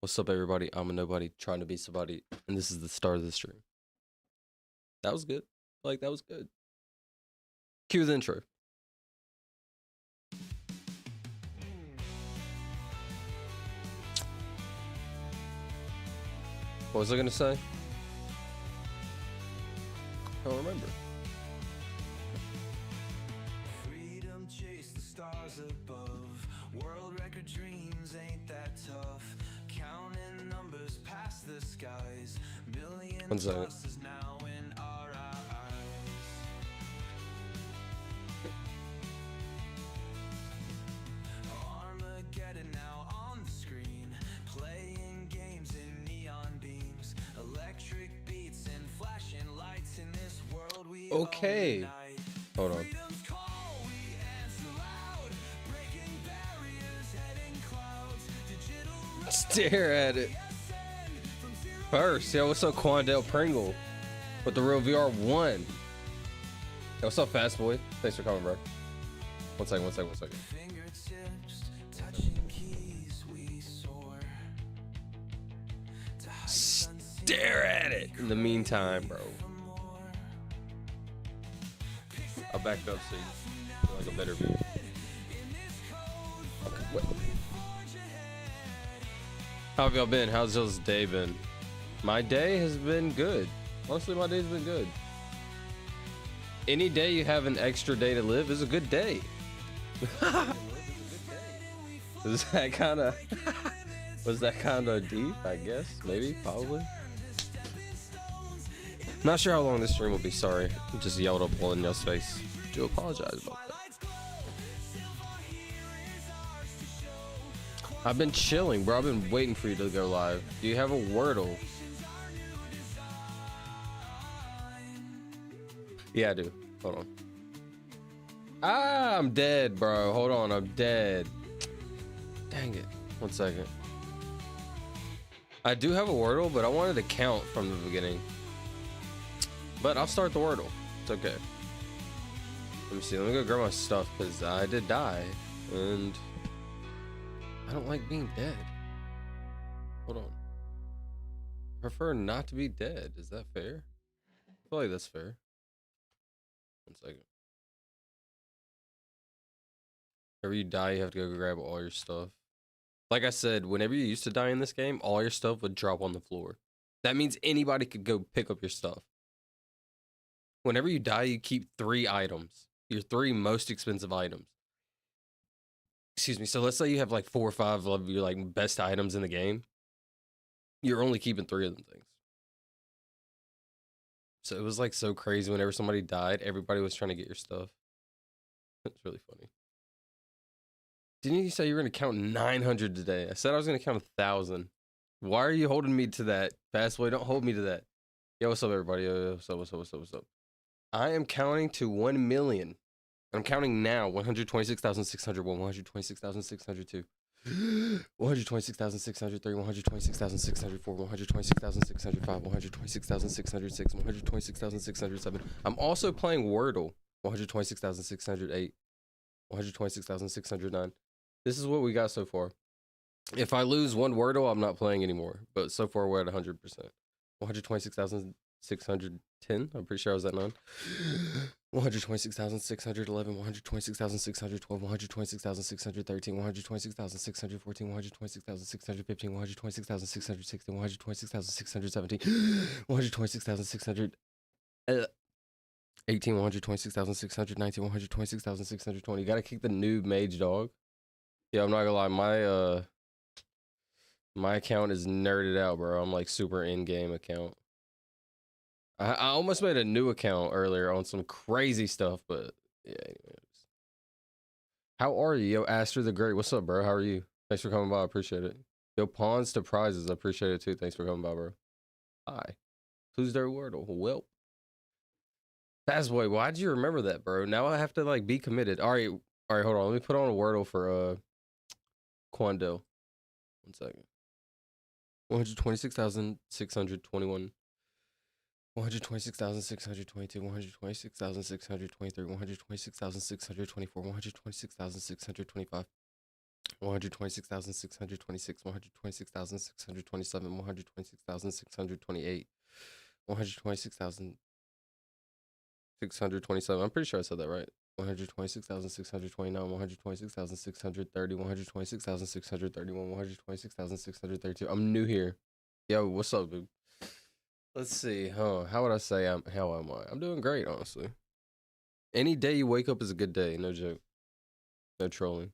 What's up, everybody? I'm a nobody trying to be somebody, and this is the start of the stream. That was good. Like, that was good. Cue the intro. What was I gonna say? I don't remember. Freedom, chase the stars above. World record dreams ain't that tough. Counting numbers past the skies. Million plus is now in our eyes. Armageddon now on the screen. Playing games in neon beams. Electric beats and flashing lights in this world we Okay. own tonight. Hold on. Freedom's call, we answer loud. Breaking barriers, heading clouds. Digital Stare at it. First, yo, what's up, Quandale Pringle? With the real VR 1. Yo, what's up, Fast Boy? Thanks for coming, bro. One second. fingertips, touching keys, we soar. To heights Stare at it. In the meantime, bro. I'll back up so you feel like a better view. Okay, wait. How have y'all been? How's y'all's day been? My day has been good. Honestly, my day's been good. Any day you have an extra day to live is a good day. Was that kind of deep? I guess, maybe, probably. Not sure how long this stream will be. Sorry, I just yelled up all in y'all's face. Do apologize about that. I've been chilling, bro. I've been waiting for you to go live. Do you have a Wordle? Yeah, I do. Hold on. Ah, I'm dead, bro. Hold on, I'm dead. Dang it. 1 second. I do have a Wordle, but I wanted to count from the beginning. But I'll start the Wordle. It's okay. Let me see. Let me go grab my stuff because I did die. And I don't like being dead. Hold on. I prefer not to be dead. Is that fair? I feel like that's fair. 1 second. Whenever you die, you have to go grab all your stuff. Like I said, whenever you used to die in this game, all your stuff would drop on the floor. That means anybody could go pick up your stuff. Whenever you die, you keep 3 items. Your 3 most expensive items. Excuse me. So let's say you have like 4 or 5 of your like best items in the game. You're only keeping 3 of them things. So it was like so crazy. Whenever somebody died, everybody was trying to get your stuff. It's really funny. Didn't you say you were going to count 900 today? I said I was going to count 1,000. Why are you holding me to that? Fast boy, don't hold me to that. Yo, what's up, everybody? Yo, what's up? I am counting to 1 million. I'm counting now. 126,601, 126,602, 126,603, 126,604, 126,605, 126,606, 126,607. I'm also playing Wordle. 126,608, 126,609. This is what we got so far. If I lose one Wordle, I'm not playing anymore. But so far, we're at 100%. 126,610. I'm pretty sure I was at 9. 126,611, 126,612, 126,613, 126,614, 126,615, 126,616, 126,617, 126,618, 126,619, 126,620. You gotta kick the noob mage dog. Yeah, I'm not gonna lie, my account is nerded out, bro. I'm like super in-game account. I almost made a new account earlier on some crazy stuff, but yeah, anyways. How are you? Yo, Aster the Great. What's up, bro? How are you? Thanks for coming by. I appreciate it. Yo, Pawns to Prizes. I appreciate it too. Thanks for coming by, bro. Hi. Who's their Wordle? Well. Fast boy, why'd you remember that, bro? Now I have to like be committed. All right, hold on. Let me put on a Wordle for Quandale. 1 second. 126,621. 126,622, 126,623, 126,624, 126,625, 126,626, 126,627, 126,628, 126,627. I'm pretty sure I said that right. 126,629, 126,630, 126,631, 126,632. I'm new here. Yo, what's up, dude? Let's see. How would I say how am I? I'm doing great, honestly. Any day you wake up is a good day, no joke. No trolling.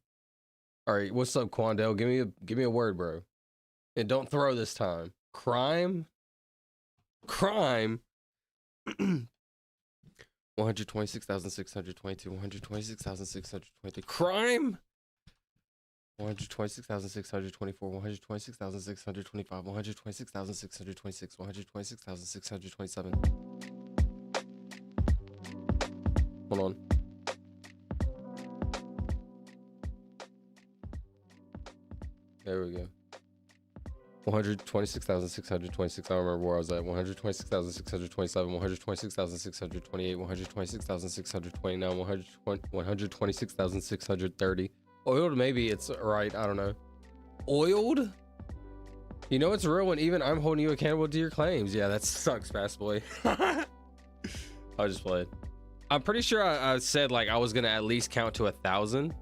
All right, what's up, Quandel? Give me a word, bro. And don't throw this time. Crime? 126,622, 126,623. Crime? 126,624, 126,625, 126,626, 126,627. Hold on. There we go. 126,626. I don't remember where I was at. 126,627, 126,628, 126,629, 126,630. Oiled, maybe it's right. I don't know. Oiled? You know it's real when even I'm holding you accountable to your claims. Yeah, that sucks, fast boy. I just played. I'm pretty sure I said like I was gonna at least count to 1,000,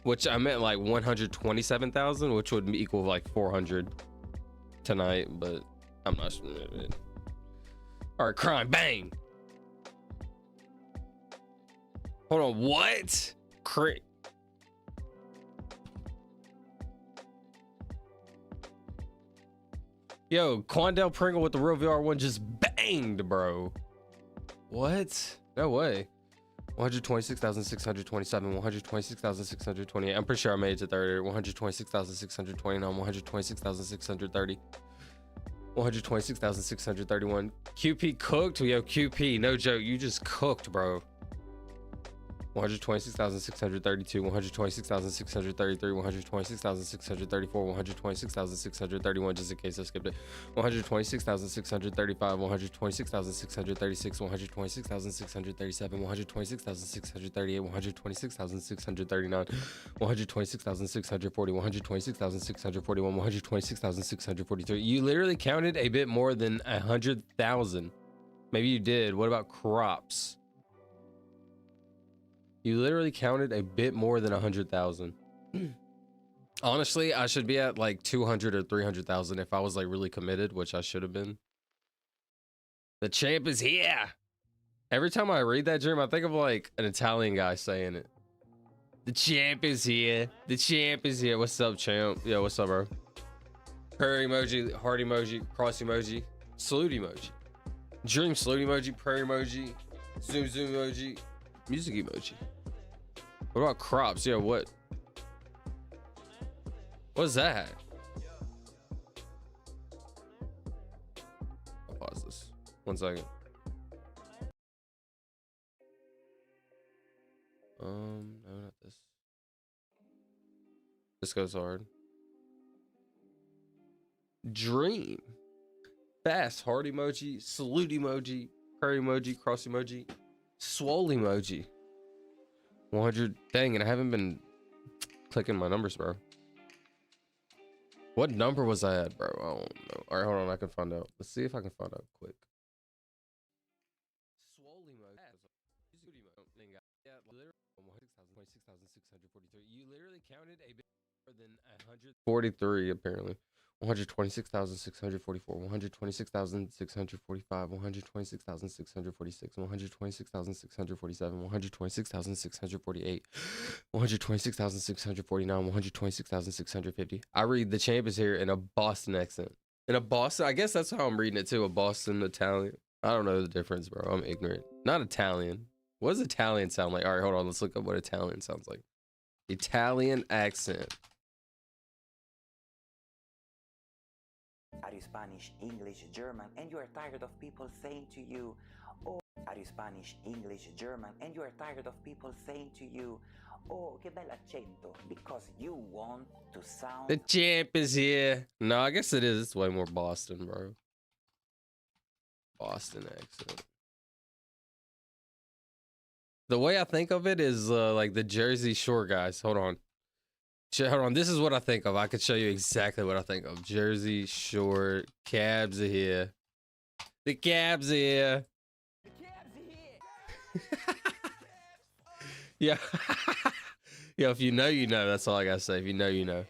which I meant like 127,000, which would equal like 400 tonight, but I'm not sure. All right, crime, bang. Hold on, what? Yo, Quandel Pringle with the real VR1 just banged, bro. What? No way. 126,627, 126,628. I'm pretty sure I made it to 30. 126,629, 126,630, 126,631. QP cooked? Yo, QP, no joke. You just cooked, bro. 126,632, 126,633, 126,634, 126,631, just in case I skipped it. 126,635, 126,636, 126,637, 126,638, 126,639, 126,640, 126,641, 126,643. You literally counted a bit more than 100,000. Maybe you did. What about crops? You literally counted a bit more than 100,000. Honestly, I should be at like 200 or 300,000 if I was like really committed, which I should have been. The champ is here. Every time I read that dream, I think of like an Italian guy saying it. The champ is here. The champ is here. What's up, champ? Yo, what's up, bro? Prayer emoji, heart emoji, cross emoji, salute emoji, dream salute emoji, prayer emoji, zoom emoji, music emoji. What about crops? Yo, what is that? I'll pause this. 1 second. No, not this. This goes hard. Dream. Fast heart emoji, salute emoji, prayer emoji, cross emoji, swole emoji. 100. Dang, and I haven't been clicking my numbers, bro. What number was I at, bro? I don't know. All right, hold on. I can find out. Let's see if I can find out quick. Swole emoji. Yeah, literally 126,643. You literally counted a bit more than 143, apparently. 126,644, 126,645, 126,646, 126,647, 126,648, 126,649, 126,650. I read the champ is here in a Boston accent. In a Boston, I guess that's how I'm reading it too. A Boston Italian. I don't know the difference, bro. I'm ignorant. Not Italian. What does Italian sound like? All right, hold on. Let's look up what Italian sounds like. Italian accent. Are you Spanish, English, German, and you are tired of people saying to you, oh, are you Spanish, English, German, and you are tired of people saying to you, oh, che bel accento, because you want to sound... The champ is here. No, I guess it is. It's way more Boston, bro. Boston accent. The way I think of it is like the Jersey Shore guys. Hold on. Hold on, this is what I think of. I could show you exactly what I think of. Jersey Shore, cabs are here. The cabs are here. Yeah. Yeah, if you know, you know. That's all I gotta say. If you know, you know.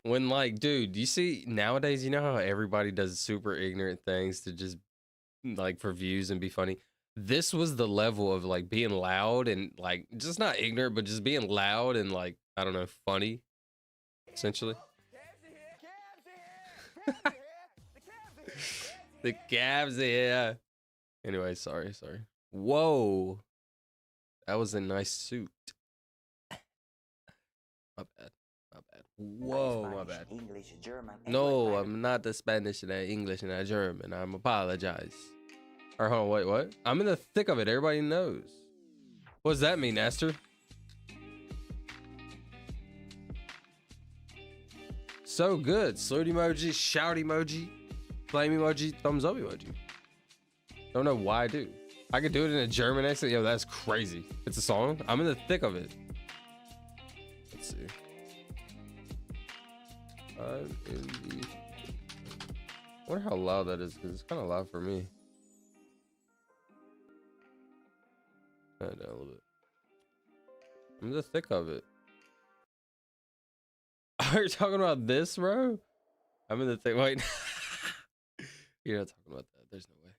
When, like, dude, you see nowadays, you know how everybody does super ignorant things to just like for views and be funny. This was the level of like being loud and like just not ignorant, but just being loud and like, I don't know, funny, essentially. The cabs, yeah. Anyway, sorry. Whoa, that was a nice suit. My bad. Whoa, my bad. English, German, and No, I'm not the Spanish and the English and the German. I'm apologize. Or hold on, wait, what? I'm in the thick of it. Everybody knows. What does that mean, Esther? So good. Salute emoji, shout emoji, flame emoji, thumbs up emoji. Don't know why I do. I could do it in a German accent. Yo, that's crazy. It's a song. I'm in the thick of it. Let's see. I'm in the... I wonder how loud that is, because it's kind of loud for me. Turn it down a little bit. I'm in the thick of it. Are you talking about this, bro? I'm in the thick. Wait. You're not talking about that. There's no way.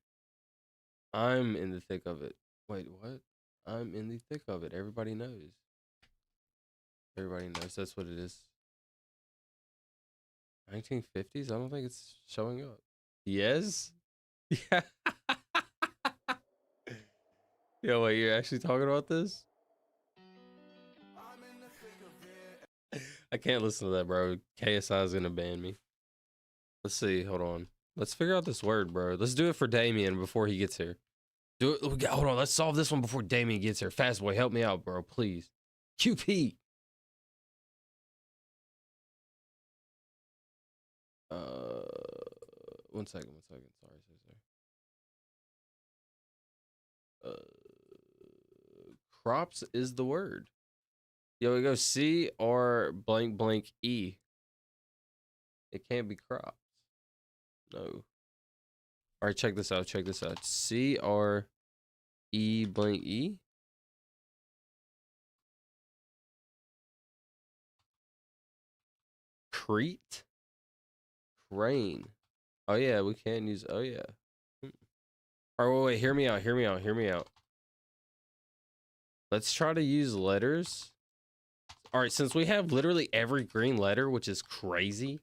I'm in the thick of it. Wait, what? I'm in the thick of it. Everybody knows. Everybody knows that's what it is. 1950s? I don't think it's showing up. Yes? Yeah. Yo, wait, you're actually talking about this? I can't listen to that, bro. KSI is gonna ban me. Let's see. Hold on. Let's figure out this word, bro. Let's do it for Damien before he gets here. Do it. Hold on. Let's solve this one before Damien gets here. Fast boy, help me out, bro. Please. QP. 1 second. Sorry. Crops is the word. Yo, we go C or blank blank E. It can't be crops. No. All right, check this out. C R E blank E. Crete. Crane. Oh yeah, we can use. Oh yeah. All right, wait. Hear me out. Let's try to use letters. All right, since we have literally every green letter, which is crazy,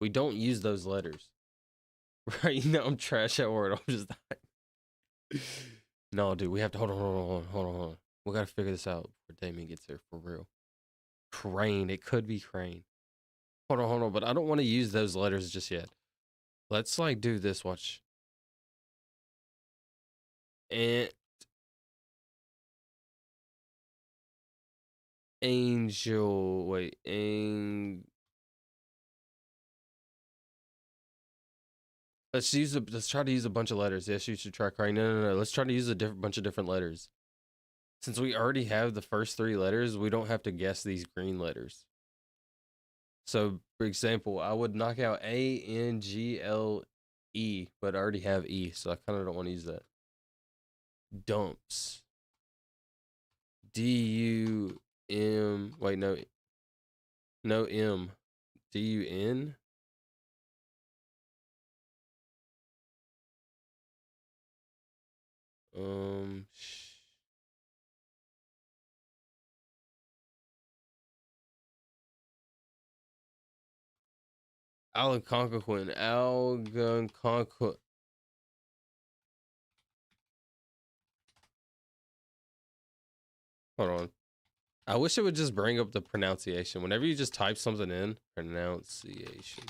we don't use those letters. Right? You know, I'm trash at Wordle. I'm just no, dude. We have to hold on. We gotta figure this out before Damien gets here for real. Crane. It could be crane. Hold on. But I don't want to use those letters just yet. Let's like do this. Watch. And angel. Wait. Let's try to use a bunch of letters. Yes, you should try crane. No. Let's try to use a bunch of different letters. Since we already have the first 3 letters, we don't have to guess these green letters. So, for example, I would knock out ANGLE, but I already have E, so I kind of don't want to use that. Dumps. DUM. Wait, no. No M. DUN. Algonquin. Hold on. I wish it would just bring up the pronunciation. Whenever you just type something in, pronunciation.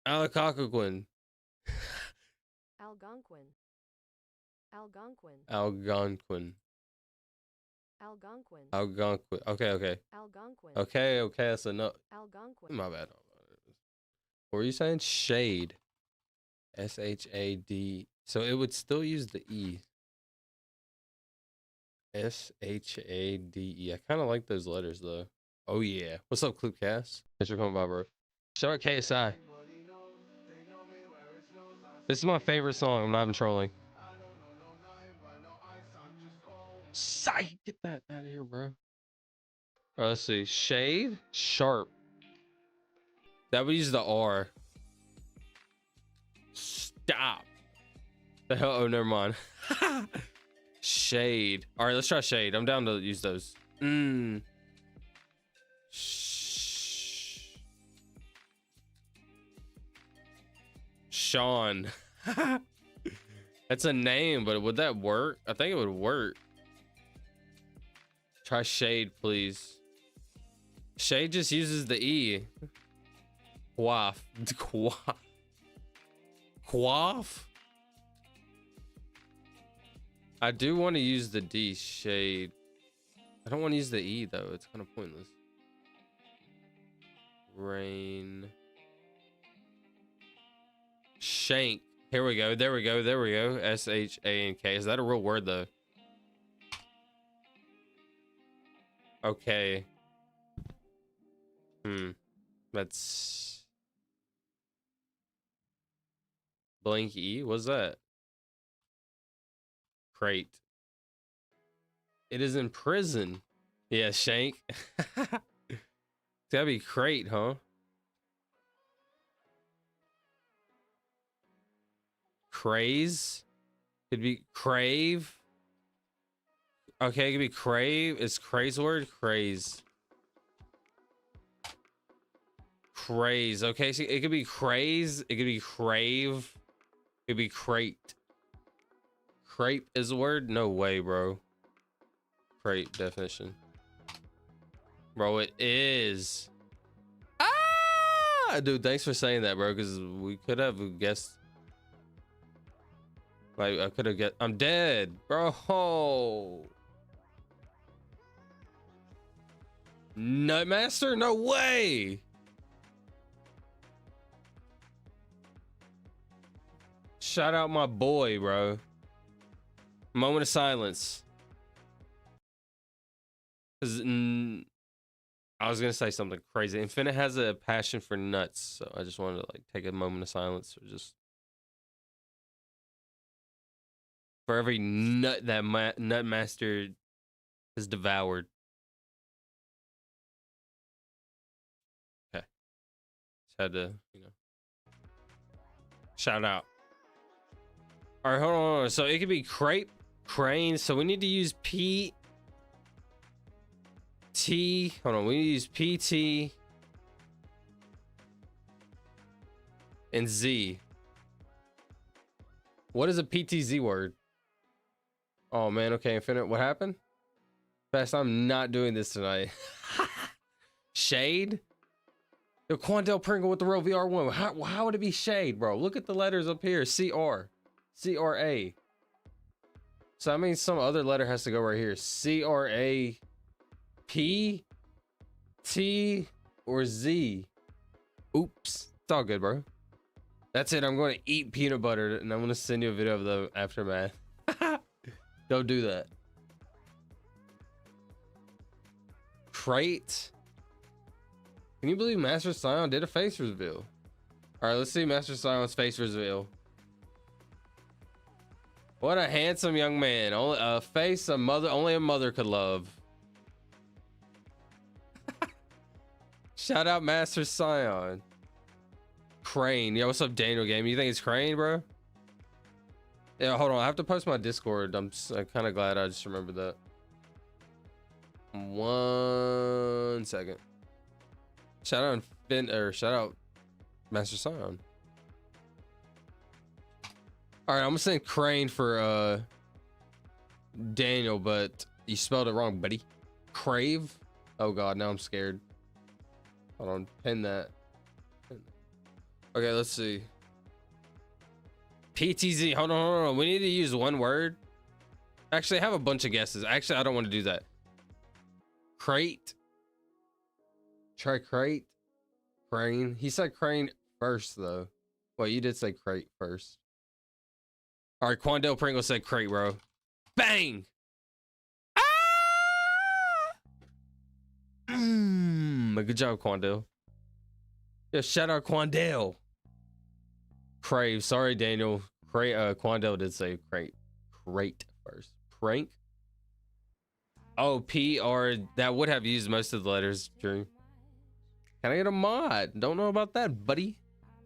Algonquin. Algonquin. Algonquin. Algonquin. Algonquin. Algonquin. Okay. Algonquin. Okay, that's enough. Algonquin. My bad. What were you saying? Shade. SHAD. So it would still use the E. Shade. I kind of like those letters though. Oh yeah. What's up, Clubcast? Thanks for coming by, bro. Shout out KSI. This is my favorite song. I'm not even trolling. Psych! Get that out of here, bro. All right, let's see. Shade, sharp. That would use the R. Stop. The hell? Oh, never mind. Shade. All right, let's try shade. I'm down to use those. Sean. That's a name, but would that work? I think it would work. Try shade, please. Shade just uses the E. Quaff. Quaff. Quaff? I do want to use the D, shade. I don't want to use the E though. It's kind of pointless. Rain. Shank. Here we go. There we go. There we go. S-H-A-N-K. Is that a real word though? Okay. That's blank E. What's that? Crate. It is in prison. Yeah, Shank. It's gotta be crate, huh? Craze. Could be crave. Okay, it could be crave. Is craze word? Craze. Craze. Okay, so it could be craze. It could be crave. It could be crate. Crepe is a word? No way, bro. Crate definition. Bro, it is. Ah! Dude, thanks for saying that, bro, because we could have guessed. Like, I could have guessed. I'm dead, bro. Nutmaster? No way. Shout out my boy, bro. Moment of silence. Cause I was gonna say something crazy. Infinite has a passion for nuts, so I just wanted to like take a moment of silence, or just for every nut that Nutmaster has devoured. Okay, just had to, you know, shout out. All right, hold on. So it could be crepe, crane. So we need to use P. T. Hold on. We need to use PT and Z. What is a PTZ word? Oh man. Okay, Infinite. What happened? Fast. I'm not doing this tonight. Shade. Yo, Quandale Pringle with the real VR1. How would it be shade, bro? Look at the letters up here. CR. CRA. So I mean, some other letter has to go right here. CRA. P, T, or Z. Oops. It's all good, bro. That's it. I'm going to eat peanut butter, and I'm going to send you a video of the aftermath. Don't do that. Crate. Can you believe Master Scion did a face reveal? All right, let's see Master Scion's face reveal. What a handsome young man. Only a face only a mother could love. Shout out Master Scion. Crane. Yo, what's up, Daniel Game? You think it's Crane, bro? Yeah, hold on. I have to post my Discord. I'm kind of glad I just remembered that. 1 second. Shout out shout out Master Scion. All right, I'm gonna send Crane for Daniel, but you spelled it wrong, buddy. Crave. Oh god, now I'm scared. Hold on, pin that. Okay, let's see. PTZ. Hold on. We need to use one word. Actually, I have a bunch of guesses. Actually, I don't want to do that. Crate. Try crate. Crane. He said crane first, though. Well, you did say crate first. All right, Quandale Pringle said crate, bro. Bang! Ah! Good job, Quandale. Yeah, shout out Quandale. Crave. Sorry, Daniel. Quandale did say crate. Crate first. Prank. Oh, PR. That would have used most of the letters. True. Can I get a mod? Don't know about that, buddy.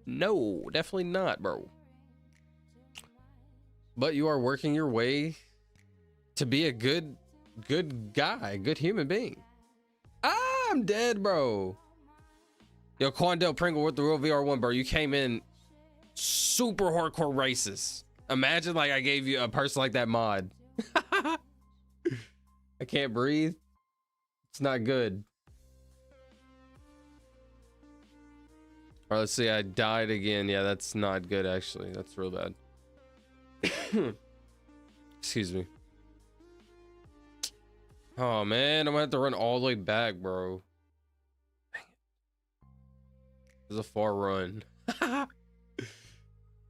No, definitely not, bro. But you are working your way to be a good guy, good human being. Ah, I'm dead, bro. Yo, Quandale Pringle with the real VR1, bro. You came in super hardcore racist. Imagine like I gave you a person like that mod. I can't breathe. It's not good. All right, let's see. I died again. Yeah, that's not good, actually. That's real bad. Excuse me. Oh, man. I'm gonna have to run all the way back, bro. Dang it. This is a far run.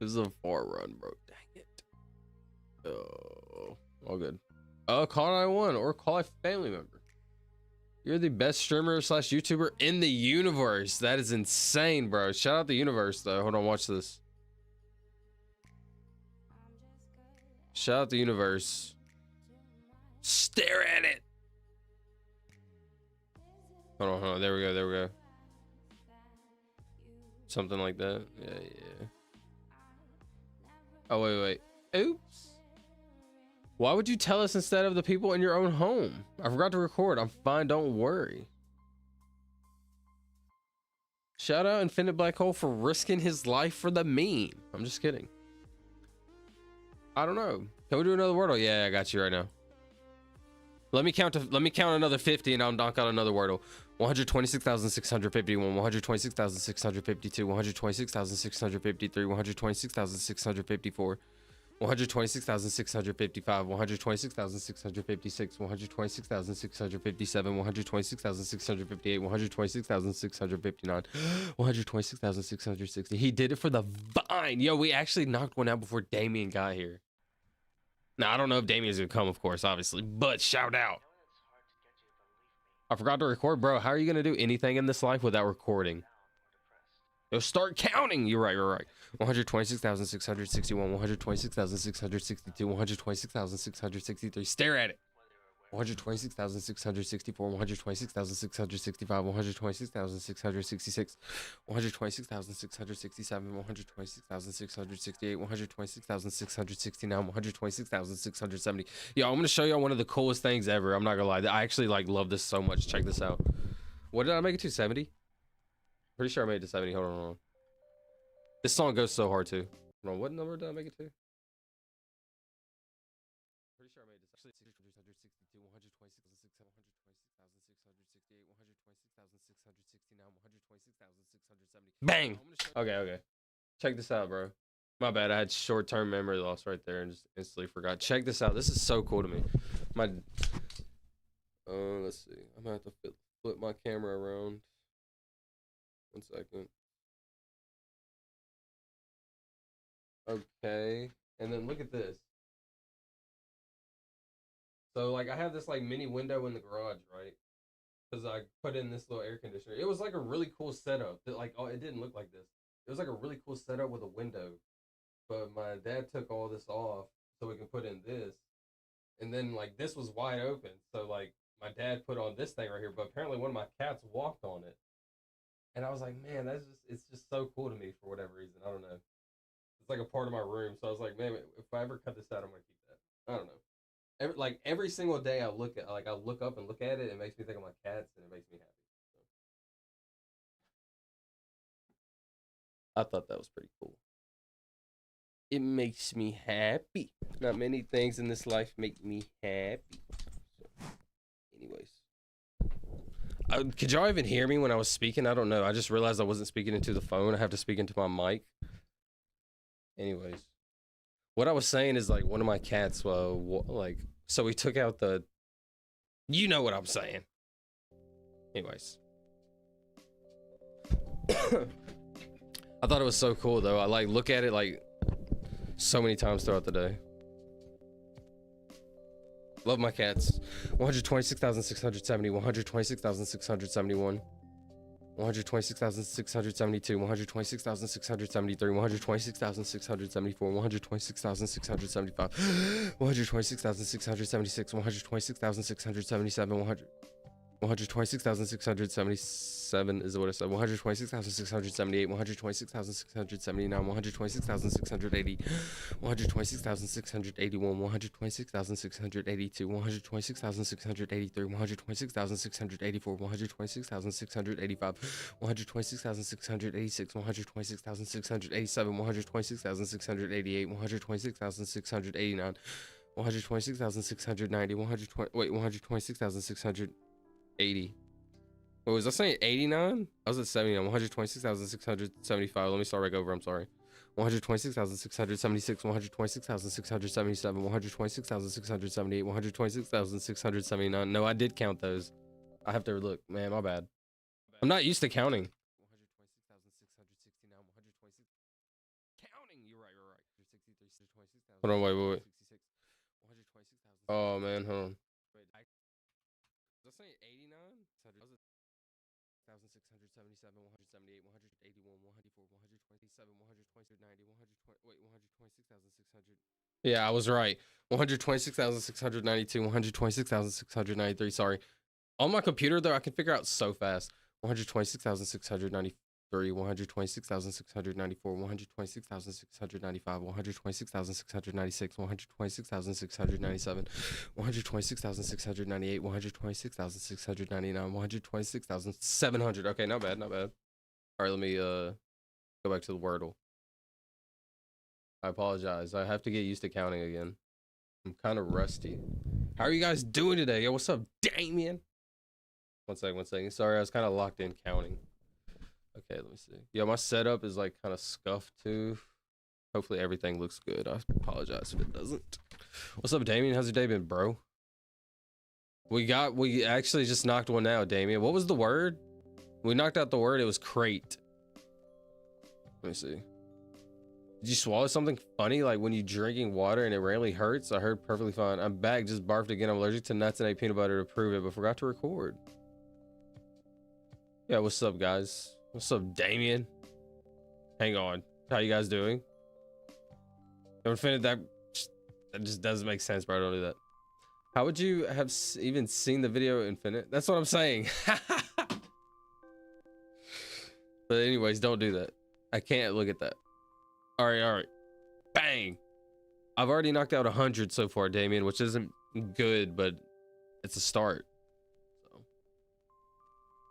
This is a far run, bro. Dang it. Oh, all good. Call 911 or call a family member. You're the best streamer slash YouTuber in the universe. That is insane, bro. Shout out the universe, though. Hold on, watch this. Shout out the universe. Stare at it. Hold on. There we go. Something like that. Yeah. Oh, wait. Oops. Why would you tell us instead of the people in your own home? I forgot to record. I'm fine. Don't worry. Shout out Infinite Black Hole for risking his life for the meme. I'm just kidding. I don't know. Can we do another Wordle? Yeah, I got you right now. Let me count another 50 and I'll knock out another Wordle. 126,651, 126,652, 126,653, 126,654, 126,655, 126,656, 126,657, 126,658, 126,659, 126,660. He did it for the Vine. Yo, we actually knocked one out before Damien got here. Now, I don't know if Damien's gonna come, of course, obviously, but shout out. I forgot to record, bro. How are you gonna do anything in this life without recording? Yo, start counting. You're right. 126,661, 126,662, 126,663. Stare at it. 126,664, 126,665, 126,666, 126,667, 126,668, 126,669, 126,670. Yo, I'm gonna show y'all one of the coolest things ever. I'm not gonna lie. I actually like love this so much. Check this out. What did I make it to? 70? Pretty sure I made it to 70. Hold on. This song goes so hard too. Hold on. What number did I make it to? Pretty sure I made it to 662, 126,668, 126,668, 126,669, 126,670. Bang! Okay. Check this out, bro. My bad. I had short-term memory loss right there and just instantly forgot. Check this out. This is so cool to me. Let's see. I'm gonna have to flip my camera around. 1 second. Okay. And then look at this. So like I have this like mini window in the garage, right? Because I put in this little air conditioner. It was like a really cool setup. That like it didn't look like this. It was like a really cool setup with a window. But my dad took all this off so we can put in this. And then like this was wide open. So like my dad put on this thing right here, but apparently one of my cats walked on it. And I was like, man, it's just so cool to me for whatever reason. I don't know. It's like a part of my room. So I was like, man, if I ever cut this out, I'm gonna keep that. I don't know. Every single day I look up and look at it, it makes me think of my cats and it makes me happy. So. I thought that was pretty cool. It makes me happy. Not many things in this life make me happy. So, anyways. Could y'all even hear me when I was speaking? I don't know. I just realized I wasn't speaking into the phone. I have to speak into my mic. Anyways. What I was saying is like one of my cats, so we took out the, you know what I'm saying. Anyways. I thought it was so cool though. I like look at it like, so many times throughout the day. Love my cats. 126,670, 126,671, 126,672, 126,673, 126,674, 126,675, 126,676, 126,677, 126,677 is what I said. 126,678, 126,679, 126,680, 126,681, 126,682, 126,683, 126,684, 126,685, 126,686, 126,687, 126,688, 126,689, 126,690, 126,680. What was I saying? 89? I was at 79. 126,675. Let me start back over. I'm sorry. 126,676, 126,677, 126,678, 126,679. No, I did count those. I have to look. Man, my bad. I'm not used to counting. 126,669, 126. Counting. You're right. Hold on, wait. Oh, man, hold on. Was I saying 89? 1,677, 178, 181, 184, 127, 127, 126,600. Yeah, I was right. 126,692, 126,693. Sorry. On my computer, though, I can figure out so fast. 126,693, 126,694, 126,695, 126,696, 126,697, 126,698, 126,699, 126,700. Okay, not bad, not bad. All right, let me go back to the Wordle. I apologize. I have to get used to counting again. I'm kind of rusty. How are you guys doing today? Yo, what's up, Damien? One second. Sorry, I was kind of locked in counting. Okay, let me see. Yeah, my setup is like kind of scuffed too. Hopefully everything looks good. I apologize if it doesn't. What's up, Damien? How's your day been, bro? We actually just knocked one out, Damien. What was the word? We knocked out the word. It was crate. Let me see. Did you swallow something funny like when you drinking water and it randomly hurts? I heard perfectly fine. I'm back. Just barfed again. I'm allergic to nuts and ate peanut butter to prove it, but forgot to record. Yeah, what's up, guys? What's up, Damien? Hang on. How you guys doing? Infinite, that just doesn't make sense, bro. Don't do that. How would you have even seen the video, Infinite? That's what I'm saying. But anyways, don't do that. I can't look at that. All right. Bang. I've already knocked out 100 so far, Damien, which isn't good, but it's a start. So.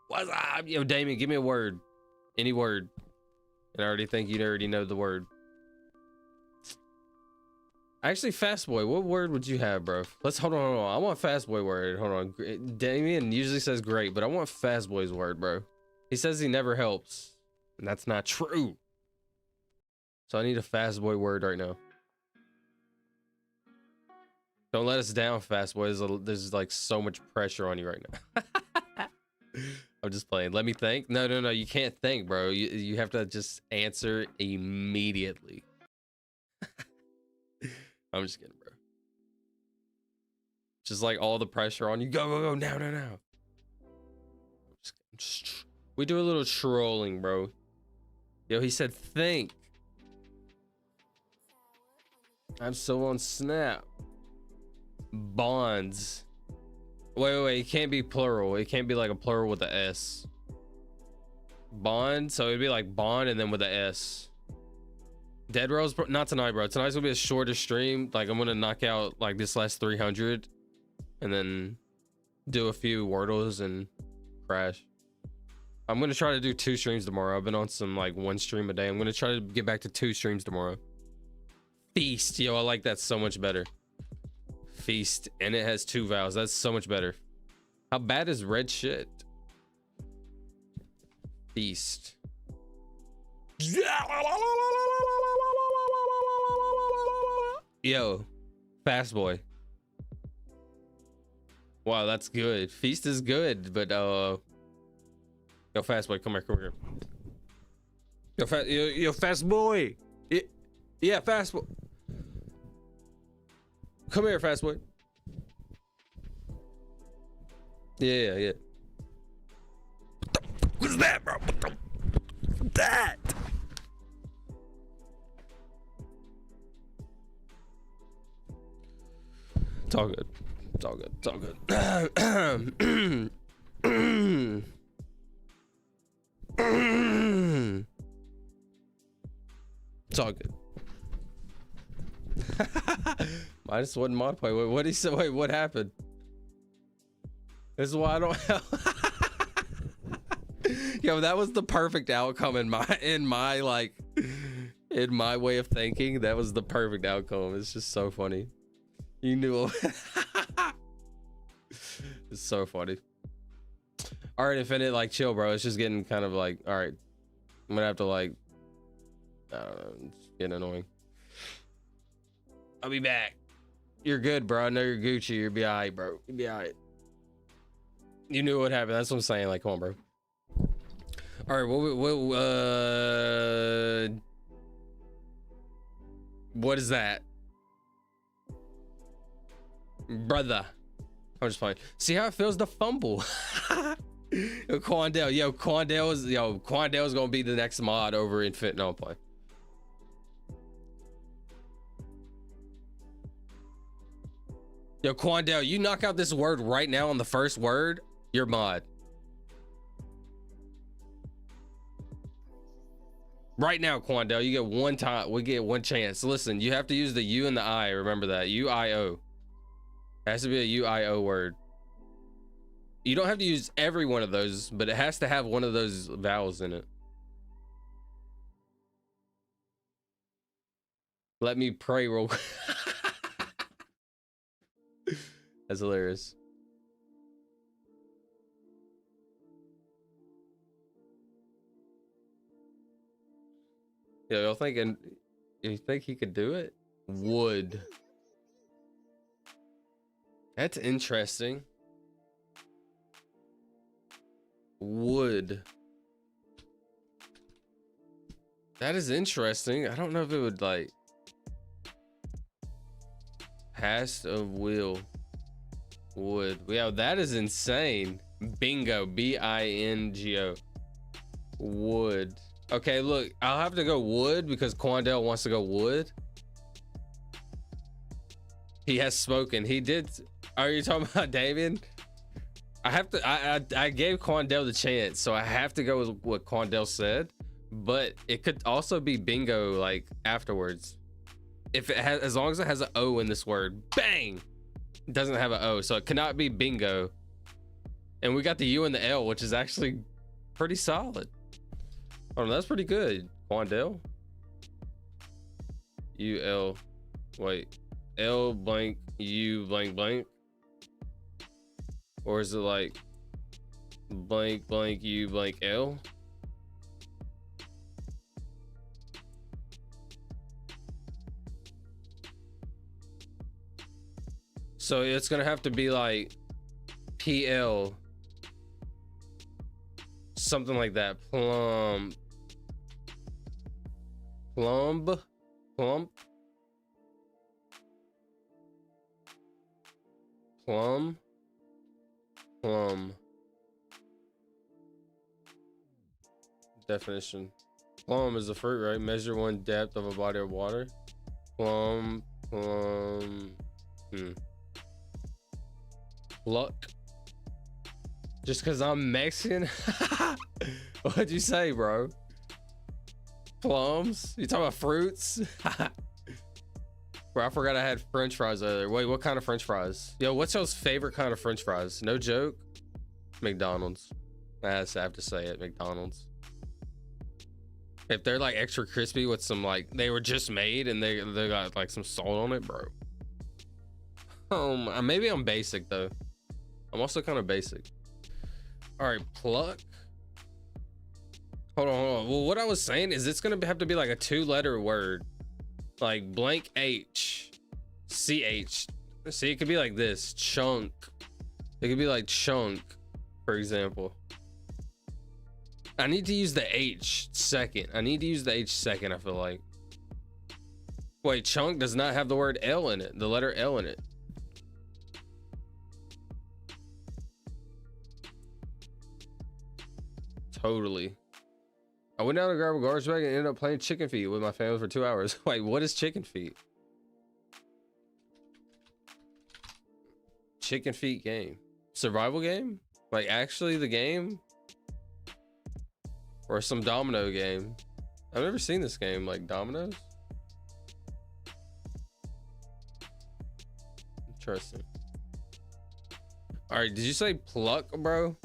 What's up? Yo, Damien, give me a word. Any word. And I already think you already know the word. Actually, Fast Boy, what word would you have, bro? Hold on. I want Fast Boy word. Hold on. Damien usually says great, but I want Fast Boy's word, bro. He says he never helps. And that's not true. So I need a Fast Boy word right now. Don't let us down, Fast Boy. There's like so much pressure on you right now. I'm just playing. Let me think. No. You can't think, bro. You have to just answer immediately. I'm just kidding, bro. Just like all the pressure on you. Go now. We do a little trolling, bro. Yo, he said think. I'm so on Snap. Bonds. Wait. It can't be plural. It can't be like a plural with a S. Bond. So it'd be like bond and then with a S. Dead Rose, not tonight, bro. Tonight's gonna be a shorter stream. Like I'm gonna knock out like this last 300, and then do a few Wordles and crash. I'm gonna try to do 2 streams tomorrow. I've been on some like 1 stream a day. I'm gonna try to get back to 2 streams tomorrow. Feast, yo, I like that so much better. Feast, and it has 2 vowels. That's so much better. How bad is red shit? Feast. Yo, Fast Boy. Wow, that's good. Feast is good, but yo, Fast Boy, come here. Yo, Fast Boy. Yeah, Fast Boy. Come here, fast boy. Yeah. What's that, bro? What's that? It's all good. It's all good. It's all good. It's all good. Minus one mod point. Wait, what did he say? Wait, what happened? This is why I don't have. Yo, that was the perfect outcome in my way of thinking. That was the perfect outcome. It's just so funny. You knew. It's so funny. All right, Infinite, like chill, bro. It's just getting kind of like, all right, I'm gonna have to like, I don't know, it's getting annoying. I'll be back. You're good, bro. I know you're Gucci. You'll be all right, bro. You'll be all right. You knew what happened. That's what I'm saying. Like, come on, bro. All right, what is that? Brother. I'm just playing. See how it feels to fumble. Quandale. Quandale's gonna be the next mod over Infinite. No, I'm playing. Yo, Quandale, you knock out this word right now on the first word, you're mod. Right now, Quandale, you get one time. We get one chance. Listen, you have to use the U and the I. Remember that. U-I-O. It has to be a U-I-O word. You don't have to use every one of those, but it has to have one of those vowels in it. Let me pray real quick. That's hilarious. Yeah, y'all thinking, you think he could do it? Would. That's interesting. Would. That is interesting. I don't know if it would like. Hast of will. Would. Yeah, that is insane. Bingo. B-I-N-G-O. Would. Okay, look, I'll have to go would because Quandale wants to go would. He has spoken. He did. Are you talking about Damien? I have to. I gave Quandale the chance, so I have to go with what Quandale said. But it could also be bingo like afterwards. If it has, as long as it has an O in this word, bang. It doesn't have an O, so it cannot be bingo. And we got the U and the L, which is actually pretty solid. Oh, that's pretty good, Quandale. U-L, wait, L blank, U blank blank? Or is it like blank blank U blank L? So it's gonna have to be like PL, something like that. Plumb. Definition. Plumb is a fruit, right? Measure one depth of a body of water. Pluck. Just because I'm Mexican? What'd you say, bro? Plums? You talking about fruits? Bro, I forgot I had French fries earlier. Wait, what kind of French fries? Yo, what's y'all's favorite kind of French fries? No joke. McDonald's. I have to say it. McDonald's. If they're like extra crispy with some like they were just made and they got like some salt on it, bro. Maybe I'm basic though. I'm also kind of basic. All right, pluck. Hold on. Well, what I was saying is it's gonna have to be like a 2-letter word, like blank H, CH. See, it could be like this, chunk. It could be like chunk, for example. I need to use the H second. I feel like. Wait, chunk does not have the word L in it, the letter L in it. Totally. I went down to grab a garbage bag and ended up playing chicken feet with my family for 2 hours. Wait, what is chicken feet? Chicken feet game. Survival game? Like actually the game? Or some domino game? I've never seen this game, like dominoes. Interesting. All right, did you say pluck, bro?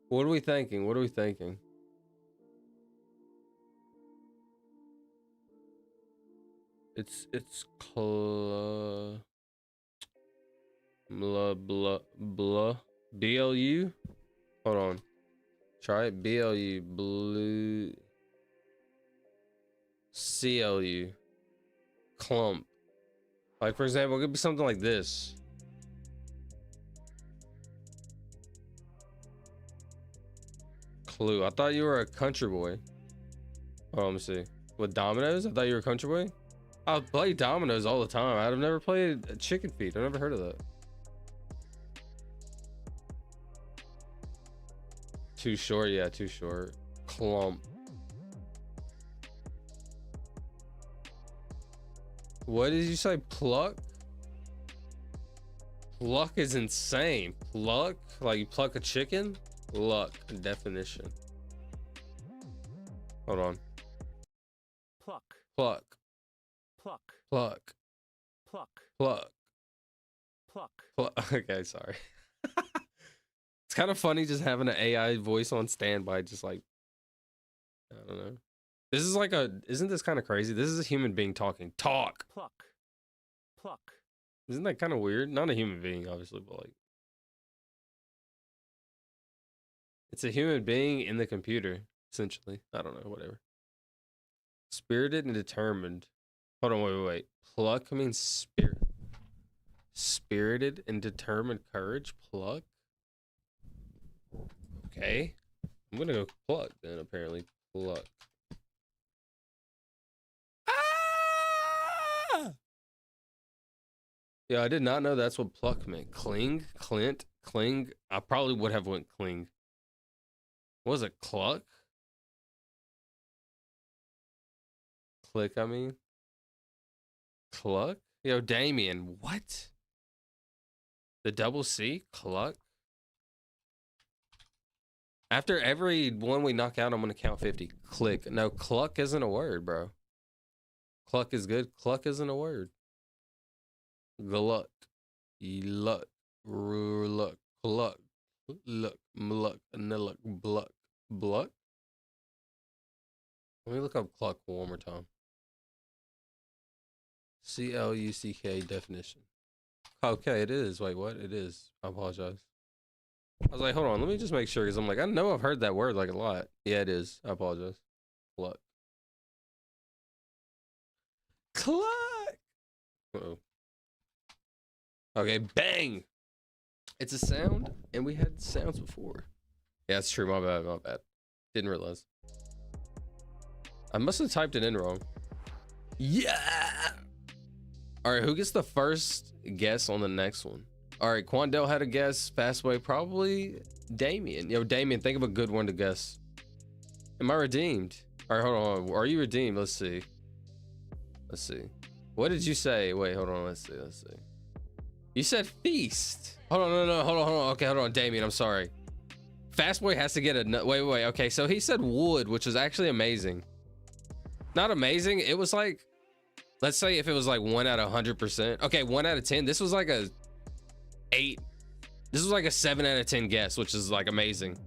What are we thinking? What are we thinking? It's blah blah blah BLU. Hold on. Try it. BLU blue CLU clump. Like for example, it could be something like this. Clue. I thought you were a country boy. Oh, let me see. With dominoes? I thought you were a country boy. I play dominoes all the time. I've never played a chicken feet. I've never heard of that. Too short, yeah, too short. Clump. What did you say? Pluck? Pluck is insane. Pluck? Like you pluck a chicken? Luck definition. Hold on. Pluck. Pluck. Pluck. Pluck. Pluck. Pluck. Pluck. Pluck. Okay, sorry. It's kind of funny just having an AI voice on standby, just like, I don't know. This is like isn't this kind of crazy? This is a human being talking. Talk. Pluck. Pluck. Isn't that kind of weird? Not a human being, obviously, but like, it's a human being in the computer, essentially. I don't know, whatever. Spirited and determined. Hold on, wait. Pluck means spirit. Spirited and determined courage. Pluck. Okay. I'm gonna go pluck then, apparently. Pluck. Ah! Yeah, I did not know that's what pluck meant. Cling, clint, cling. I probably would have went cling. What was it? Cluck? Click, I mean. Cluck? Yo, Damien, what? The double C? Cluck? After every one we knock out, I'm going to count 50. Click. No, cluck isn't a word, bro. Cluck is good. Cluck isn't a word. Gluck. Luck. Luck. Cluck. Look. Mluck. Nilluck. Bluck. Bluck? Let me look up cluck one more time. CLUCK definition. Okay, it is. Wait, what? It is. I apologize. I was like, hold on, let me just make sure, because I'm like, I know I've heard that word like a lot. Yeah, it is. I apologize. Cluck. Cluck! Uh-oh. Okay, bang! It's a sound, and we had sounds before. Yeah, that's true. My bad. Didn't realize. I must have typed it in wrong. Yeah! Alright, who gets the first guess on the next one? All right, Quandel had a guess. Fastway, probably Damien. Yo, Damien, think of a good one to guess. Am I redeemed? All right, hold on. Are you redeemed? Let's see. Let's see. What did you say? Wait, hold on. Let's see. You said feast. Hold on. No. Hold on. Okay, hold on. Damien, I'm sorry. Fastboy has to get a... Wait. Okay, so he said wood, which was actually amazing. Not amazing. It was like... Let's say if it was like 1 out of 100%. Okay, 1 out of 10. This was like a... 8. This was like a 7 out of 10 guess, which is like amazing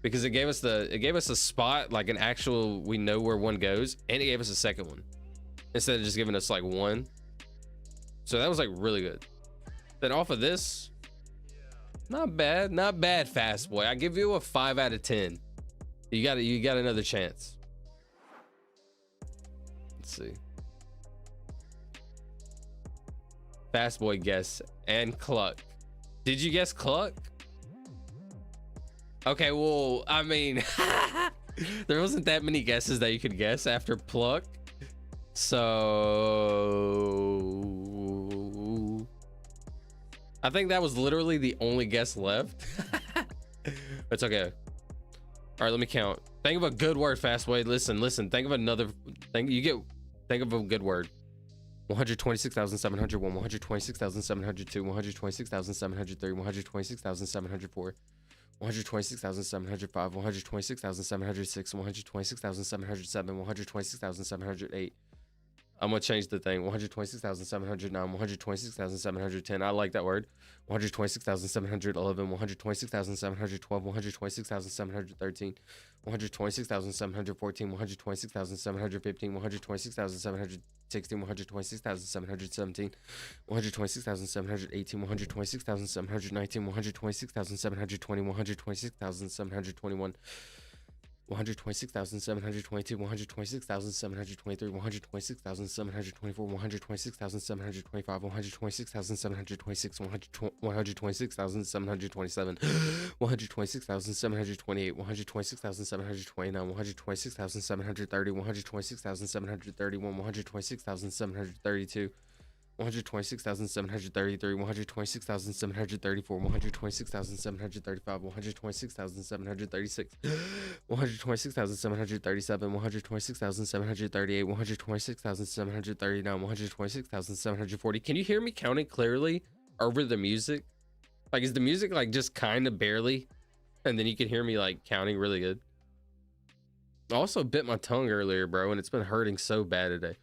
because it gave us a spot, like an actual, we know where one goes, and it gave us a second one instead of just giving us like one. So that was like really good. Then off of this, not bad, Fast Boy. I give you a 5 out of 10. You got another chance. Let's see. Fast Boy guess and cluck. Did you guess cluck? Okay, well, I mean, There wasn't that many guesses that you could guess after pluck. So I think that was literally the only guess left. It's okay. All right, let me count. Think of a good word, Fastway. Listen. Think of another thing. Think of a good word. 126,701, 126,702, 126,703, 126,704, 126,705, 126,706, 126,707, 126,708. I'm gonna change the thing. 126,709, 126,710. I like that word. 126,711, 126,712, 126,713, 126,714, 126,715, 126,716, 126,717, 126,718, 126,719, 126,720, 126,721. 126,722, 126,723, 126,724, 126,725, 126,726, 126,727, 126,728, 126,729, 126,730, 126,731, 126,732. 126,733, 126,734, 126,735, 126,736, 126,737, 126,738, 126,739, 126,740. Can you hear me counting clearly over the music? Like, is the music like just kind of barely, and then you can hear me like counting really good? I also bit my tongue earlier, bro, and it's been hurting so bad today.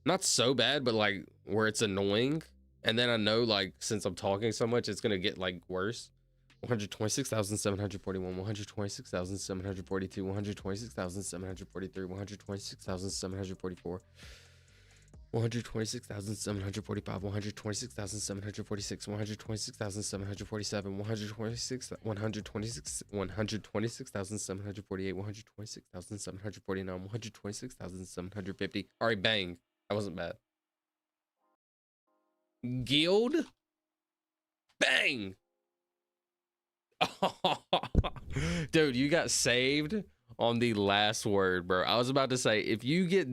Not so bad, but like where it's annoying. And then I know, like, since I'm talking so much, it's gonna get like worse. 126,741, 126,742, 126,743, 126,744, 126,745, 126,746, 126,747, 126,748, 126,749, 126,750. All right, bang. That wasn't bad. Guild? Bang. Dude, you got saved on the last word, bro. I was about to say, if you get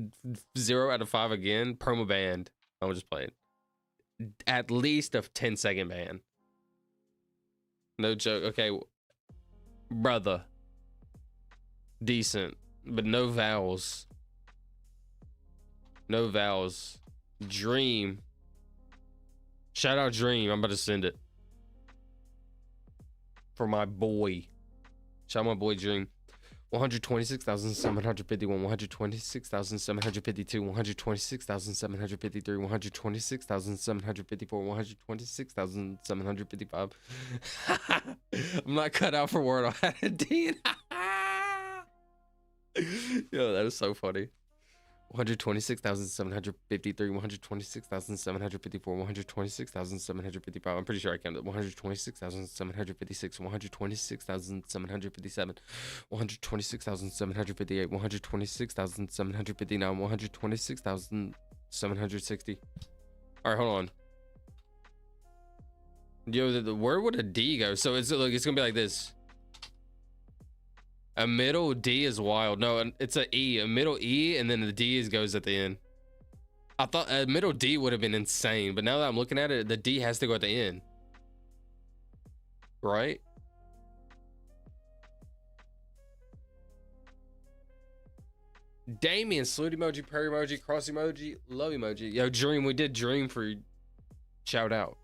0 out of 5 again, promo banned. I'm just playing. At least a 10-second ban. No joke. Okay, brother. Decent, but no vowels. No vowels. Dream. Shout out Dream. I'm about to send it. For my boy. Shout out my boy Dream. 126,751, 126,752, 126,753, 126,754, 126,755. I'm not cut out for Wordle. I had a D. Yo, that is so funny. 126,753, 126,754, 126,755. I'm pretty sure I counted 126,756, 126,757, 126,758, 126,759, 126,760. All right, hold on. Yo, where would a D go? So it's like, it's gonna be like this. A middle D is wild. No, it's a E, a middle E, and then the D goes at the end. I thought a middle D would have been insane, but now that I'm looking at it, the D has to go at the end. Right? Damien, salute emoji, prayer emoji, cross emoji, love emoji. Yo, Dream, we did Dream for shout out.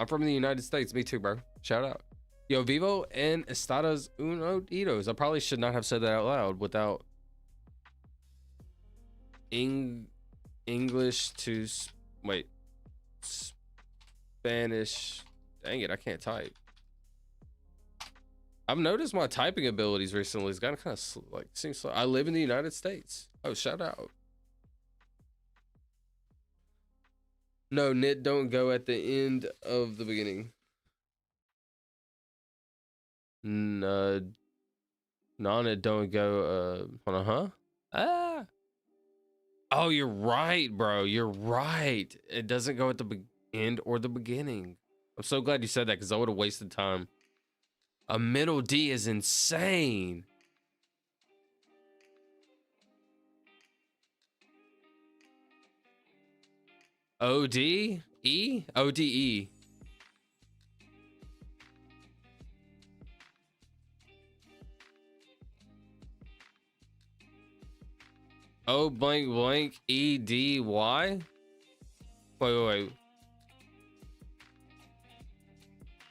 I'm from the United States. Me too, bro. Shout out. Yo, Vivo and Estados Unidos. I probably should not have said that out loud without English to wait, Spanish. Dang it, I can't type. I've noticed my typing abilities recently has gotten kind of like seems slow. I live in the United States. Oh, shout out. No, knit don't go at the end of the beginning. Nana don't go huh? Oh, you're right, bro. You're right. It doesn't go at the end or the beginning. I'm so glad you said that because I would have wasted time. A middle D is insane. O-D-E? O-D-E. O blank blank E-D-Y? Wait.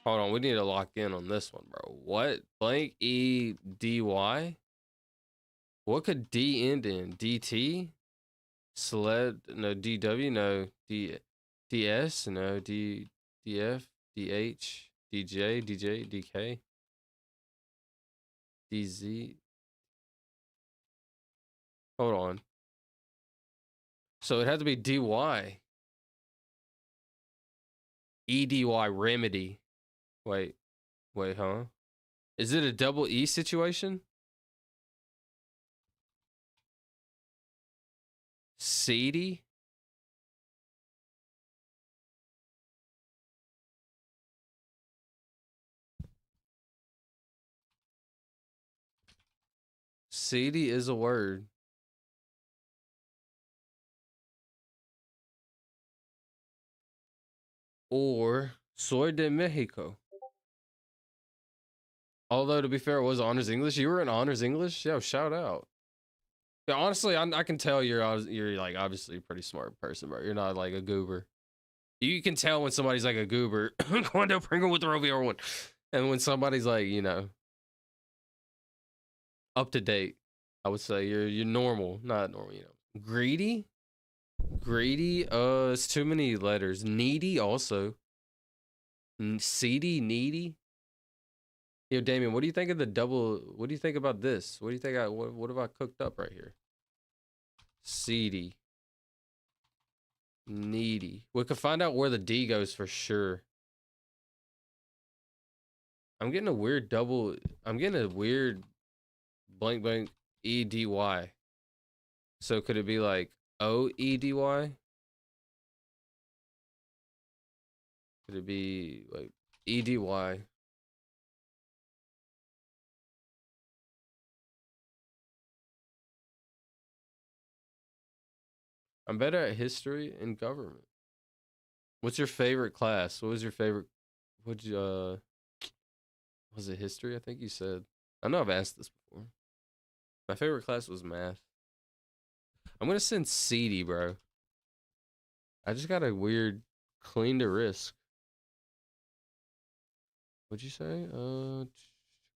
Hold on, we need to lock in on this one, bro. What? Blank E-D-Y? What could D end in? D-T? Sled? No. D-W? No. D-S? No. D-F? D-H? D-J? D-J? D-K? D-Z? Hold on. So it had to be D-Y. E-D-Y, remedy. Wait, huh? Is it a double E situation? Seedy? Seedy is a word. Or Soy de Mexico. Although, to be fair, it was honors English. You were in honors English? Yo, shout out. Yeah, honestly, I can tell you're like obviously a pretty smart person, bro. You're not like a goober. You can tell when somebody's like a goober. Quando Pringle with the Rovio one. And when somebody's like, you know, up to date, I would say you're normal, not normal, you know. Greedy? It's too many letters. Needy also. Seedy, needy. Yo, Damien, what do you think of the double? What do you think about this? What do you think? What have I cooked up right here? Seedy, needy. We could find out where the D goes for sure. I'm getting a weird double. I'm getting a weird blank blank E-D-Y. So could it be like O-E-D-Y? Could it be like E-D-Y? I'm better at history and government. What's your favorite class? What was your favorite? What'd you, was it history? I think you said. I know I've asked this before. My favorite class was math. I'm gonna send seedy, bro. I just got a weird clean to risk. What'd you say?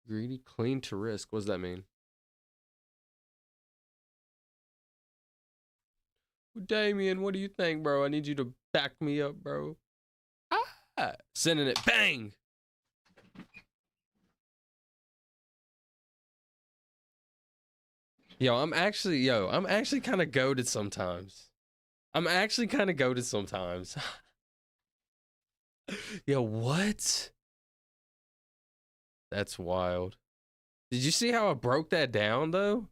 Greedy, clean to risk. What does that mean? Damien, what do you think, bro? I need you to back me up, bro. Ah, sending it. Bang. I'm actually kind of goated sometimes. Yo, what? That's wild. Did you see how I broke that down though?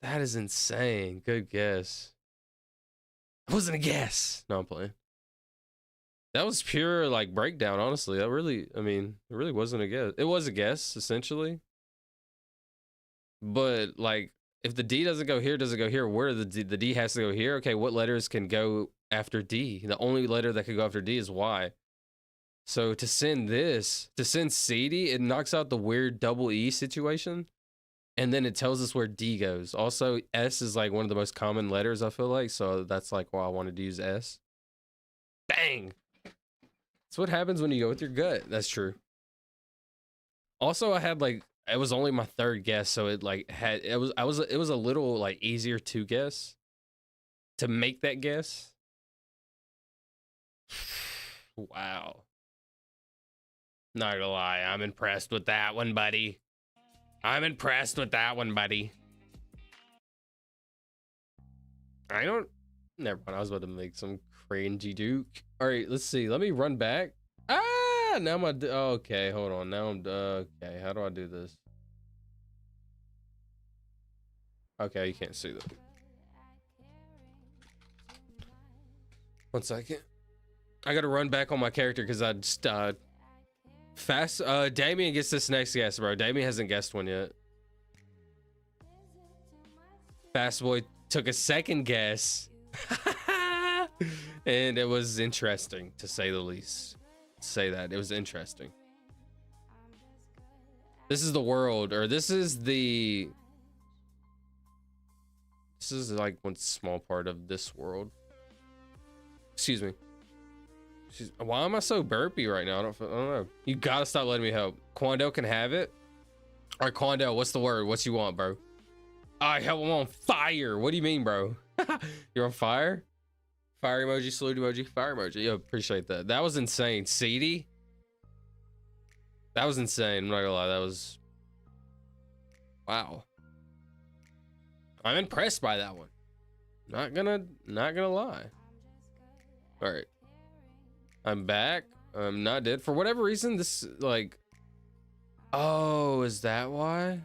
That is insane. Good guess. It wasn't a guess. No, I'm playing. That was pure like breakdown, honestly. It really wasn't a guess. It was a guess, essentially. But like if the D doesn't go here, does it go here? Where the D has to go here? Okay, what letters can go after D? The only letter that could go after D is Y. So to send CD, it knocks out the weird double E situation. And then it tells us where D goes. Also, S is like one of the most common letters, I feel like. So that's like why I wanted to use S. Bang! That's what happens when you go with your gut. That's true. Also, I had like, it was only my third guess. So it like it was a little like easier to guess. To make that guess. Wow. Not gonna lie, I'm impressed with that one, buddy. Never mind. I was about to make some cringy duke. All right, let's see. Let me run back. Ah, now okay, hold on. Now I'm, okay, how do I do this? Okay, you can't see that. 1 second. I gotta run back on my character because I just, Damien gets this next guess, bro. Damien hasn't guessed one yet. Fast Boy took a second guess. And it was interesting, to say the least. Say that. It was interesting. This is the world, or this is like one small part of this world. Excuse me. Why am I so burpy right now? I don't know. You gotta stop letting me help. Quando can have it. All right, Quando, what's the word? What you want, bro? I help. I'm on fire. What do you mean, bro? You're on fire? Fire emoji, salute emoji, fire emoji. Yo, appreciate that. That was insane. Seedy? That was insane. I'm not gonna lie. That was... Wow. I'm impressed by that one. Not gonna lie. All right. I'm back. I'm not dead. For whatever reason, this, like... Oh, is that why?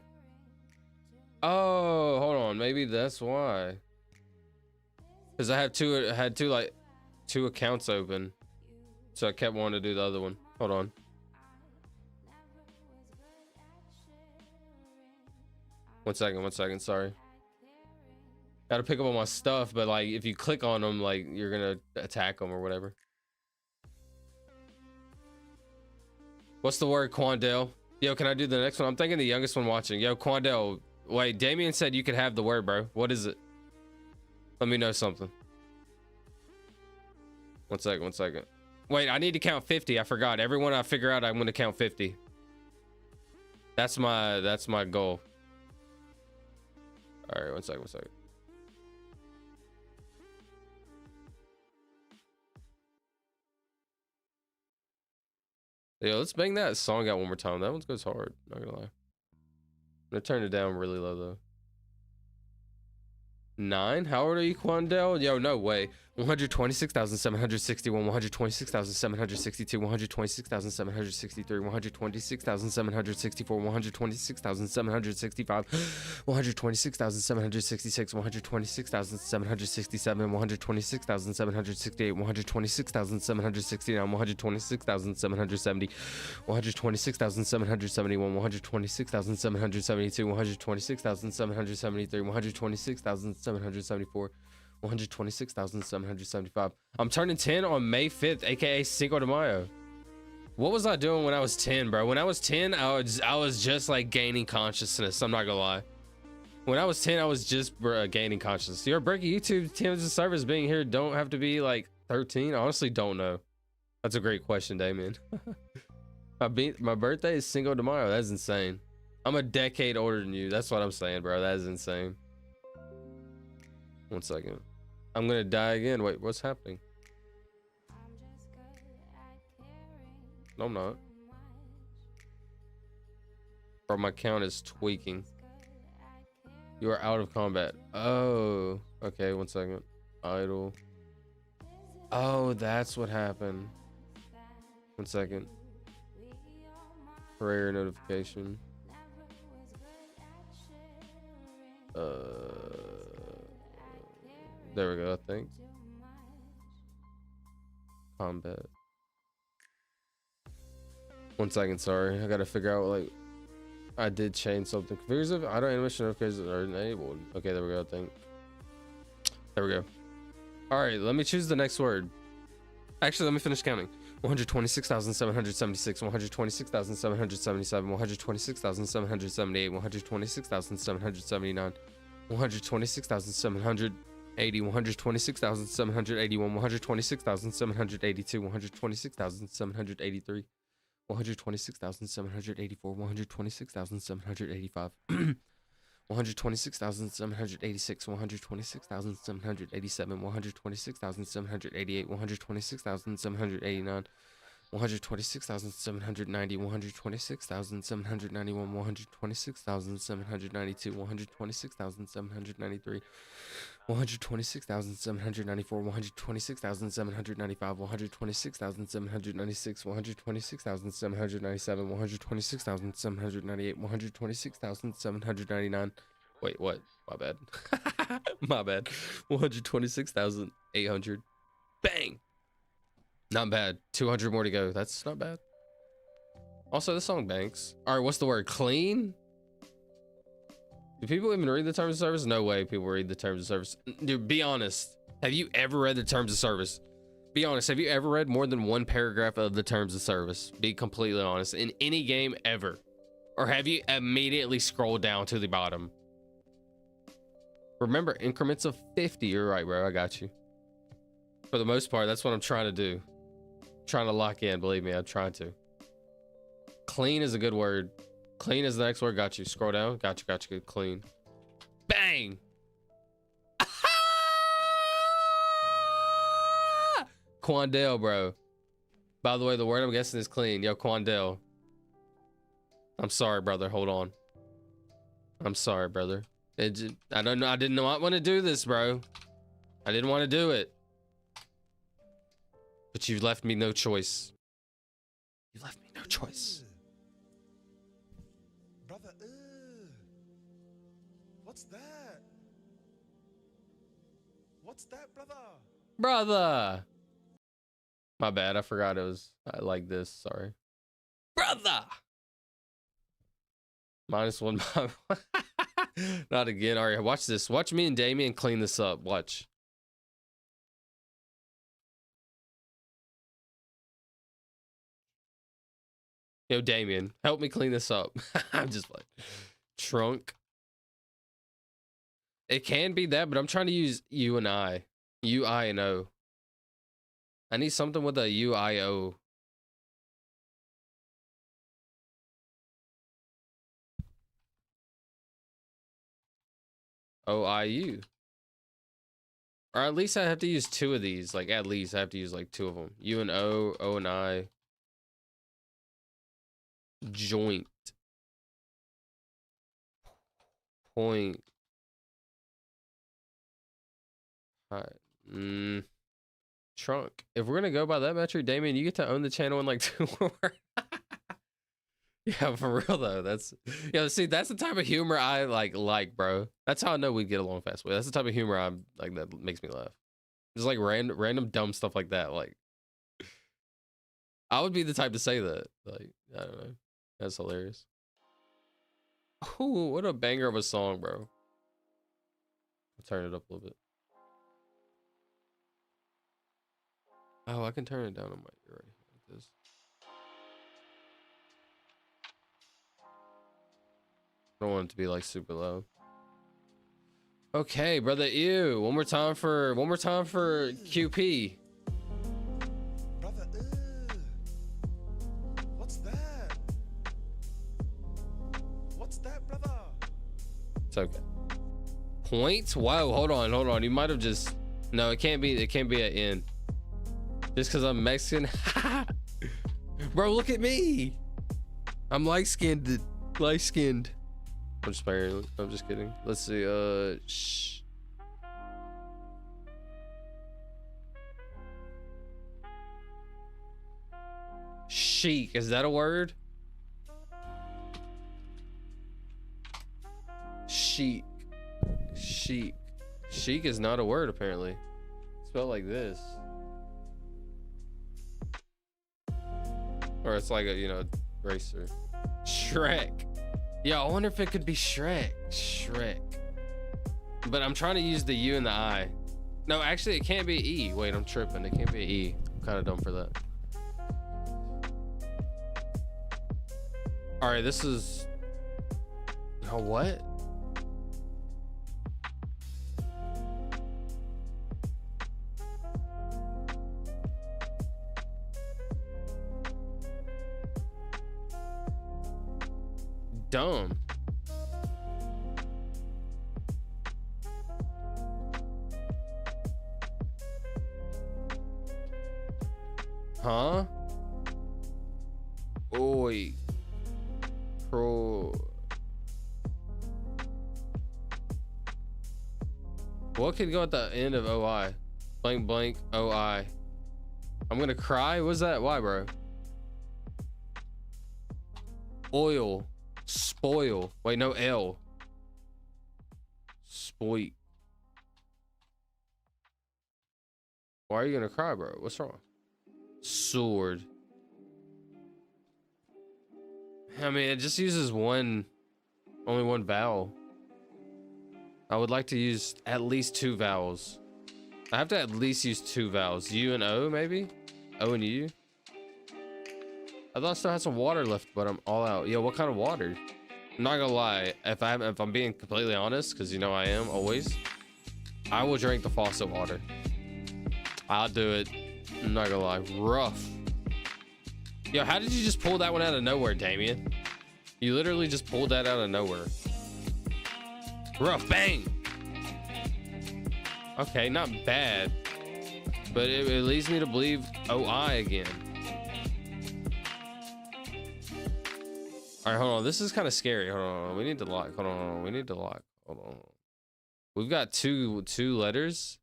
Oh, hold on. Maybe that's why. Because I had two accounts open. So I kept wanting to do the other one. Hold on. One second, sorry. Gotta pick up all my stuff, but like if you click on them, like you're gonna attack them or whatever. What's the word, Quandale? Yo, can I do the next one? I'm thinking the youngest one watching. Yo, Quandale. Wait, Damien said you could have the word, bro. What is it? Let me know something. One second. Wait, I need to count 50. I forgot. Everyone I figure out, I'm gonna count 50. That's my goal. All right, one second. Yo, let's bang that song out one more time. That one goes hard. Not gonna lie. I'm gonna turn it down really low though. 9? How old are you, Quandale? Yo, no way. 126,761, 126,762, 126,763, 126,764, 126,765, 126,766, 126,767, 126,768, 126,769, 126,770, 126,771, 126,772, 126,773, 126,774, 126,775. I'm turning 10 on May 5th, aka Cinco de Mayo. What was I doing when I was 10, bro? When I was 10, I was just like gaining consciousness. I'm not gonna lie. When I was 10, I was just gaining consciousness. You're breaking YouTube terms of service being here. Don't have to be like 13. I honestly don't know. That's a great question, Damien. My birthday is Cinco de Mayo. That's insane. I'm a decade older than you. That's what I'm saying, bro. That is insane. One second. I'm gonna die again. Wait, what's happening? No, I'm not. Bro, my count is tweaking. You are out of combat. Oh, okay. One second. Idle. Oh, that's what happened. One second. Prayer notification. There we go, I think. Combat. One second, sorry. I gotta figure out, like, I did change something. Configures of auto animation notifications are enabled. Okay, there we go, I think. There we go. Alright, let me choose the next word. Actually, let me finish counting. 126,776, 126,777, 126,778, 126,779, 126,780, 126,781, 126,782, 126,783, 126,784, 126,785, 126,786, 126,787, 126,788, 126,789, 126,790, 126,791, 126,792, 126,793, 126,794, 126,795, 126,796, 126,797, 126,798, 126,799. Wait, what? My bad. My bad. 126,800. Bang! Not bad. 200 more to go. That's not bad. Also, this song banks. All right, what's the word? Clean? Do people even read the terms of service? No way people read the terms of service. Dude, be honest. Have you ever read the terms of service? Be honest, have you ever read more than one paragraph of the terms of service? Be completely honest. In any game ever. Or have you immediately scrolled down to the bottom? Remember, increments of 50. You're right, bro. I got you. For the most part, that's what I'm trying to do. Trying to lock in, believe me, I'm trying to. Clean is a good word. Clean is the next word. Got you. Scroll down. Got you. Got you. Good. Clean. Bang. Quandale, bro. By the way, the word I'm guessing is clean. Yo, Quandale. I'm sorry, brother. Hold on. I'm sorry, brother. I don't know. I did not want to do this, bro. I didn't want to do it. But you've left me no choice. You left me no choice. Brother, what's that? What's that, brother? Brother. My bad. I forgot it was like this. Sorry. Brother. -1. Not again. All right, watch this. Watch me and Damien clean this up. Watch. Yo, Damien, help me clean this up. I'm just like, trunk. It can be that, but I'm trying to use U and I. U, I, and O. I need something with a U, I, O. O, I, U. Or at least I have to use two of these. Like, at least I have to use like two of them. U and O, O and I. Joint. Point. Trunk. If we're gonna go by that metric, Damien, you get to own the channel in like 2 more. Yeah, for real though. That's see, that's the type of humor I like, bro. That's how I know we'd get along fast. That's the type of humor I'm like that makes me laugh. Just like random dumb stuff like that. Like, I would be the type to say that. Like, I don't know. That's hilarious. Ooh, what a banger of a song, bro. I'll turn it up a little bit. Oh, I can turn it down on my ear right here like this. I don't want it to be like super low. Okay, brother. Ew. One more time for QP. Brother, what's that? What's that, brother? It's okay. Points? Whoa, hold on. You might have just no, it can't be an N. Just because I'm Mexican. Bro, look at me. I'm light-skinned. I'm just playing. I'm just kidding. Let's see. Chic. Is that a word? Chic. Chic is not a word, apparently. It's spelled like this. Or it's like a, you know, racer. Shrek. Yeah, I wonder if it could be Shrek. But I'm trying to use the U and the I. No, actually, it can't be E. Wait, I'm tripping. It can't be E. I'm kind of dumb for that. All right, this is... Oh, what? Dumb. Huh? Oi. Pro. What could go at the end of OI? Blank blank OI. I'm gonna cry. What's that? Why, bro? Oil. Spoil. Wait, no L. Spoit. Why are you gonna cry, bro? What's wrong? Sword. I mean, it just uses only one vowel. I would like to use at least 2 vowels. I have to at least use 2 vowels. U and O, maybe? O and U? I thought I still had some water left, but I'm all out. Yo, what kind of water? I'm not gonna lie. If I'm being completely honest, because you know I am always, I will drink the faucet water. I'll do it. I'm not gonna lie. Rough. Yo, how did you just pull that one out of nowhere, Damien? You literally just pulled that out of nowhere. Rough. Bang. Okay, not bad, but it leads me to believe OI again. All right, hold on. This is kind of scary. Hold on. We need to lock. Hold on. We need to lock. Hold on. We've got two letters.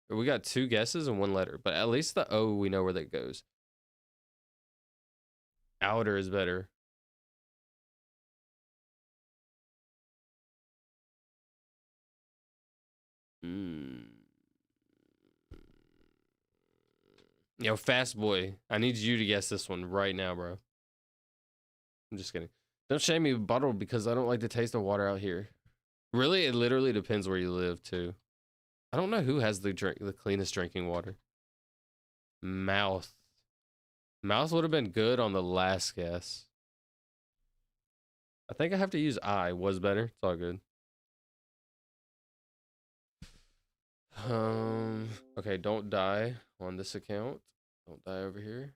We got 2 guesses and 1 letter, but at least the O, we know where that goes. Outer is better. Yo, fast boy, I need you to guess this one right now, bro. I'm just kidding. Don't shame me, bottle, because I don't like the taste of water out here. Really, it literally depends where you live too. I don't know who has the cleanest drinking water. Mouth. Mouth would have been good on the last guess. I think I have to use I. Was better. It's all good. Okay, don't die on this account. Don't die over here.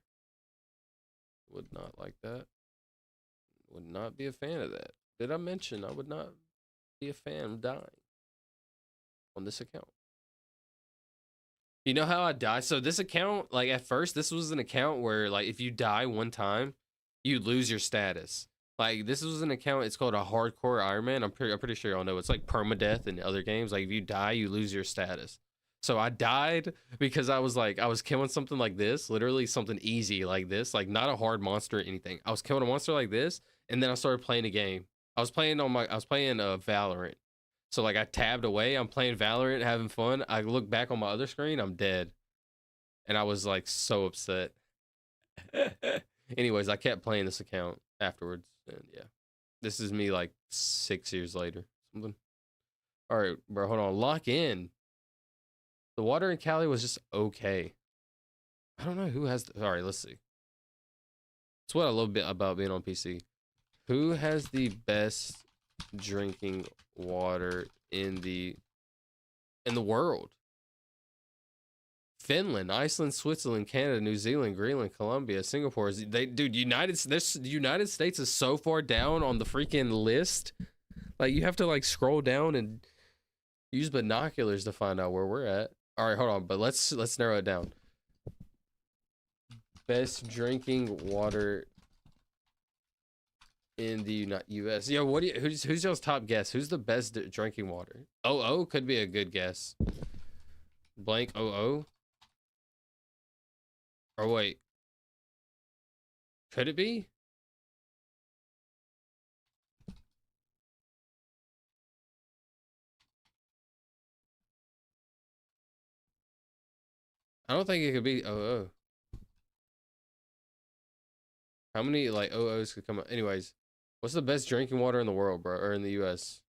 Would not like that. Would not be a fan of that. Did I mention I would not be a fan of dying on this account? You know how I die? So this account, like at first, this was an account where like if you die one time, you lose your status. Like this was an account. It's called a hardcore Iron Man. I'm pretty sure y'all know. It's like permadeath in other games. Like if you die, you lose your status. So I died because I was killing something like this, literally something easy like this, like not a hard monster or anything. I was killing a monster like this, and then I started playing a game. I was playing Valorant. So like I tabbed away. I'm playing Valorant, having fun. I look back on my other screen, I'm dead, and I was like so upset. Anyways, I kept playing this account afterwards, and yeah, this is me like 6 years later. Something. All right, bro, hold on. Lock in. The water in Cali was just okay. I don't know who has. All right, let's see. That's what I love about being on PC. Who has the best drinking water in the world? Finland, Iceland, Switzerland, Canada, New Zealand, Greenland, Colombia, Singapore. United States is so far down on the freaking list. Like you have to like scroll down and use binoculars to find out where we're at. All right, hold on, but let's narrow it down. Best drinking water in the U.S. Yo, who's y'all's top guess? Who's the best drinking water? OO could be a good guess. Blank OO. Or wait, could it be? I don't think it could be OO. How many like OOs could come up? Anyways, what's the best drinking water in the world, bro, or in the US?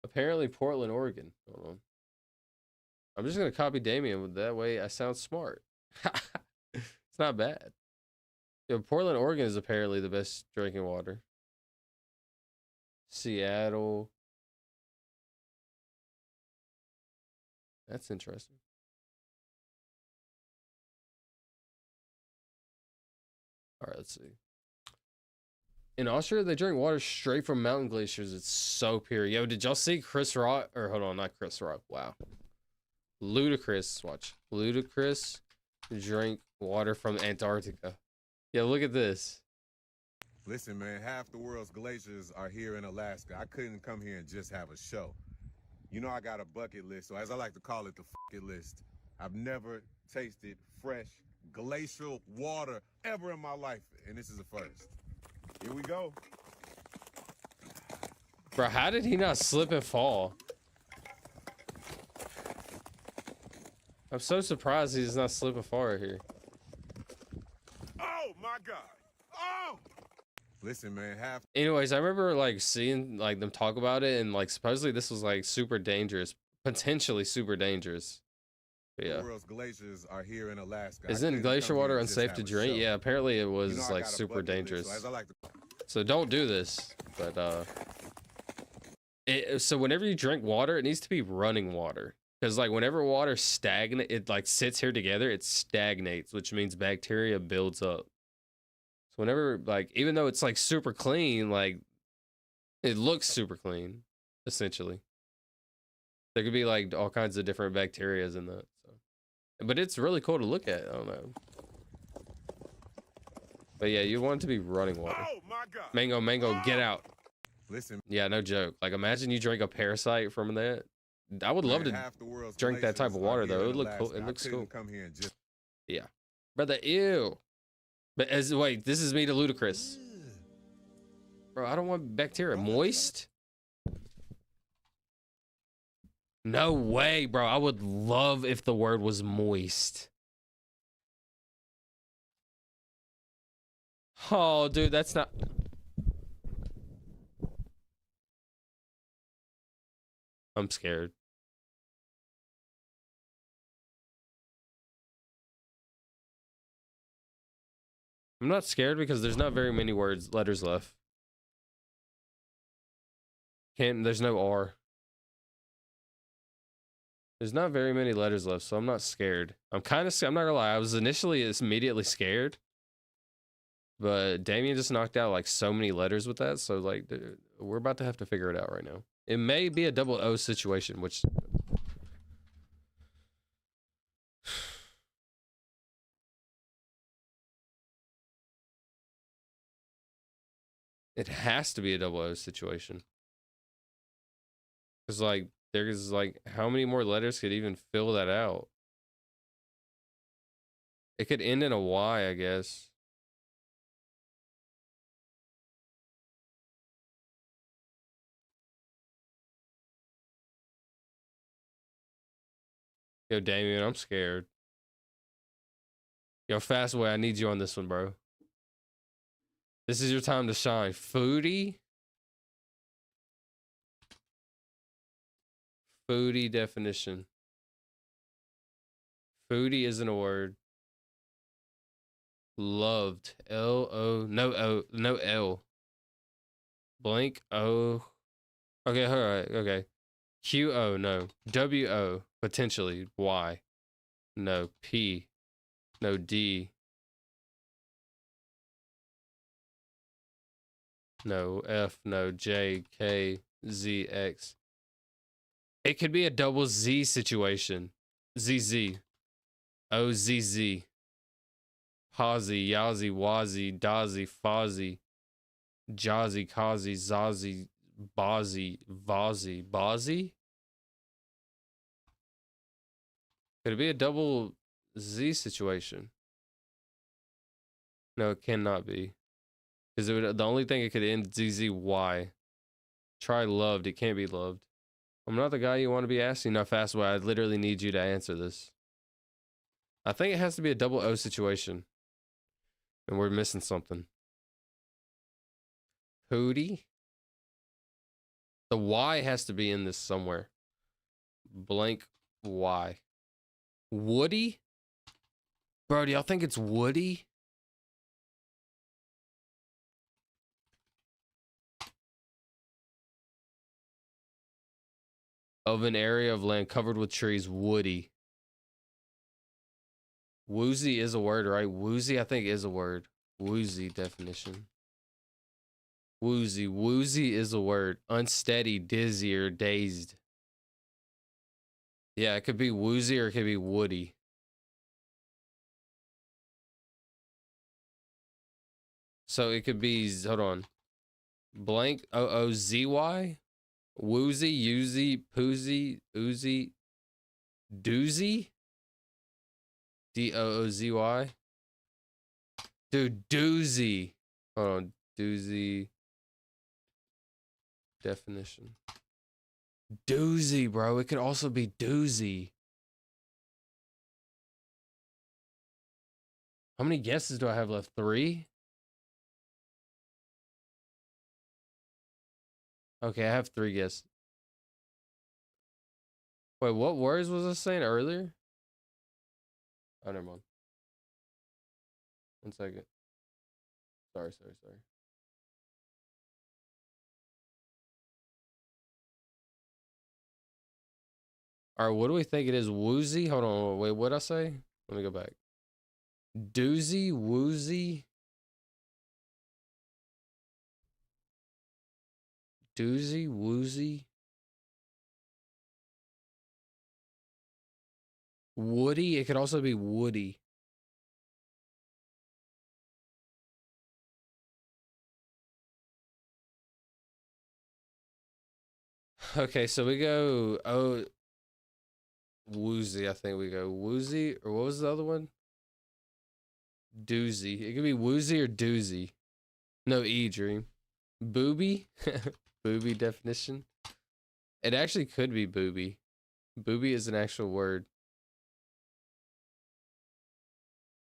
Apparently Portland, Oregon. Hold on. I'm just gonna copy Damien with that way I sound smart. It's not bad. Yeah, Portland, Oregon is apparently the best drinking water. Seattle. That's interesting. All right, let's see. In Austria, they drink water straight from mountain glaciers. It's so pure. Yo, did y'all see Chris Rock? Or hold on, not Chris Rock. Wow. Ludacris. Watch. Ludacris drink water from Antarctica. Yo, look at this. Listen, man, half the world's glaciers are here in Alaska. I couldn't come here and just have a show. You know I got a bucket list, so as I like to call it, the fucking list. I've never tasted fresh glacial water ever in my life, and this is a first. Here we go. Bro, how did he not slip and fall? I'm so surprised he does not slip and fall right here. Oh, my God. Oh! Listen, man, half Anyways, I remember like seeing like them talk about it, and like supposedly this was like super dangerous, potentially super dangerous. But the yeah. world's glaciers are here in Alaska. I Isn't couldn't glacier come here water and just unsafe have to a drink? show. Yeah, apparently it You was know, I like got a super bucket list, dangerous. so as I like to So don't do this. But so whenever you drink water, it needs to be running water. Because like whenever water stagnate, it like sits here together, it stagnates, which means bacteria builds up. So whenever like even though it's like super clean, like it looks super clean, essentially. There could be like all kinds of different bacterias in that. So. But it's really cool to look at. I don't know. But yeah, you want it to be running water. Oh my God! Mango, get out. Listen, Yeah, no joke. Like imagine you drink a parasite from that. I would love man, to half the world's drink that type of glaciers are water here though. It in would look cool. Alaska. It I looks couldn't cool. come here and just Yeah. Brother, ew. But as wait, this is me to Ludacris. Bro, I don't want bacteria. Moist? No way, bro. I would love if the word was moist. Oh, dude, that's not. I'm scared. I'm not scared because there's not very many letters left. There's no R. There's not very many letters left, so I'm not scared. I'm not gonna lie, I was initially immediately scared. But Damien just knocked out like so many letters with that, so like dude, we're about to have to figure it out right now. It may be a double O situation, which it has to be a double O situation. Cause like there's like how many more letters could even fill that out? It could end in a Y, I guess. Yo, Damien, I'm scared. Yo, Fastway, I need you on this one, bro. This is your time to shine. Foodie? Foodie definition. Foodie isn't a word. Loved. L-O. No O. No L. Blank O. Okay, alright. Okay. Q-O. No. W-O. Potentially. Y. No. P. No. D. No. F. No. J. K. Z. X. It could be a double Z situation. ZZ. OZZ. Hazi, Yazi, Wazi, Dazi, Fazi, Jazzy, Kazi, Zazi, Bazi, Vazi, Bazi? Could it be a double Z situation? No, it cannot be. Because the only thing it could end ZZY. Try loved. It can't be loved. I'm not the guy you want to be asking. Now, Fastway, I literally need you to answer this. I think it has to be a double O situation. And we're missing something. Hootie? The Y has to be in this somewhere. Blank Y. Woody? Bro, do y'all think it's Woody? Of an area of land covered with trees, woody. Woozy is a word, right? Woozy, I think, is a word. Woozy definition. Woozy. Woozy is a word. Unsteady, dizzy, or dazed. Yeah, it could be woozy or it could be woody. So it could be, hold on. Blank OOZY. Woozy, Uzy, Poozy, Oozy, Doozy. DOOZY. Dude, doozy. Hold on. Doozy. Definition. Doozy, bro. It could also be doozy. How many guesses do I have left? 3? Okay, I have 3 guesses. Wait, what words was I saying earlier? Oh, never mind. 1 second. Sorry. All right, what do we think it is? Woozy? Hold on. Wait, what'd I say? Let me go back. Doozy? Woozy? Doozy? Woozy? Woody? It could also be Woody. Okay, so we go, oh, Woozy, I think we go. Woozy, or what was the other one? Doozy. It could be Woozy or Doozy. No E, Dream. Booby? Booby definition. It actually could be booby. Booby is an actual word.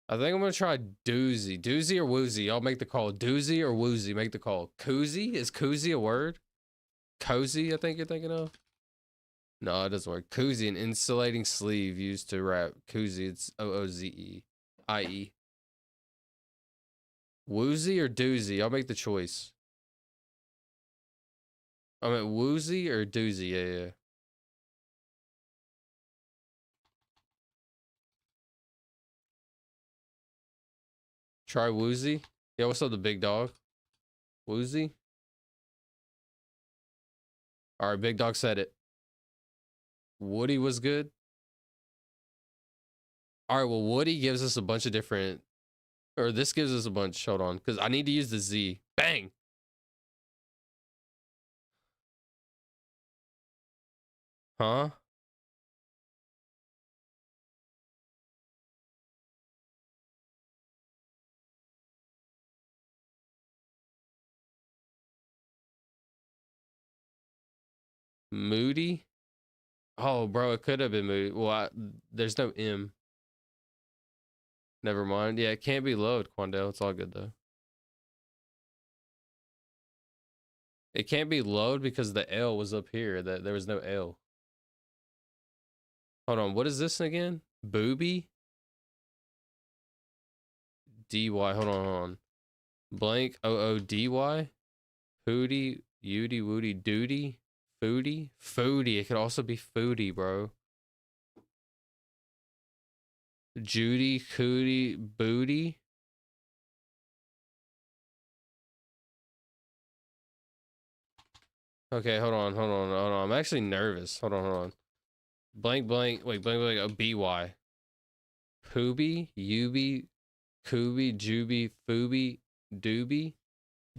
I think I'm gonna try doozy. Doozy or woozy? I'll make the call. Doozy or woozy? Make the call. Koozy? Is koozy a word? Cozy, I think you're thinking of? No, it doesn't work. Koozy, an insulating sleeve used to wrap. Koozy, it's O-O-Z-E. I-E. Woozy or doozy? I'll make the choice. I meant woozy or doozy? Yeah. Try woozy. Yeah, what's up, the big dog? Woozy? All right, big dog said it. Woody was good. All right, well, Woody gives us a bunch of different, or this gives us a bunch. Hold on, because I need to use the Z. Bang! Huh? Moody? Oh, bro, it could have been Moody. Well, there's no M. Never mind. Yeah, it can't be load, Quandale. It's all good, though. It can't be load because the L was up here. That there was no L. Hold on, what is this again? Booby? D-Y, hold on. Blank, O-O-D-Y? Hootie, Yooty, Woody, Duty? Foodie? Foodie. It could also be foodie, bro. Judy, Cootie, Booty. Okay, hold on. I'm actually nervous. Hold on. Blank, blank. Wait, blank. Oh, B-Y. Pooby, Yubi, Kubi, Juby, Fooby, Doobie.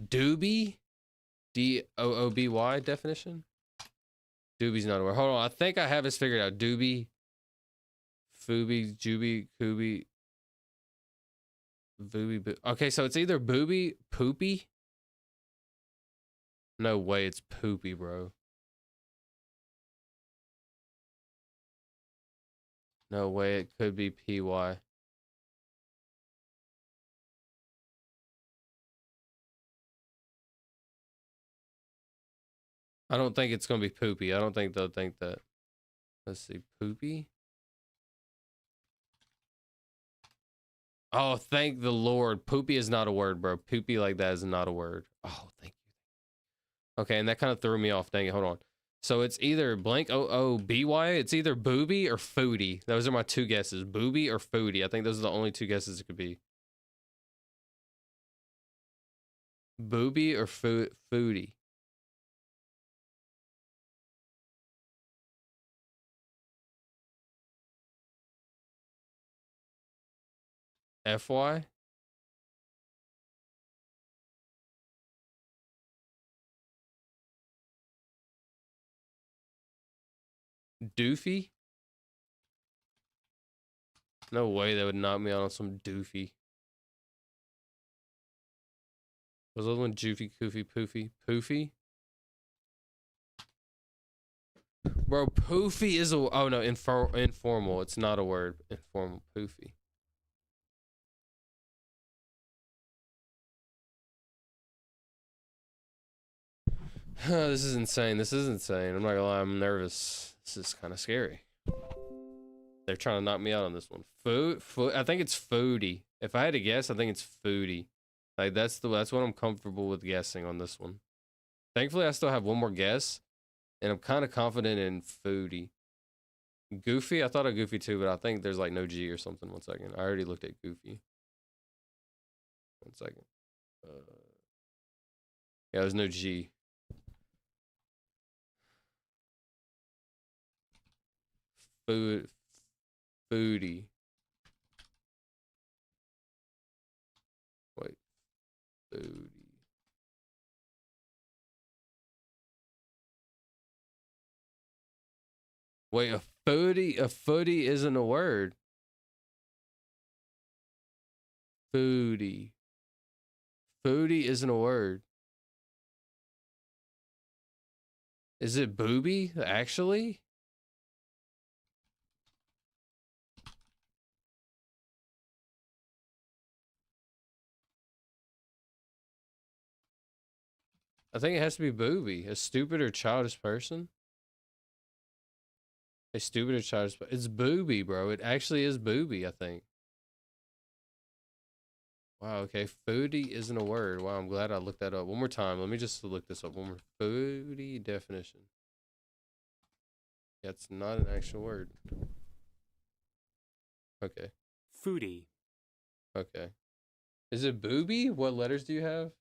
Doobie? D-O-O-B-Y definition? Doobie's not a word. Hold on. I think I have this figured out. Doobie, Fooby, Juby, Kubi, Booby. Okay, so it's either booby, poopy. No way, it's poopy, bro. No way, it could be PY. I don't think it's gonna be poopy. I don't think they'll think that. Let's see, poopy. Oh, thank the Lord. Poopy is not a word, bro. Poopy like that is not a word. Oh, thank you. Okay, and that kind of threw me off. Dang it, hold on. So it's either blank O-O-B-Y. It's either booby or foodie. Those are my 2 guesses. Booby or foodie. I think those are the only 2 guesses it could be. Booby or foodie. FY? Doofy? No way they would knock me out on some doofy. Was the other one Joofy, Koofy, Poofy? Poofy? Bro, poofy is a... Oh, no, informal. It's not a word. Informal. Poofy. This is insane. This is insane. I'm not gonna lie, I'm nervous. This is kind of scary. They're trying to knock me out on this one. Food. I think it's foodie. If I had to guess, I think it's foodie. Like that's what I'm comfortable with guessing on this one. Thankfully, I still have one more guess, and I'm kind of confident in foodie. Goofy. I thought of Goofy too, but I think there's like no G or something. 1 second. I already looked at Goofy. 1 second. Yeah, there's no G. Foodie. Wait, foodie. Wait, a foodie isn't a word. Foodie isn't a word. Is it booby, actually? I think it has to be booby. A stupid or childish person? A stupid or childish person. It's booby, bro. It actually is booby, I think. Wow, okay. Foodie isn't a word. Wow, I'm glad I looked that up. One more time. Let me just look this up. One more. Foodie definition. Yeah, it's not an actual word. Okay. Foodie. Okay. Is it booby? What letters do you have?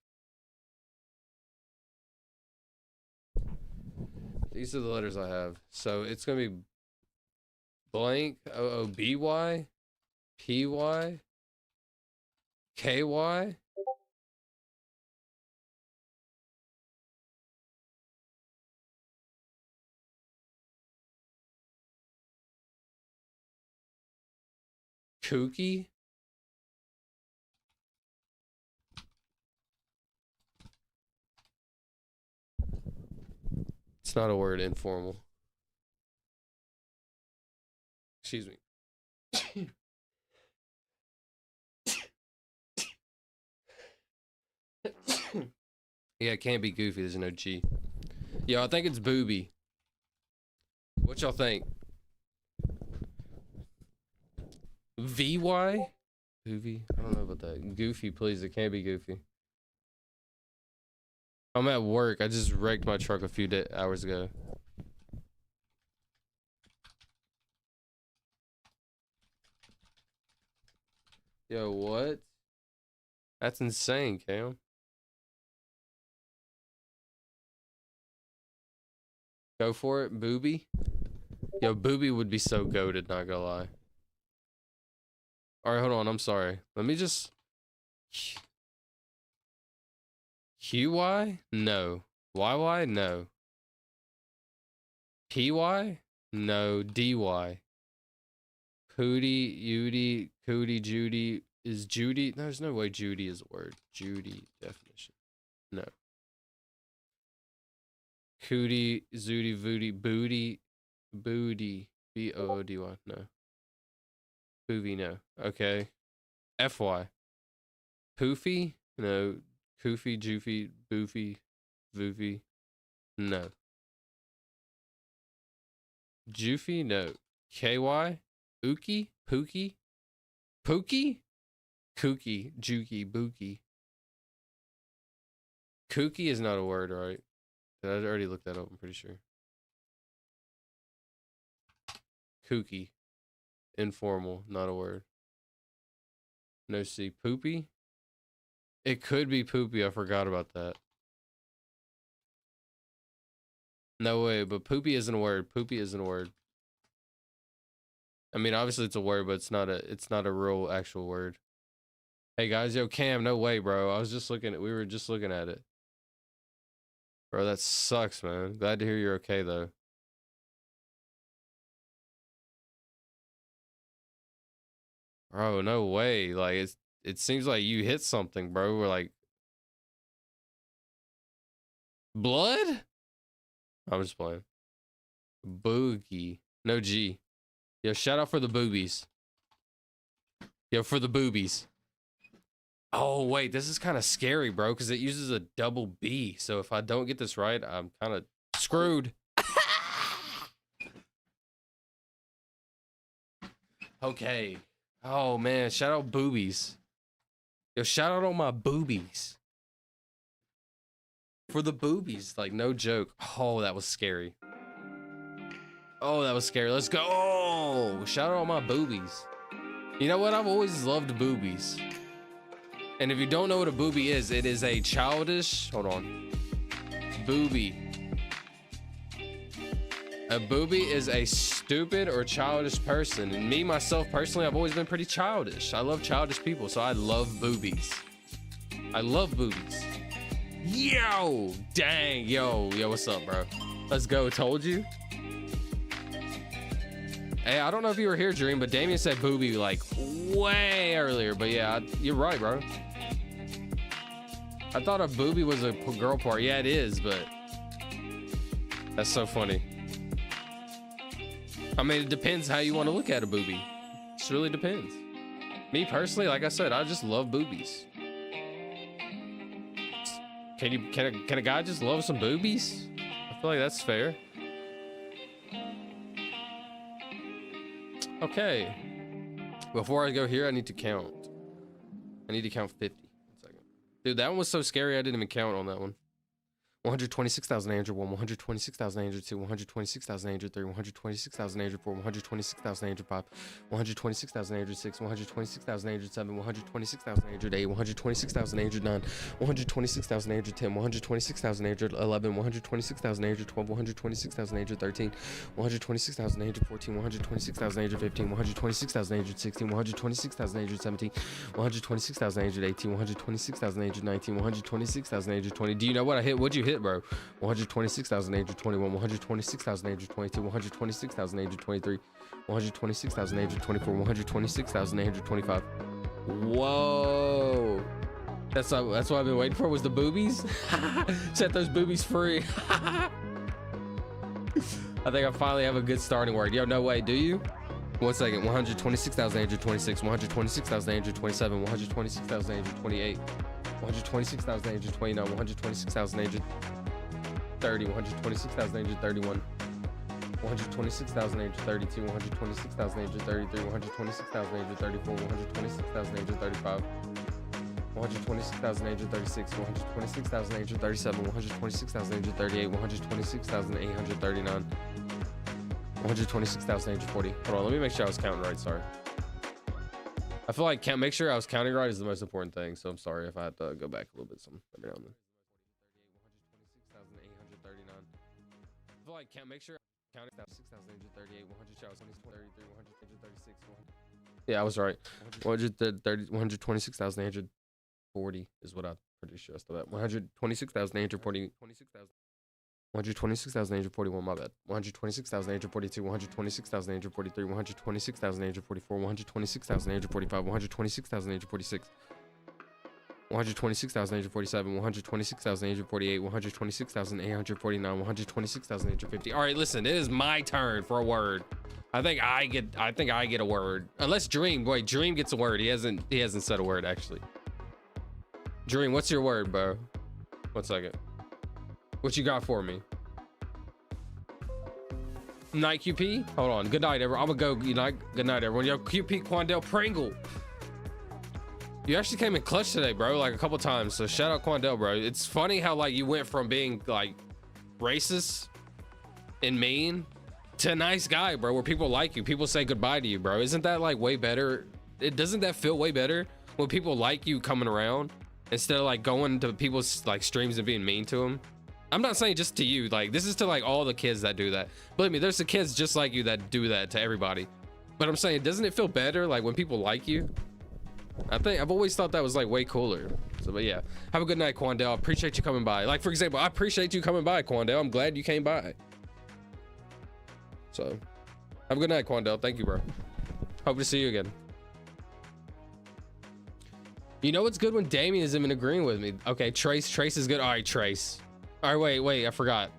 These are the letters I have. So it's going to be blank, O-O-B-Y, P-Y, K-Y. Kooky. It's not a word, informal. Excuse me. Yeah, it can't be goofy. There's no G. Yo, I think it's booby. What y'all think? VY? Goofy? I don't know about that. Goofy, please. It can't be goofy. I'm at work. I just wrecked my truck a few hours ago. Yo, what? That's insane, Cam. Go for it, booby. Yo, booby would be so goated, not gonna lie. Alright, hold on. I'm sorry. Let me just... QY? No. YY? No. PY? No. DY. Pooty, Udi, Cootie, Judy. Is Judy? No, there's no way Judy is a word. Judy definition. No. Cootie, Zooty, Voody, Booty, Booty. B-O-O-D-Y. No. Boovy, no. Okay. FY. Poofy? No. Koofy, Joofy, Boofy, Voofy. No. Joofy? No. KY? Ookie? Pookie? Pookie? Kooky, Jookie, Bookie. Kooky is not a word, right? I already looked that up, I'm pretty sure. Kooky. Informal, not a word. No C. Poopy? It could be poopy, I forgot about that. No way, but poopy isn't a word. Poopy isn't a word. I mean, obviously it's a word, but it's not a real actual word. Hey guys, yo Cam, no way, bro. We were just looking at it. Bro, that sucks, man. Glad to hear you're okay though. Bro, no way. Like it seems like you hit something, bro. We're like blood? I'm just playing. Boogie. No G. Yo, shout out for the boobies. Yo, for the boobies. Oh, wait, this is kind of scary, bro, because it uses a double B. So if I don't get this right, I'm kind of screwed. Okay. Oh, man, shout out boobies. Yo, shout out on my boobies. For the boobies, like, no joke. Oh, that was scary. Oh, that was scary. Let's go. Oh, shout out on my boobies. You know what? I've always loved boobies. And if you don't know what a boobie is, it is a childish, hold on, boobie. A boobie is a stupid or childish person. And me, myself, personally, I've always been pretty childish. I love childish people, so I love boobies. I love boobies. Yo, dang, yo, what's up, bro? Let's go, told you. Hey, I don't know if you were here, Dream, but Damien said boobie like way earlier. But yeah, you're right, bro. I thought a boobie was a girl part. Yeah, it is, but that's so funny. I mean, it depends how you want to look at a boobie. It just really depends. Me personally, like I said, I just love boobies. Can a guy just love some boobies? I feel like that's fair. Okay. Before I go here, I need to count. I need to count 50. 1 second. Dude, that one was so scary, I didn't even count on that one. 126,801, 126,802, 126,803, 126,804, 126,805, 126,806, 126,807, 126,808, 126,809, 126,810, 126,811, 126,812, 126,813, 126,814, 126,815, 126,816, 126,817, 126,818, 126,819, 126,820. Do you know what I hit? What'd you hit, bro? 126,821, 126,822, 126,823, 126,824, 126,825. Whoa. That's what I've been waiting for, was the boobies. Set those boobies free. I think I finally have a good starting word. Yo, no way, do you? 1 second. 126,826, 126,827, 126,828. 126,829, 126,830, 126,831, 126,832, 126,833, 126,834, 126,835, 126,836, 126,837, 126,838, 126,839, 126,840. Hold on, let me make sure I was counting right. Sorry. I feel like make sure I was counting right is the most important thing. So I'm sorry if I had to go back a little bit. Every now and then. 126,839. I feel like make sure counting 6,838, 133, 136. Yeah, I was right. 126,840 is what I'm pretty sure I still at. 126,840. 126,841, my bad. 126,842, 126,843, 126,844, 126,845, 126,846, 126,847, 126,848, 126,849, 126,850. All right, listen, it is my turn for a word. I think I get a word. Unless Dream, wait, Dream gets a word. He hasn't said a word actually. Dream, what's your word, bro? 1 second. What you got for me? Night QP? Hold on. Good night, everyone. I'm gonna go. Good night, everyone. Yo, QP Quandale Pringle. You actually came in clutch today, bro. Like a couple times. So shout out Quandale, bro. It's funny how like you went from being like racist and mean to a nice guy, bro. Where people like you, people say goodbye to you, bro. Isn't that like way better? Doesn't that feel way better when people like you coming around instead of like going to people's like streams and being mean to them? I'm not saying just to you, like this is to like all the kids that do that. Believe me, there's the kids just like you that do that to everybody. But I'm saying, doesn't it feel better like when people like you? I've always thought that was like way cooler. So, but yeah, have a good night, Quandale. I appreciate you coming by. Like for example, I appreciate you coming by, Quandale. I'm glad you came by. So, have a good night, Quandale. Thank you, bro. Hope to see you again. You know what's good when Damien isn't agreeing with me? Okay, Trace is good. All right, Trace. All right, wait, I forgot.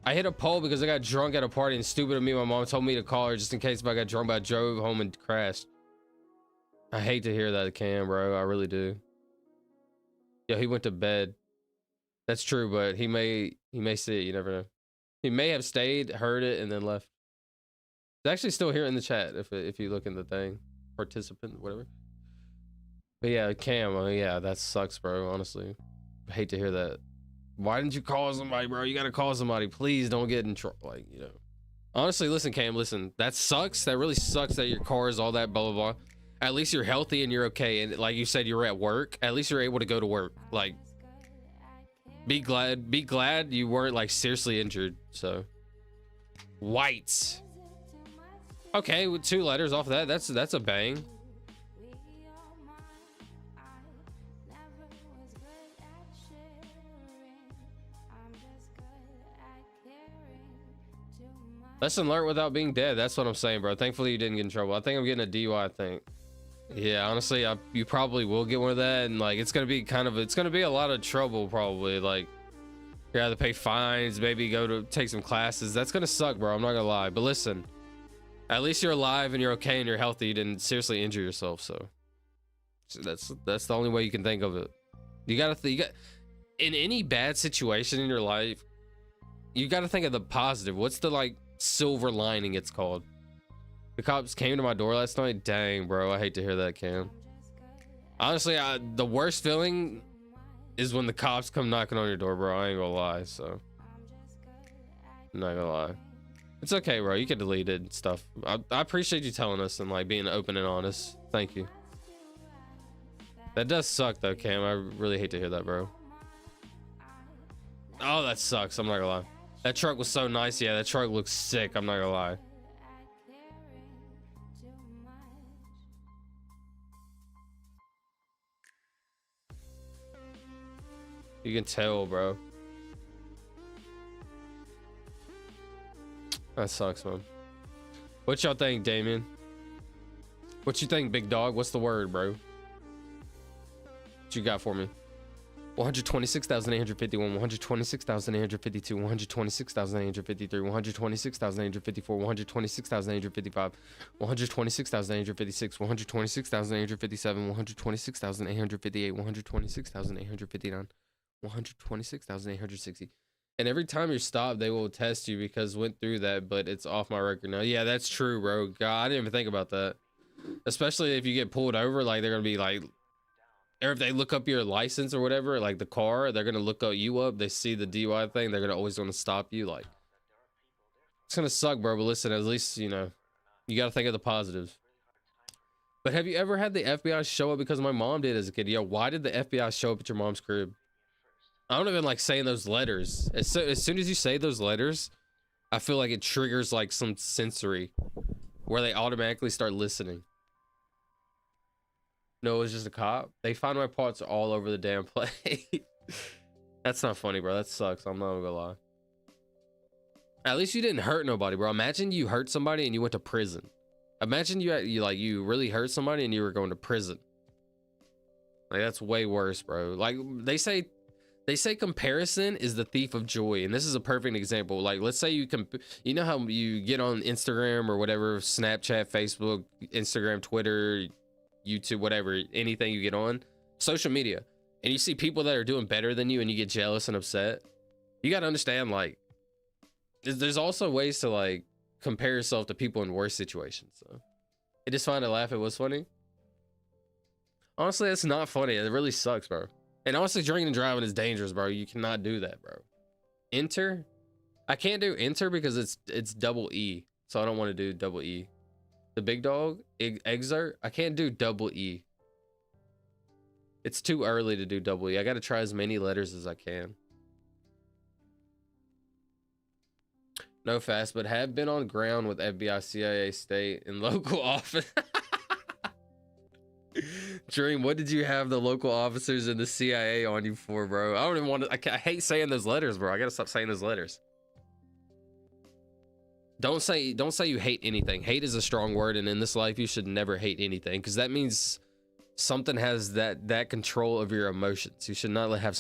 I hit a poll because I got drunk at a party and stupid of me, my mom told me to call her just in case if I got drunk, but I drove home and crashed. I hate to hear that, Cam, bro. I really do. Yeah, he went to bed. That's true, but he may see it. You never know. He may have stayed, heard it, and then left. It's actually still here in the chat if you look in the thing, participant, whatever. But yeah, Cam, yeah, that sucks, bro. Honestly, I hate to hear that. Why didn't you call somebody, bro? You gotta call somebody. Please don't get in trouble. Like, you know. Honestly, listen, Cam, listen. That sucks. That really sucks that your car is all that blah blah blah. At least you're healthy and you're okay. And like you said, you're at work. At least you're able to go to work. Like, be glad you weren't like seriously injured. So, whites. Okay, with 2 letters off that, that's a bang. Lesson learned without being dead. That's what I'm saying, bro. Thankfully you didn't get in trouble. I think I'm getting a DUI, I think. Yeah, honestly, you probably will get one of that, and like it's gonna be a lot of trouble probably. Like you have to pay fines, maybe go to take some classes. That's gonna suck, bro. I'm not gonna lie. But listen, at least you're alive and you're okay and you're healthy. You didn't seriously injure yourself, so that's the only way you can think of it. You got in any bad situation in your life, you got to think of the positive. What's the like silver lining it's called? The cops came to my door last night. Dang, bro, I hate to hear that, Cam. Honestly, the worst feeling is when the cops come knocking on your door, bro. I ain't gonna lie. So I'm not gonna lie. It's okay, bro. You can delete it and stuff. I appreciate you telling us and like being open and honest. Thank you. That does suck though, Cam. I really hate to hear that, bro. Oh, that sucks. I'm not gonna lie. That truck was so nice. Yeah, that truck looks sick. I'm not gonna lie. You can tell, bro. That sucks, man. What y'all think, Damien? What you think, big dog? What's the word, bro? What you got for me? 126,851, 126,852, 126,853, 126,854, 126,855, 126,856, 126,857, 126,858, 126,859, 126,860. And every time you're stopped, they will test you because went through that, but it's off my record now. Yeah, that's true, bro. God, I didn't even think about that. Especially if you get pulled over, like they're gonna be like, or if they look up your license or whatever, like the car, they're gonna look you up. They see the DUI thing, they're gonna always want to stop you. Like, it's gonna suck, bro. But listen, at least you know you gotta think of the positives. But have you ever had the FBI show up? Because my mom did as a kid. Yo, why did the FBI show up at your mom's crib? I don't even like saying those letters. As soon as you say those letters, I feel like it triggers like some sensory where they automatically start listening. No, it was just a cop. They found my parts all over the damn place. That's not funny, bro. That sucks. I'm not gonna lie. At least you didn't hurt nobody, bro. Imagine you hurt somebody and you went to prison. Imagine you really hurt somebody and you were going to prison. Like that's way worse, bro. Like they say comparison is the thief of joy, and this is a perfect example. Like let's say you know how you get on Instagram or whatever, Snapchat, Facebook, Instagram, Twitter, YouTube, whatever, anything you get on social media, and you see people that are doing better than you and you get jealous and upset. You got to understand, like there's also ways to like compare yourself to people in worse situations. So I just find it laugh. It was funny. Honestly, it's not funny. It really sucks, bro. And honestly, drinking and driving is dangerous, bro. You cannot do that, bro. Enter, I can't do enter because it's double E, so I don't want to do double E. The big dog, exert, I can't do double E. It's too early to do double E. I got to try as many letters as I can. No fast, but have been on ground with FBI, CIA, state, and local office. Dream, what did you have the local officers and the CIA on you for, bro? I don't even want to. I hate saying those letters, bro. I gotta stop saying those letters. Don't say you hate anything. Hate is a strong word, and in this life, you should never hate anything, because that means something has that control of your emotions. You should not let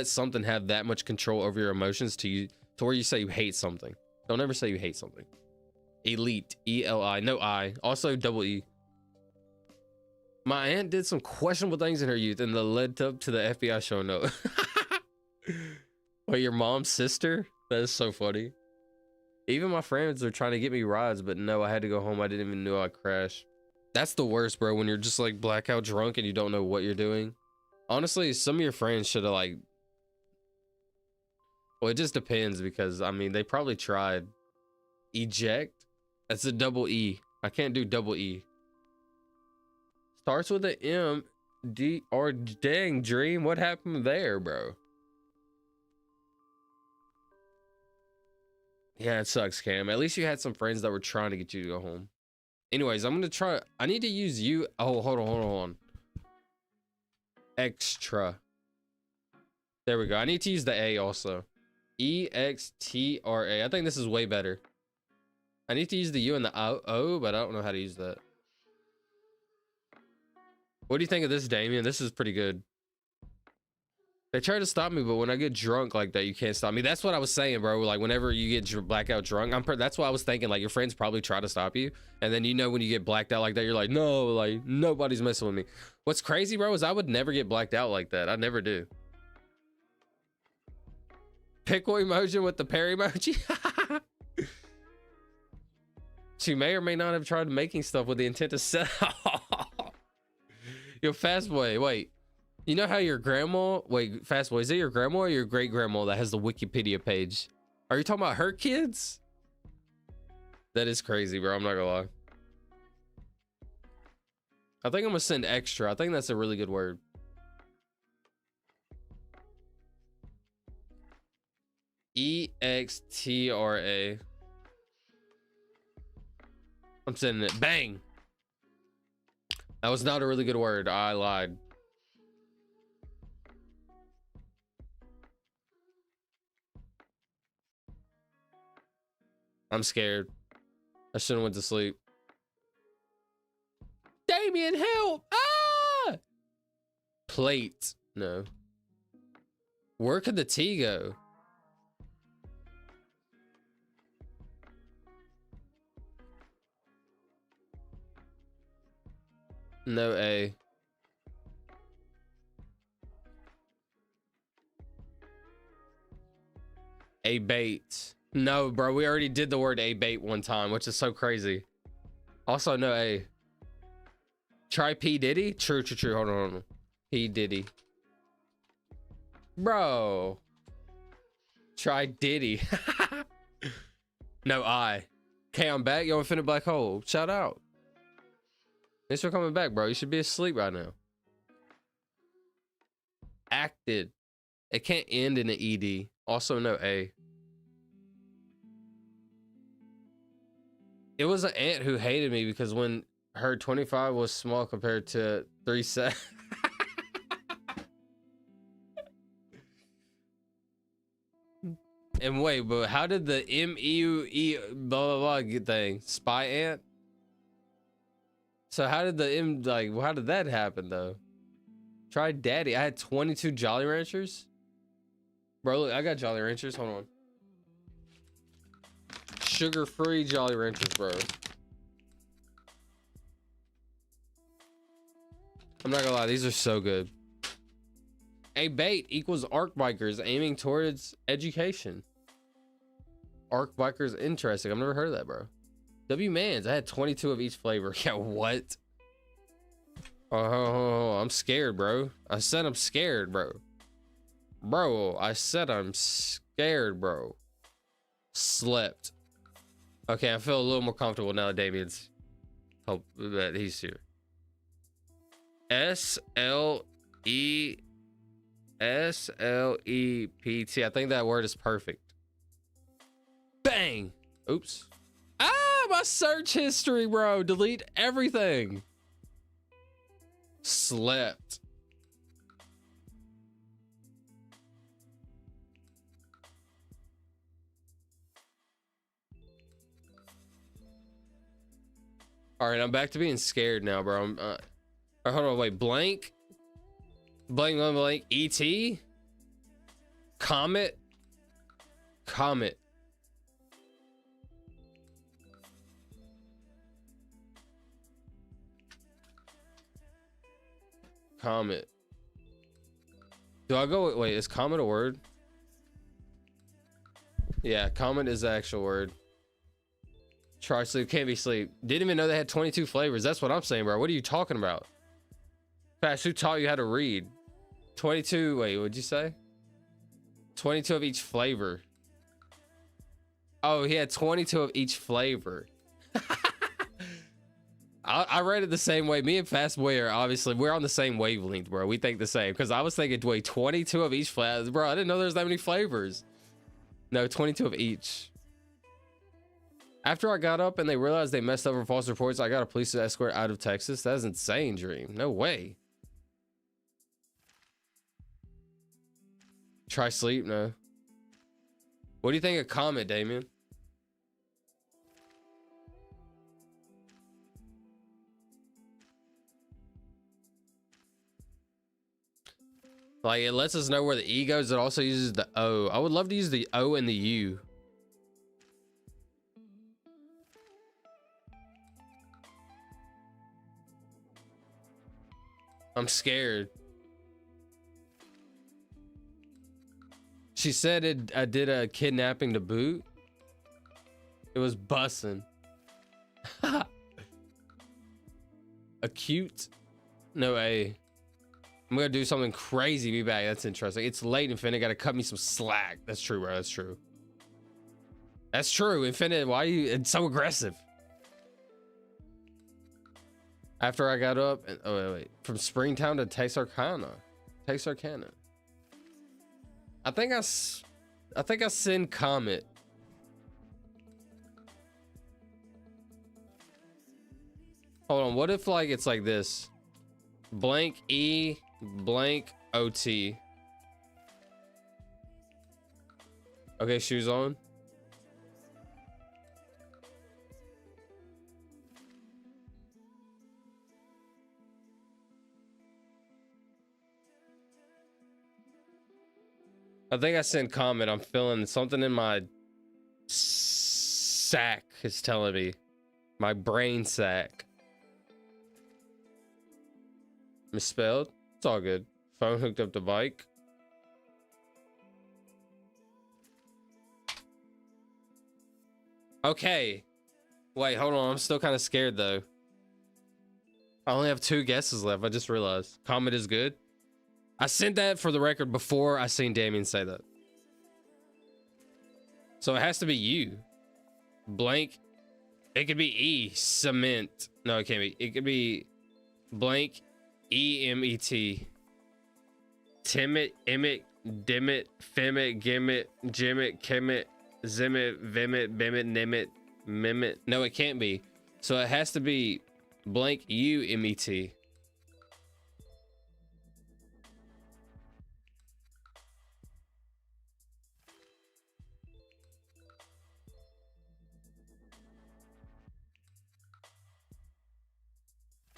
something have that much control over your emotions to where you say you hate something. Don't ever say you hate something. Elite, E-L-I, no I. Also double E. My aunt did some questionable things in her youth and that led up to the FBI showing up. Wait, your mom's sister? That is so funny. Even my friends are trying to get me rides, but no, I had to go home. I didn't even know I crashed. That's the worst, bro, when you're just like blackout drunk and you don't know what you're doing. Honestly, some of your friends should have like... Well, it just depends because, I mean, they probably tried. Eject? That's a double E. I can't do double E. Starts with an M. D or dang, Dream. What happened there, bro? Yeah, it sucks, Cam. At least you had some friends that were trying to get you to go home. Anyways, I'm gonna try. I need to use you. Oh, hold on. Extra. There we go. I need to use the A also. EXTRA. I think this is way better. I need to use the U and the O, but I don't know how to use that. What do you think of this, Damien? This is pretty good. They try to stop me, but when I get drunk like that, you can't stop me. That's what I was saying, bro. Like, whenever you get blackout drunk, that's what I was thinking. Like, your friends probably try to stop you. And then, you know, when you get blacked out like that, you're like, no, like, nobody's messing with me. What's crazy, bro, is I would never get blacked out like that. I never do. Pickle emoji with the pear emoji. She may or may not have tried making stuff with the intent to sell. Yo, Fast Boy, wait. You know how your grandma, wait, Fast Boy, is it your grandma or your great grandma that has the Wikipedia page? Are you talking about her kids? That is crazy, bro. I'm not gonna lie. I think I'm gonna send extra. I think that's a really good word. EXTRA. I'm sending it. Bang. That was not a really good word. I lied. I'm scared. I shouldn't went to sleep. Damien, help! Ah! Plate. No. Where could the T go? No A. A bait. No, bro, we already did the word a bait one time, which is so crazy. Also, no A. Try P Diddy? True. Hold on. P Diddy. Bro. Try Diddy. No I. Okay, I'm back. Yo, Infinite Black Hole. Shout out. Thanks for coming back, bro. You should be asleep right now. Acted. It can't end in an ED. Also, no A. It was an aunt who hated me because when her 25 was small compared to 37. And wait, but how did the MEUE blah blah blah thing? Spy ant? So how did the M, like, how did that happen though? Try Daddy. I had 22 Jolly Ranchers. Bro, look, I got Jolly Ranchers. Hold on. Sugar-free Jolly Ranchers, bro. I'm not gonna lie, these are so good. A bait equals ARC bikers aiming towards education. ARC bikers, interesting. I've never heard of that, bro. W Mans, I had 22 of each flavor. Yeah, what? Oh, I'm scared, bro. I said I'm scared, bro. Bro, I said I'm scared, bro. Slept. Okay, I feel a little more comfortable now that Damien's hope that he's here. SLEPT. I think that word is perfect. Bang. Oops. Ah, my search history, bro. Delete everything. Slept. All right, I'm back to being scared now, bro. I'm, hold on, wait. Blank. ET. Comet. Comet. Do I go? Wait, is comet a word? Yeah, comet is the actual word. Try sleep, can't be sleep. Didn't even know they had 22 flavors. That's what I'm saying, bro. What are you talking about? Fast, who taught you how to read? 22, wait, what'd you say? 22 of each flavor. Oh, he had 22 of each flavor. I read it the same way. Me and Fast Boy are obviously, we're on the same wavelength, bro. We think the same. Because I was thinking, wait, 22 of each flavor? Bro, I didn't know there's that many flavors. No, 22 of each. After I got up and they realized they messed up for false reports, I got a police escort out of Texas. That's insane, Dream. No way. Try sleep? No. What do you think of Comet, Damien? Like, it lets us know where the E goes. It also uses the O. I would love to use the O and the U. I'm scared. She said I did a kidnapping to boot. It was bussin'. Acute? No A. I'm gonna do something crazy, be back. That's interesting. It's late, Infinite. Gotta cut me some slack. That's true, bro. That's true. That's true, Infinite. Why are you it's so aggressive? After I got up, and, oh wait, from Springtown to Texarkana. Texarkana. I think I send Comet. Hold on, what if like it's like this? Blank E, blank OT. Okay, shoes on. I think I sent Comet. I'm feeling something in my sack is telling me. My brain sack. Misspelled? It's all good. Phone hooked up to bike. Okay. Wait, hold on. I'm still kind of scared though. I only have 2 guesses left. I just realized. Comet is good. I sent that for the record before I seen Damien say that. So it has to be you. Blank. It could be E. Cement. No, it can't be. It could be blank E-M-E-T. Timit, Emmet, Dimit, Femit, Gimmit, Jimmit, Kimmit, Zimmit, Vimit, Bimit, Nimit, Mimit. No, it can't be. So it has to be blank U-M-E-T.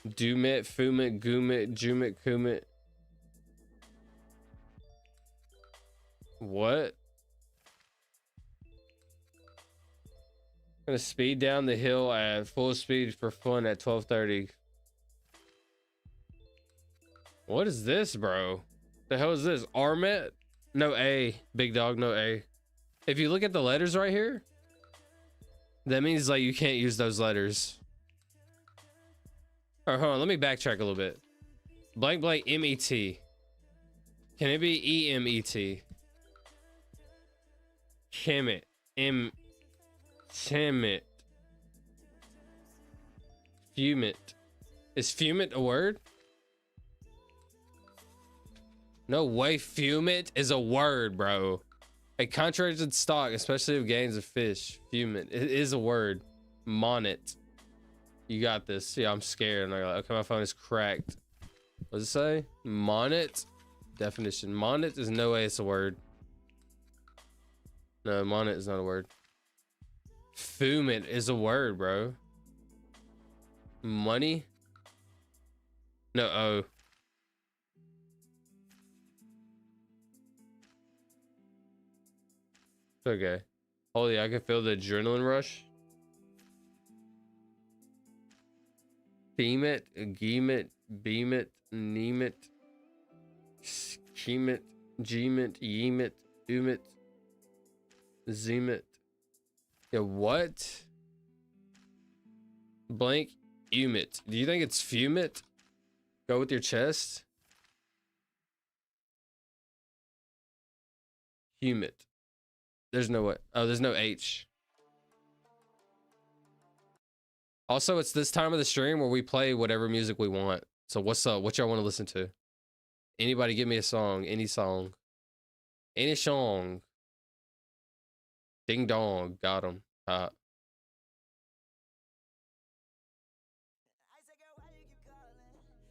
Doomit, Fumit, Goomit, Jumit, Kumit. What? Gonna speed down the hill at full speed for fun at 12:30. What is this, bro? The hell is this? Armet? No A. Big dog, no A. If you look at the letters right here, that means like you can't use those letters. All right, hold on. Let me backtrack a little bit. Blank blank M-E-T. Can it be E-M-E-T? Kemet. Timit. Fumit. Is fumit a word? No way fumit is a word, bro. A contracted stock, especially of gains of fish. Fumit. It is a word. Monet. You got this. Yeah, I'm scared. And I'm like, okay, my phone is cracked. What does it say? Monet? Definition. Monet is no way it's a word. No, monet is not a word. Fumit is a word, bro. Money? No, O. It's okay. Holy, I can feel the adrenaline rush. Beam it, Geem it, Beam it, Neem it. Gmit, Gmit, Yemit, Umit, Zemit. Yeah, what? Blank Umit. Do you think it's Fumit? Go with your chest. Humit. There's no way. Oh, there's no H. Also, it's this time of the stream where we play whatever music we want. So what's up? What y'all want to listen to? Anybody give me a song. Any song. Any song. Ding dong. Got him.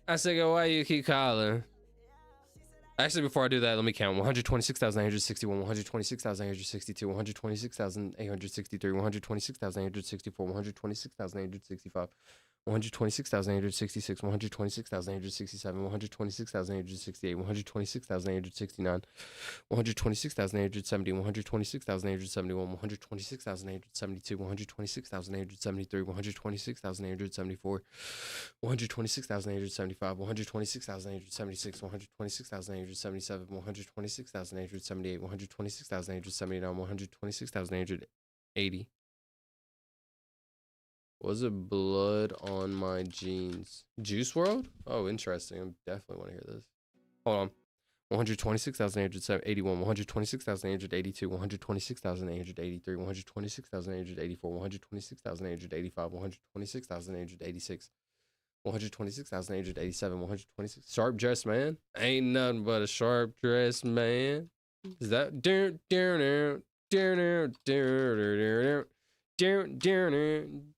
I said, go, why you keep calling? Actually, before I do that, let me count. 126,861, 126,862, 126,863, 126,864, 126,865, 126,866, 126,867, 126,868, 126,869, 126,870, 126,871, 126,872, 126,873, 126,874, 126,875, 126,876, 126,877, 126,878, 126,879, 126,880. Was it blood on my jeans? Juice World? Oh, interesting. I definitely want to hear this. Hold on. 126,881, 126,882, 126,883, 126,884, 126,885, 126,886, 126,887, 126. Sharp dressed man? Ain't nothing but a sharp dressed man. Is that down, down, down, down, down, down, down,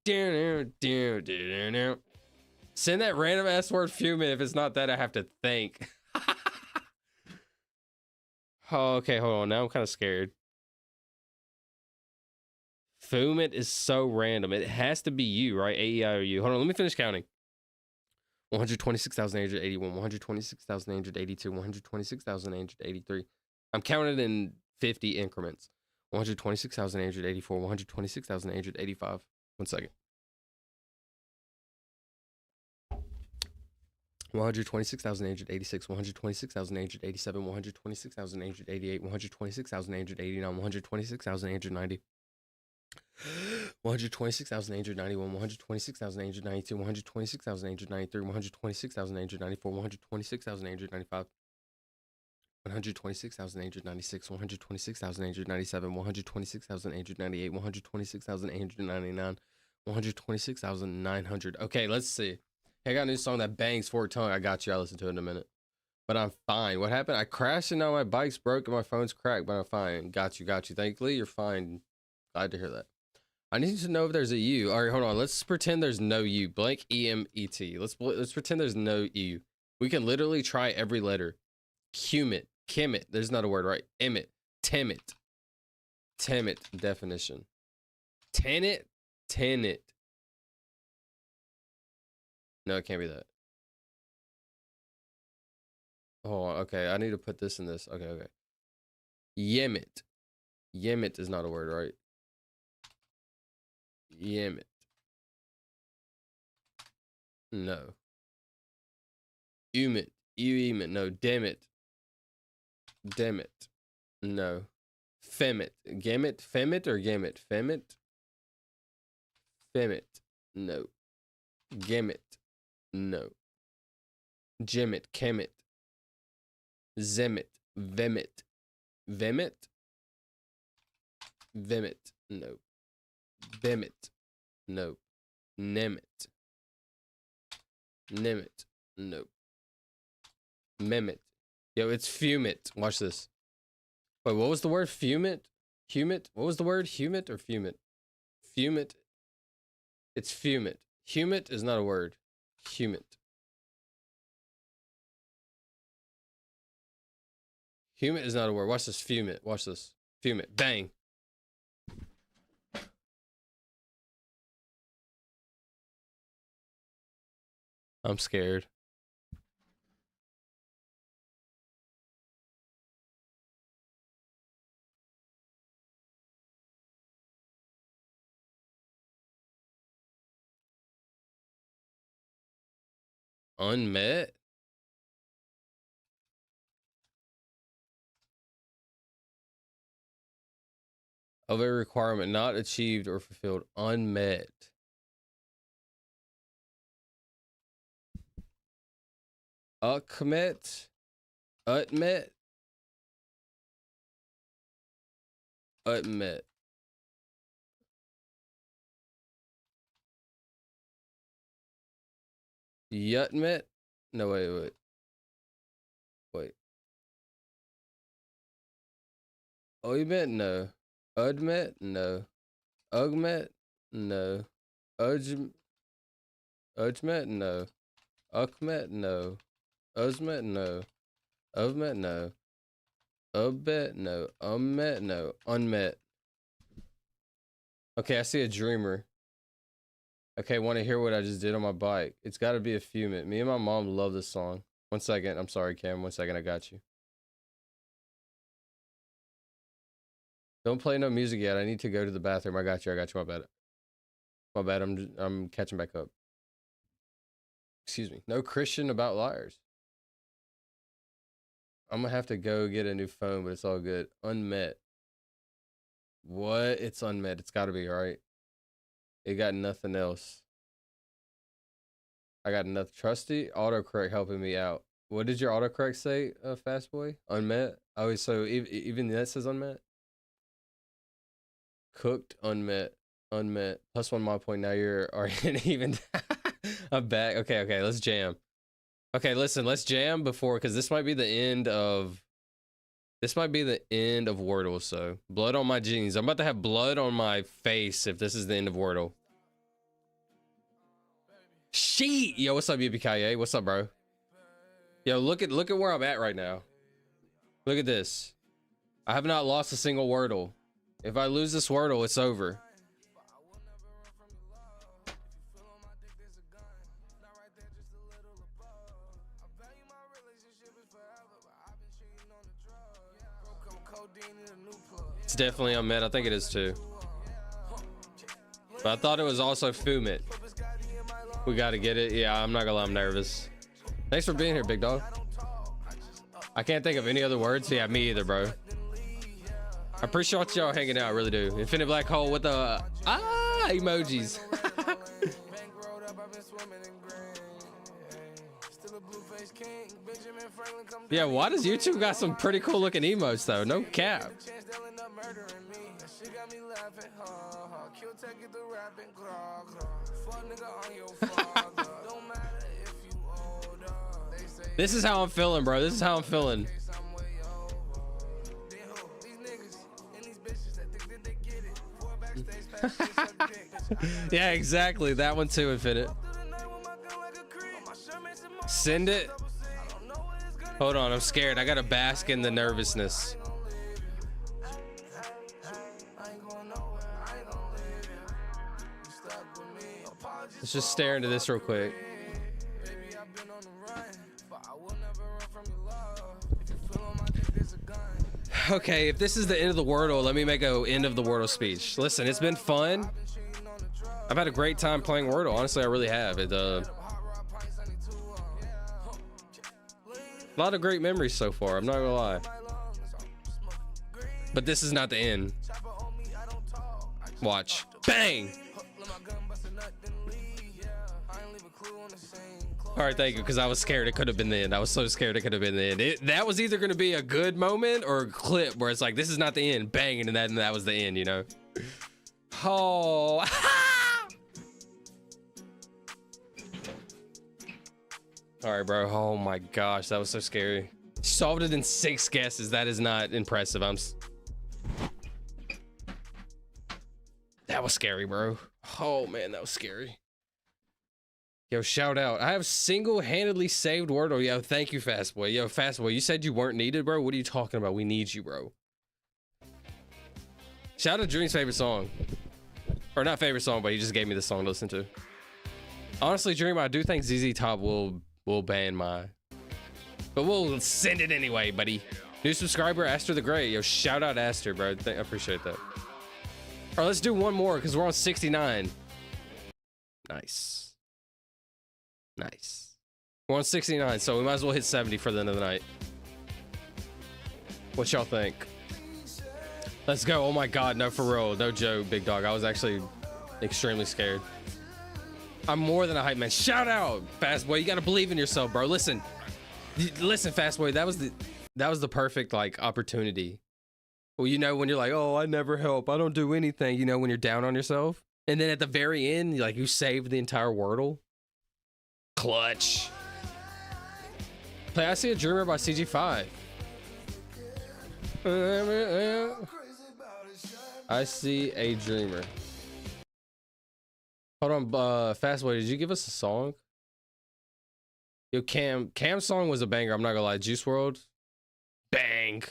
down, down, down. Send that random ass word fuming. If it's not that, I have to think. Oh, okay, hold on. Now I'm kind of scared. Fumit is so random. It has to be you, right? A-E-I-O-U. Hold on, let me finish counting. 126,881, 126,882, 126,883. I'm counting in 50 increments. 126,884, 126,885. 1 second. 126,886, 126,887, 126,888, 126,889, 126,890. 126,891, 126,892, 126,893, 126,894, 126,895, 126,896, 126,897, 126,898, 126,899, 126,900. Okay, let's see. I got a new song that bangs for tongue. I got you. I'll listen to it in a minute. But I'm fine. What happened? I crashed and now my bike's broke and my phone's cracked, but I'm fine. Got you. Thankfully, you're fine. Glad to hear that. I need to know if there's a U. All right, hold on. Let's pretend there's no U. Blank E-M-E-T. Let's pretend there's no U. We can literally try every letter. Cumit. Kimmit. There's not a word, right? Emmet. Timit. Timit. Definition. Tenant. Tenant. No, it can't be that. Oh, okay. I need to put this in this. Okay. Yemit. Yemit is not a word, right? Yemit. No. Umit. Umit. No. Demit. Demit. No. Femit. Gamit. Femit or gamit? Femit. Femit. No. Gamit. No. Jemit. Kemit. Zemit. Vemit. Vemit. Vemit. No. Bemit. No. Nemit. Nemit. No. Memit. Yo, it's fumit. Watch this. Wait, what was the word? Fumit? Humit? What was the word? Humit or fumit? Fumit. It's fumit. Humit is not a word. Humit. Humit is not a word. Watch this. Fumit. Watch this. Fumit. Bang. I'm scared. Unmet? of a requirement not achieved or fulfilled, unmet. Ukmet, utmet, utmet. Yutmet? No, wait. Oimet? No. Udmet? No. Ugmet? No. Ujmet? No. Ukmet? No. Uzmet? No. Uvmet? No. Ubbet? No. Ummet? No. Unmet. Okay, I see a dreamer. Okay, want to hear what I just did on my bike? It's got to be a Fumit. Me and my mom love this song. 1 second. I'm sorry, Cam. 1 second. I got you. Don't play no music yet. I need to go to the bathroom. I got you. My bad. My bad. I'm catching back up. Excuse me. No Christian about liars. I'm gonna have to go get a new phone, but it's all good. Unmet. What? It's unmet. It's got to be, right? It got nothing else. I got nothing. Trusty autocorrect helping me out. What did your autocorrect say, Fast Boy? Unmet? Oh, so even that says unmet? Cooked, unmet, unmet. Plus 1 mod point. Now you're already even. I'm back. Okay, let's jam. Okay, listen, let's jam before, because this might be the end of Wordle. So blood on my jeans. I'm about to have blood on my face if this is the end of Wordle. Sheet. Yo, what's up, UBKA? What's up, bro? Yo, look at where I'm at right now. Look at this. I have not lost a single Wordle. If I lose this Wordle, it's over. It's definitely unmet. I think it is too. But I thought it was also Fumit. We got to get it. Yeah, I'm not gonna lie, I'm nervous. Thanks for being here, big dog. I can't think of any other words. Yeah, me either, bro. I appreciate y'all hanging out, I really do. Infinite black hole with the emojis. Yeah, why does YouTube got some pretty cool looking emotes though? No cap. This is how I'm feeling, bro. This is how I'm feeling. Yeah, exactly. That one too, Infinite. Send it. Hold on, I'm scared. I gotta bask in the nervousness. Let's just stare into this real quick. Okay, if this is the end of the Wordle, let me make a end of the Wordle speech. Listen, it's been fun. I've had a great time playing Wordle. Honestly, I really have. A lot of great memories so far. I'm not gonna lie. But this is not the end. Watch. Bang! All right, thank you, because I was scared it could have been the end. I was so scared it could have been the end. That was either going to be a good moment or a clip where it's like, this is not the end. Bang, and that was the end, you know? Oh. All right, bro. Oh, my gosh. That was so scary. Solved it in 6 guesses. That is not impressive. That was scary, bro. Oh, man, that was scary. Yo, shout out. I have single-handedly saved Wordle. Yo, thank you, Fast Boy. Yo, Fast Boy, you said you weren't needed, bro? What are you talking about? We need you, bro. Shout out Dream's favorite song. Or not favorite song, but he just gave me the song to listen to. Honestly, Dream, I do think ZZ Top will ban my... But we'll send it anyway, buddy. New subscriber, Aster the Great. Yo, shout out Aster, bro. I appreciate that. All right, let's do one more, because we're on 69. Nice. Nice. We're on 69, so we might as well hit 70 for the end of the night. What y'all think? Let's go. Oh my God, no, for real. No joke, big dog. I was actually extremely scared. I'm more than a hype man. Shout out, Fast Boy. You gotta believe in yourself, bro. Listen, Fast Boy. That was the perfect like opportunity. Well, you know when you're like, oh, I never help. I don't do anything. You know when you're down on yourself, and then at the very end, like you saved the entire Wordle. Clutch. Play I See a Dreamer by CG5. I See a Dreamer. Hold on, Fast Boy, did you give us a song? Yo, Cam's song was a banger, I'm not gonna lie. Juice World, bang.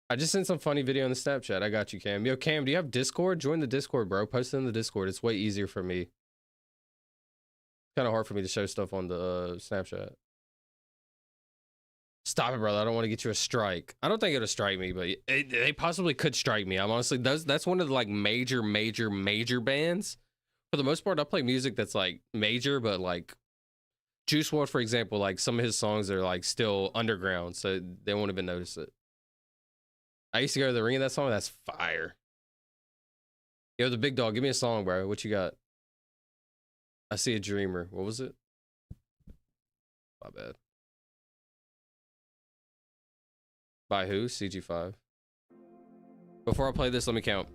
I just sent some funny video in the Snapchat. I got you, Cam. Yo, Cam, do you have Discord? Join the Discord, bro. Post it in the Discord. It's way easier for me. Kind of hard for me to show stuff on the Snapchat. Stop it, brother. I don't want to get you a strike. I don't think it'll strike me, but they possibly could strike me. I'm honestly, that's one of the like major bands. For the most part, I play music that's like major, but like Juice WRLD, for example, like some of his songs are like still underground, so they won't even notice it. I used to go to the ring of that song. That's fire. Yo, the big dog, give me a song, bro. What you got? I See a Dreamer. What was it? My bad. By who? CG5. Before I play this, let me count.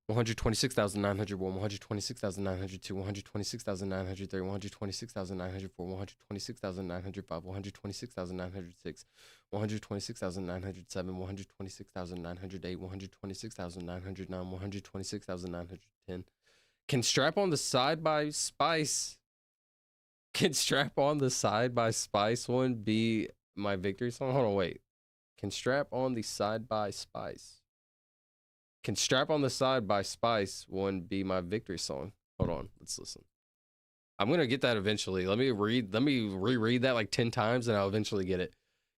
126,901, 126,902, 126,903, 126,904, 126,905, 126,906, 126,907, 126,908, 126,909, 126,910. Can Strap on the Side by Spice? Can Strap on the Side by Spice one be my victory song? Hold on, wait. Can Strap on the Side by Spice? Can Strap on the Side by Spice one be my victory song? Hold on, let's listen. I'm gonna get that eventually. Let me reread that like 10 times and I'll eventually get it.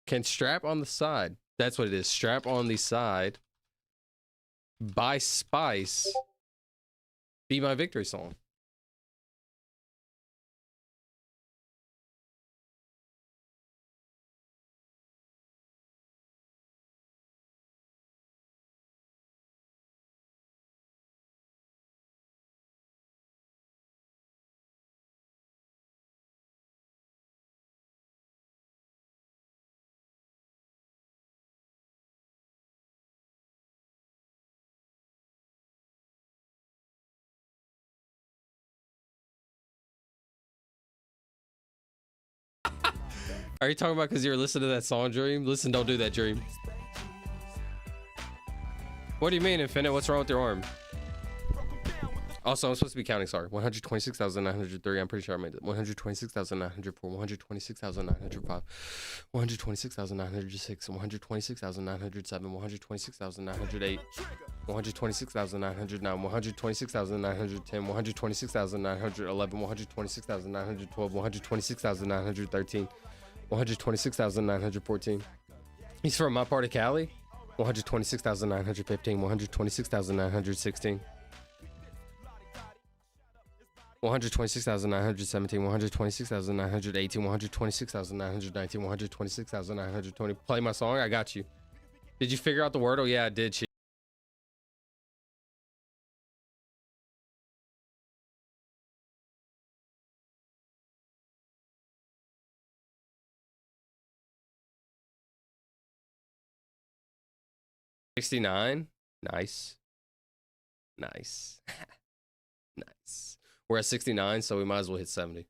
Can Strap on the Side, that's what it is. Strap on the Side by Spice be my victory song? Are you talking about because you're listening to that song, Dream? Listen, don't do that, Dream. What do you mean, Infinite? What's wrong with your arm? Also, I'm supposed to be counting, sorry. 126,903. I'm pretty sure I made it. 126,904. 126,905. 126,906. 126,907. 126,908. 126,909. 126,910. 126,911. 126,912. 126,913. 126,914. He's from my part of Cali. 126,915. 126,916. 126,917, 126,918, 126,919, 126,920. Play my song. I got you. Did you figure out the Wordle? Yeah, I did. Shit. $69. Nice. Nice. Nice. We're at 69, so we might as well hit 70.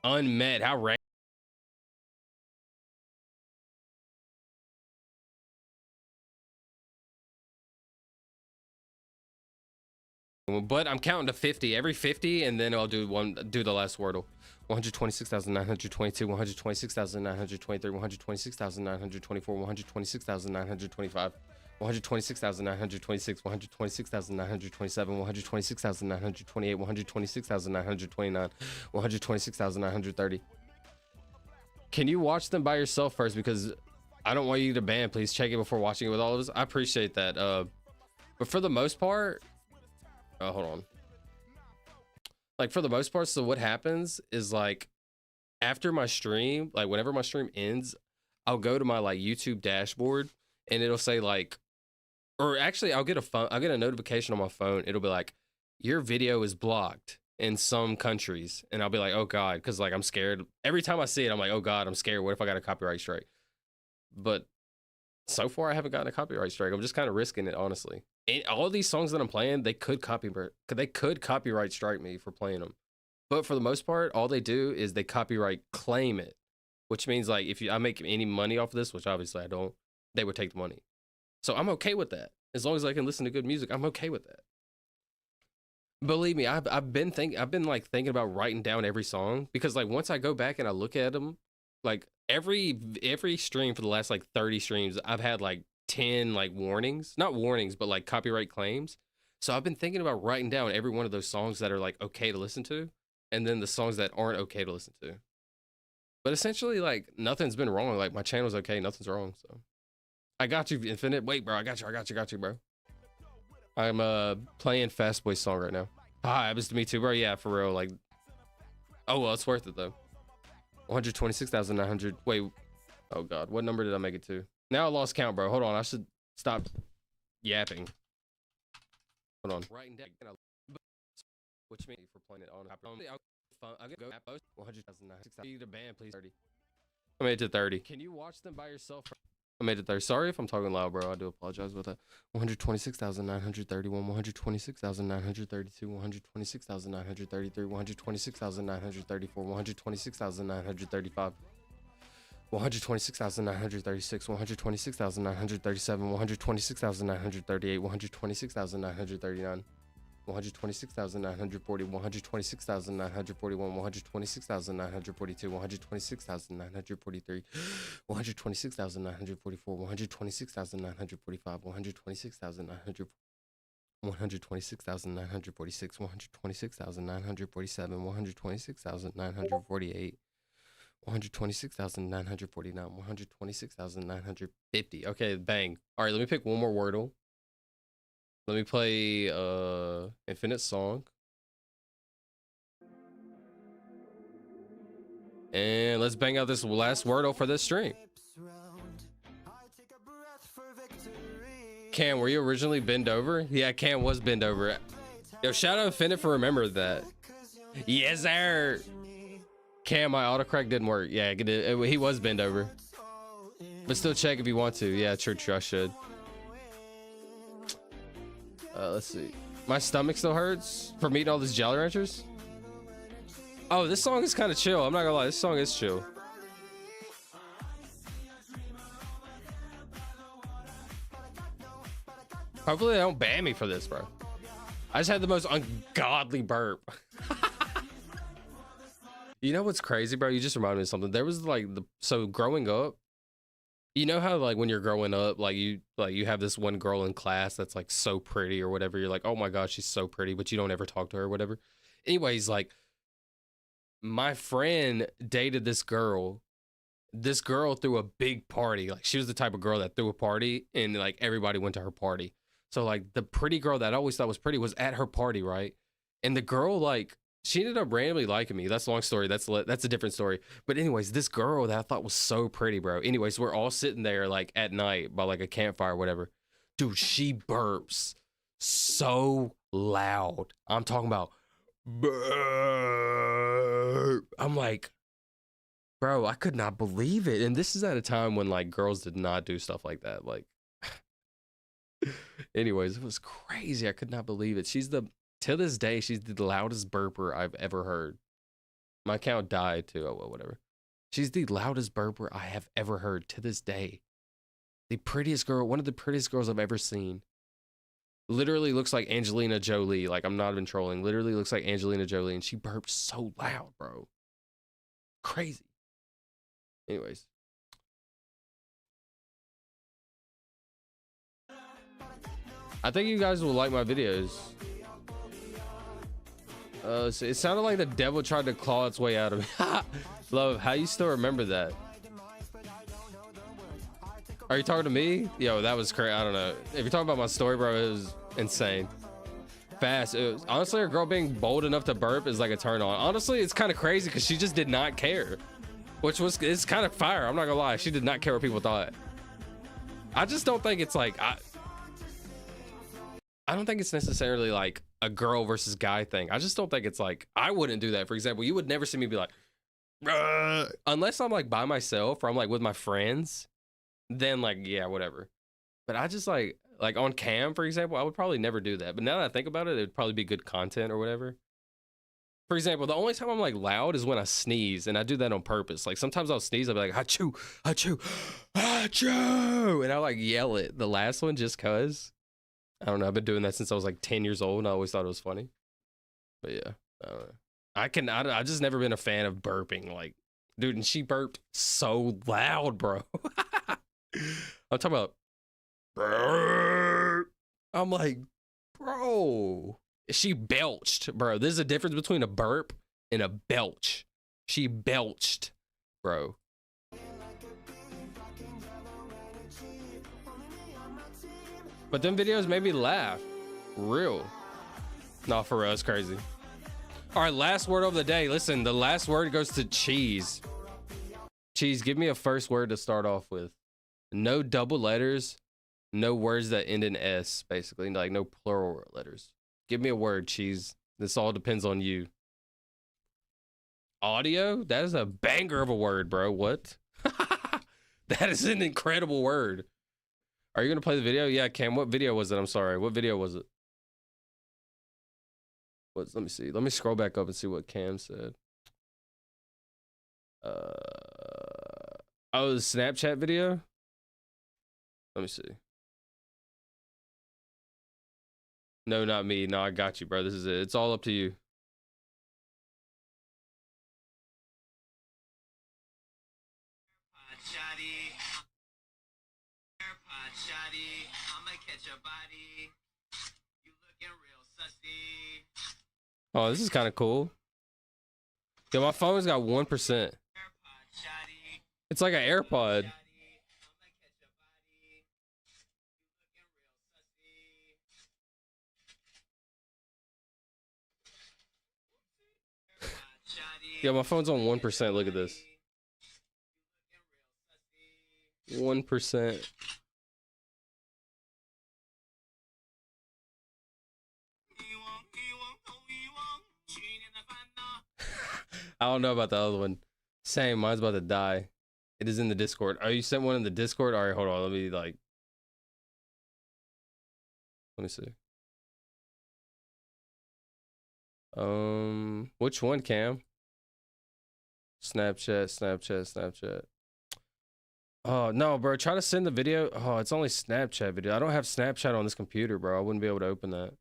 Unmet. How random. But I'm counting to 50. Every 50, and then I'll do the last Wordle. 126,922, 126,923, 126,924, 126,925. 126,926, 126,927, 126,928, 126,929, 126,930. Can you watch them by yourself first? Because I don't want you to ban. Please check it before watching it with all of us. I appreciate that. But for the most part, hold on. Like for the most part, so what happens is like after my stream, like whenever my stream ends, I'll go to my like YouTube dashboard. and it'll say like, or actually I'll get a notification on my phone. It'll be like, your video is blocked in some countries, and I'll be like, oh God, because like I'm scared. Every time I see it, I'm like, oh God, I'm scared. What if I got a copyright strike? But so far I haven't gotten a copyright strike. I'm just kind of risking it, honestly. And all these songs that I'm playing, they could copyright strike me for playing them. But for the most part, all they do is they copyright claim it, which means like if I make any money off of this, which obviously I don't, they would take the money. So I'm okay with that. As long as I can listen to good music, I'm okay with that. Believe me, I've been thinking about writing down every song, because like once I go back and I look at them, like every stream for the last like 30 streams, I've had like 10 like not warnings, but like copyright claims. So I've been thinking about writing down every one of those songs that are like okay to listen to, and then the songs that aren't okay to listen to. But essentially, like nothing's been wrong. Like my channel's okay, nothing's wrong. So I got you, Infinite. Wait, bro, I got you, bro. I'm playing Fast Boy's song right now. Ah, happens to me too, bro. Yeah, for real. Like, oh well, it's worth it though. 126,900. Wait, oh God, what number did I make it to? Now I lost count, bro. Hold on, I should stop yapping. Hold on. Which means for playing it on. I'll go at post 100,000. Either band, please. 30. I made it to 30. Can you watch them by yourself? I made it there. Sorry if I'm talking loud, bro. I do apologize about that. 126,931, 126,932, 126,933, 126,934, 126,935, 126,936, 126,937, 126,938, 126,939. 126,940, 126,941, 126,942, 126,943, 126,944, 126,945, 126,900, 126,946, 126,947, 126,948, 126,949, 126,950. Okay, bang. All right, let me pick one more Wordle. Let me play Infinite Song. And let's bang out this last Wordle for this stream. Cam, were you originally bend over? Yeah, Cam was bend over. Yo, shout out Infinite for remembering that. Yes, sir. Cam, my autocorrect didn't work. Yeah, he was bend over. But still check if you want to. Yeah, true, I should. Let's see. My stomach still hurts from eating all these Jolly Ranchers. Oh, this song is kind of chill. I'm not gonna lie, this song is chill. Hopefully they don't ban me for this, bro. I just had the most ungodly burp. You know what's crazy, bro? You just reminded me of something. There was like so growing up, you know how like when you're growing up, like you have this one girl in class that's like so pretty or whatever. You're like, oh my gosh, she's so pretty, but you don't ever talk to her or whatever. Anyways, like my friend dated this girl. This girl threw a big party. Like she was the type of girl that threw a party and like everybody went to her party. So like the pretty girl that I always thought was pretty was at her party, right? And the girl like she ended up randomly liking me. That's a long story. That's a different story. But anyways, this girl that I thought was so pretty, bro. Anyways, we're all sitting there like at night by like a campfire or whatever. Dude, she burps so loud. I'm talking about burp. I'm like, bro, I could not believe it. And this is at a time when like girls did not do stuff like that. Like, anyways, it was crazy. I could not believe it. To this day, she's the loudest burper I've ever heard. My account died too. Oh, well, whatever. She's the loudest burper I have ever heard to this day. The prettiest girl, one of the prettiest girls I've ever seen. Literally looks like Angelina Jolie. Like, I'm not even trolling. Literally looks like Angelina Jolie, and she burps so loud, bro. Crazy. Anyways. I think you guys will like my videos. So it sounded like the devil tried to claw its way out of me. Love, how you still remember that? Are you talking to me? Yo, that was crazy. I don't know. If you're talking about my story, bro, it was insane. Fast. Honestly, a girl being bold enough to burp is like a turn on. Honestly, it's kind of crazy because she just did not care. It's kind of fire. I'm not gonna lie. She did not care what people thought. I just don't think it's like I don't think it's necessarily like a girl versus guy thing. I just don't think it's like, I wouldn't do that. For example, you would never see me be like, "Bruh," unless I'm like by myself or I'm like with my friends, then like, yeah, whatever. But I just like on cam, for example, I would probably never do that. But now that I think about it, it'd probably be good content or whatever. For example, the only time I'm like loud is when I sneeze, and I do that on purpose. Like sometimes I'll sneeze, I'll be like, achoo, achoo, achoo, and I'll like yell it. The last one just cause. I don't know. I've been doing that since I was like 10 years old, and I always thought it was funny. But yeah, I don't know. I've just never been a fan of burping. Like, dude, and she burped so loud, bro. I'm talking about burp. I'm like, bro. She belched, bro. There's a difference between a burp and a belch. She belched, bro. But them videos made me laugh. Real. Nah, for real, it's crazy. All right, last word of the day. Listen, the last word goes to cheese. Cheese, give me a first word to start off with. No double letters, no words that end in S, basically. Like no plural letters. Give me a word, cheese. This all depends on you. Audio? That is a banger of a word, bro. What? That is an incredible word. Are you going to play the video? Yeah, Cam. What video was it? I'm sorry. What video was it? Let me see. Let me scroll back up and see what Cam said. Oh, the Snapchat video? Let me see. No, not me. No, I got you, bro. This is it. It's all up to you. Oh, this is kind of cool. Yo, my phone's got 1%. It's like an AirPod. Yo, my phone's on 1%. Look at this. 1%. I don't know about the other one. Same, mine's about to die. It is in the Discord. Oh, you sent one in the Discord? All right, hold on. Let me see. Which one, Cam? Snapchat. Oh, no, bro. Try to send the video. Oh, it's only Snapchat video. I don't have Snapchat on this computer, bro. I wouldn't be able to open that.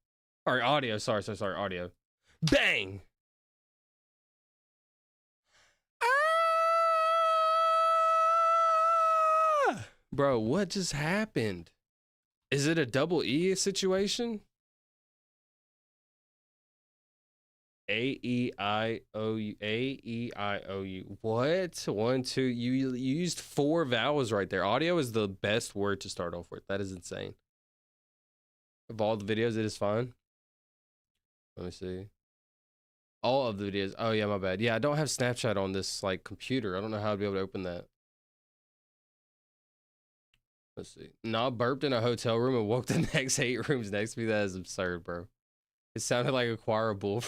All right, audio. Sorry. Audio. Bang! Ah! Bro, what just happened? Is it a double E situation? A-E-I-O-U. What? 1, 2. You used 4 vowels right there. Audio is the best word to start off with. That is insane. Of all the videos, it is fine. Let me see. All of the videos. Oh, yeah, my bad. Yeah, I don't have Snapchat on this like computer. I don't know how I'd be able to open that. Let's see. No, I burped in a hotel room and woke the next 8 rooms next to me. That is absurd, bro. It sounded like a choir of bull.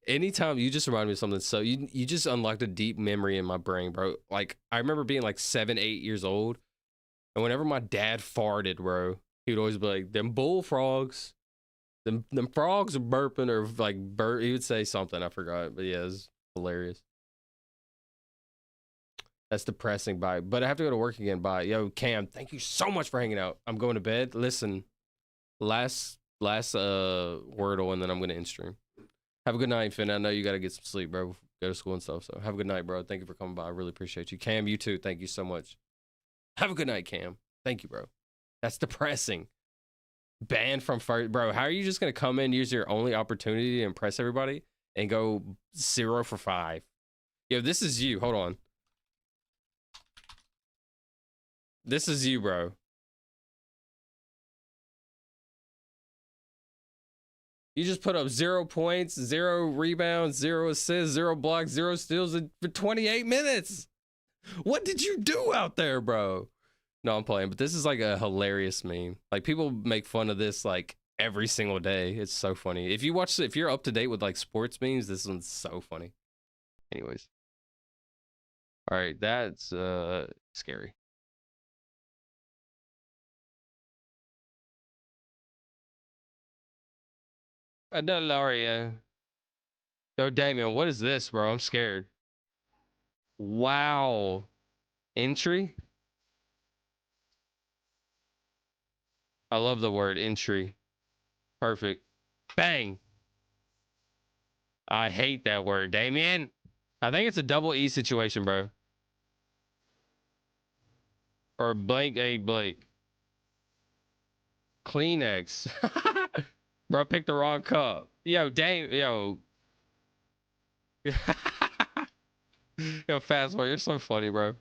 Anytime, you just reminded me of something. So you just unlocked a deep memory in my brain, bro. Like, I remember being like 7, 8 years old. And whenever my dad farted, bro, he would always be like, them bullfrogs. Them frogs are burping or like he would say something. I forgot. But yeah, it was hilarious. That's depressing. Bye. But I have to go to work again. Bye. Yo, Cam, thank you so much for hanging out. I'm going to bed. Listen, last Wordle, and then I'm going to end stream. Have a good night, Finn. I know you got to get some sleep, bro. Go to school and stuff. So have a good night, bro. Thank you for coming by. I really appreciate you. Cam, you too. Thank you so much. Have a good night, Cam. Thank you, bro. That's depressing. Banned from first, bro. How are you just going to come in, use your only opportunity to impress everybody, and go 0 for 5? Yo, this is you. Hold on. This is you, bro. You just put up 0 points, 0 rebounds, 0 assists, 0 blocks, 0 steals for 28 minutes. What did you do out there, bro? No, I'm playing, but this is like a hilarious meme. Like people make fun of this like every single day. It's so funny. If you're up to date with like sports memes, this one's so funny. Anyways. All right, that's scary. Adelaria. Yo, Damien, what is this, bro? I'm scared. Wow. Entry? I love the word entry. Perfect. Bang. I hate that word, Damien. I think it's a double E situation, bro. Or blank a blank. Kleenex. Bro, I picked the wrong cup. Yo, Dame, yo. Yo, fast forward. You're so funny, bro.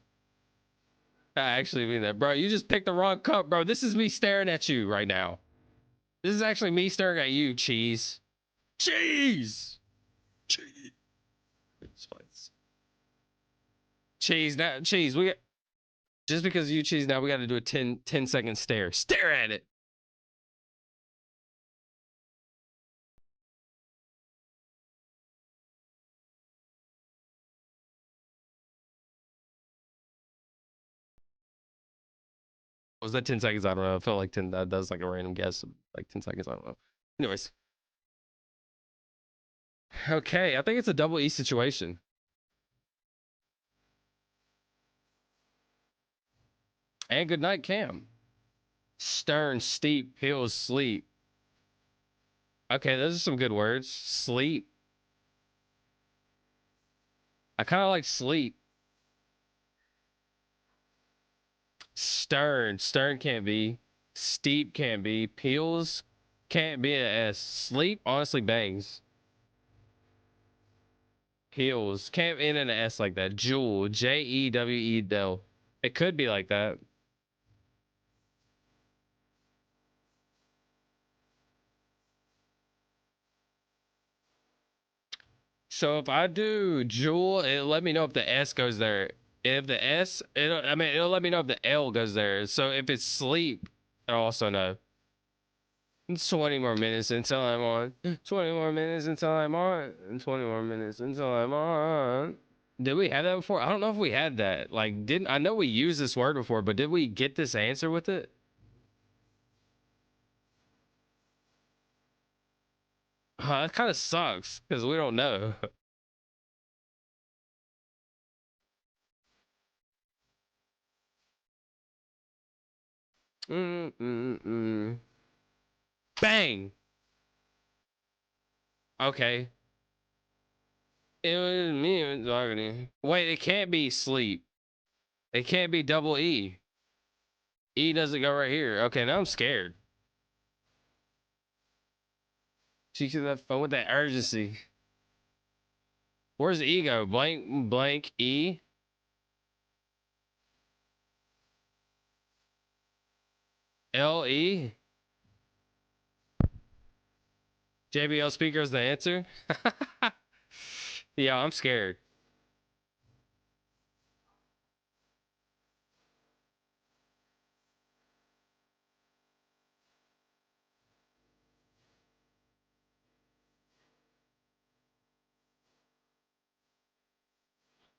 I actually mean that. Bro, you just picked the wrong cup, bro. This is me staring at you right now. This is actually me staring at you, cheese. Cheese! Cheese. Cheese, now, cheese, we got, just because you cheese now, we got to do a 10-second stare. Stare at it. Was that 10 seconds? I don't know. I felt like 10, that was like a random guess. Like 10 seconds, I don't know. Anyways. Okay, I think it's a double E situation. And good night, Cam. Stern, steep, pills, sleep. Okay, those are some good words. Sleep. I kind of like sleep. Stern can't be. Steep can't be. Pills can't be an S. Sleep honestly bangs. Pills can't end in an S like that. Jewel, Jewe Del. It could be like that. So if I do Jewel, it'll let me know if the S goes there. If the S, it'll let me know if the L goes there. So if it's sleep, I'll also know. 20 more minutes until I'm on. 20 more minutes until I'm on. 20 more minutes until I'm on. Did we have that before? I don't know if we had that. Like, didn't I know we used this word before, but did we get this answer with it? That kind of sucks because we don't know. Bang. Okay. It was me and talking. Wait, it can't be sleep. It can't be double E. E doesn't go right here. Okay, now I'm scared. She could have fun with that urgency. Where's the ego? Blank, blank, E. L, E. JBL speaker is the answer. Yeah, I'm scared.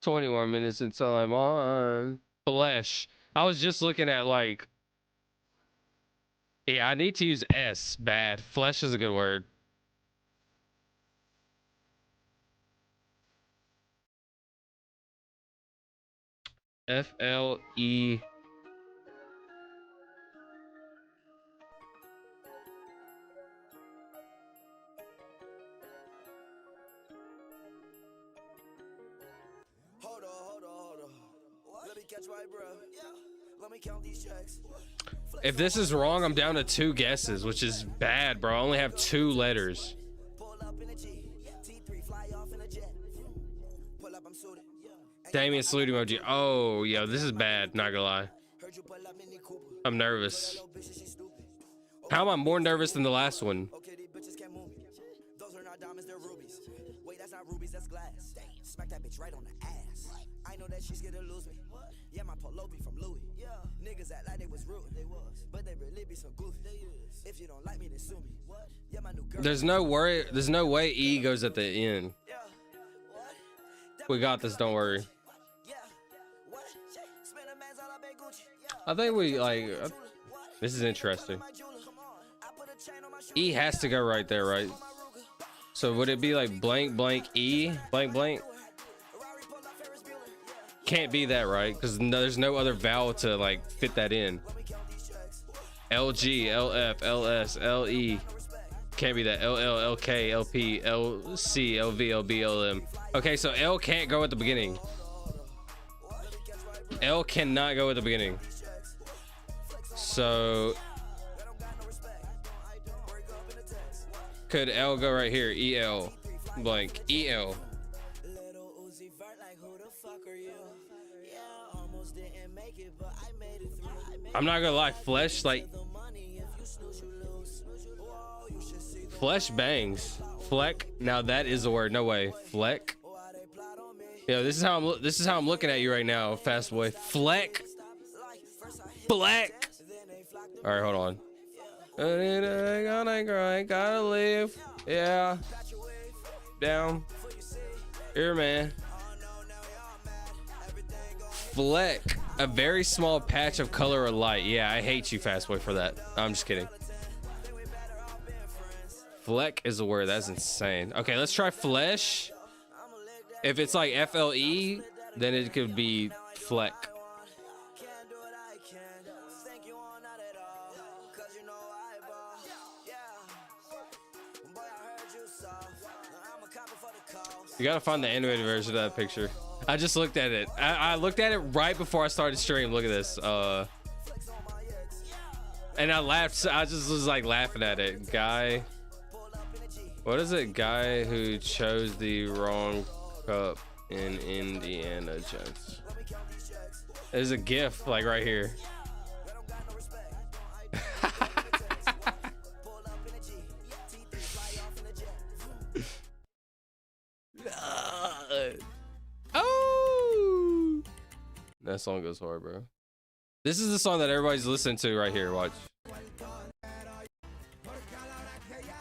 Twenty more minutes until I'm on. Flesh. I was just looking at like. Yeah, I need to use S. Bad. Flesh is a good word. FLE. Let me catch my breath. Let me count these checks. If this is wrong, I'm down to 2 guesses, which is bad, bro. I only have 2 letters. Pull up in a G. T3 fly off in a jet. Pull up, I'm suited. Damien salute emoji. Oh, yo, this is bad. Not gonna lie. Heard you pull up Mini Cooper. I'm nervous. Little bitch, she stupid. How am I more nervous than the last one? Okay, these bitches can't move me. Those are not diamonds, they're rubies. Wait, that's not rubies, that's glass. Damn, smack that bitch right on the ass. I know that she's scared to lose me. Yeah, my polo be from Louis. Yeah, niggas act like There's no worry. There's no way E goes at the end. We got this. Don't worry. I think we like. This is interesting. E has to go right there, right? So would it be like blank blank E blank blank? Can't be that, right? Because there's no other vowel to like fit that in. LG, LF, LS, LE. Can't be that. LL, LK, LP, LC, LV, LB, LM. Okay, so L can't go at the beginning. L cannot go at the beginning. So could L go right here? EL blank EL. I'm not gonna lie, flesh like flesh bangs. Fleck. Now that is a word. No way. Fleck. Yo, this is how I'm looking at you right now, fast boy. Fleck. Black. All right, hold on. I gotta leave. Yeah. Down. Here, man. Fleck. A very small patch of color or light. Yeah, I hate you, fast boy, for that. I'm just kidding. Fleck is a word. That's insane. Okay, let's try flesh. If it's like FLE, then it could be fleck. You gotta find the animated version of that picture. I just looked at it. I looked at it right before I started stream. Look at this. And I laughed. I just was like laughing at it. Guy. What is it? Guy who chose the wrong cup in Indiana Jones. There's a GIF like right here. Oh, that song goes hard, bro. This is the song that everybody's listening to right here. Watch.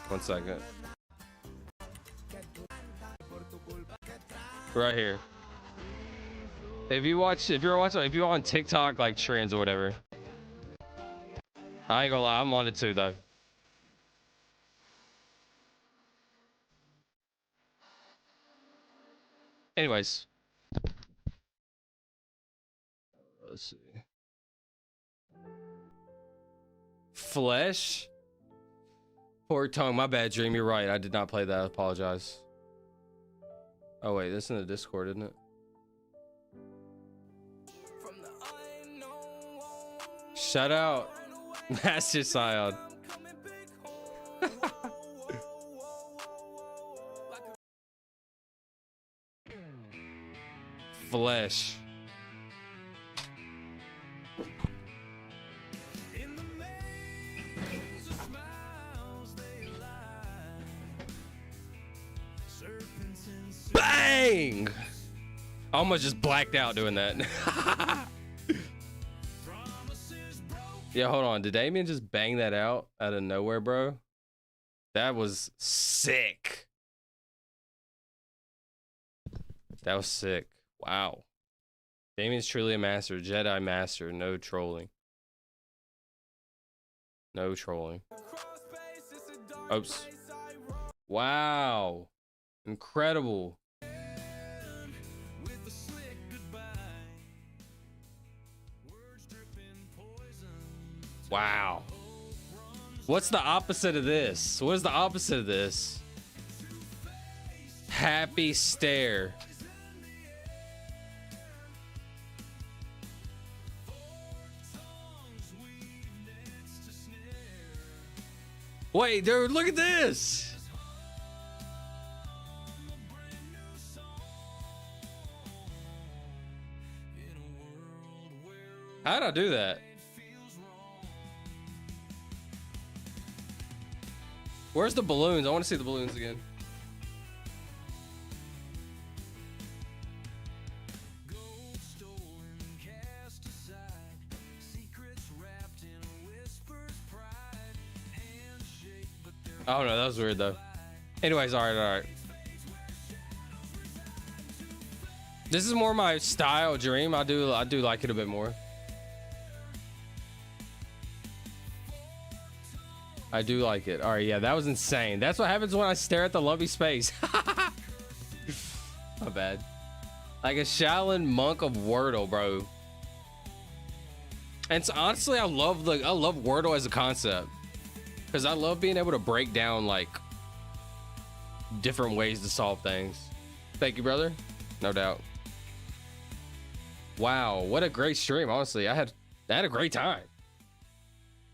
1 second. Right here. If you're on TikTok like trends or whatever. I ain't gonna lie, I'm on it too though. Anyways. Let's see. Flesh? Poor tongue, my bad, Dream. You're right. I did not play that. I apologize. Oh wait, this is in the Discord, isn't it? Shout out Master Scion. Flesh. Bang! I almost just blacked out doing that. Yeah, hold on. Did Damien just bang that out of nowhere, bro? That was sick. That was sick. Wow. Damien's truly a master. Jedi master. No trolling. No trolling. Oops. Wow. Incredible. Wow. What's the opposite of this? What is the opposite of this? Happy stare. Wait, dude, look at this. How'd I do that? Where's the balloons? I want to see the balloons again. Oh no, that was weird though. Anyways, all right. This is more my style dream. I do like it a bit more. I do like it. All right, yeah, that was insane. That's what happens when I stare at the lovely space. My bad. Like a Shaolin monk of Wordle, bro. And so, honestly, I love Wordle as a concept, because I love being able to break down like different ways to solve things. Thank you, brother. No doubt. Wow, what a great stream. Honestly, I had a great time.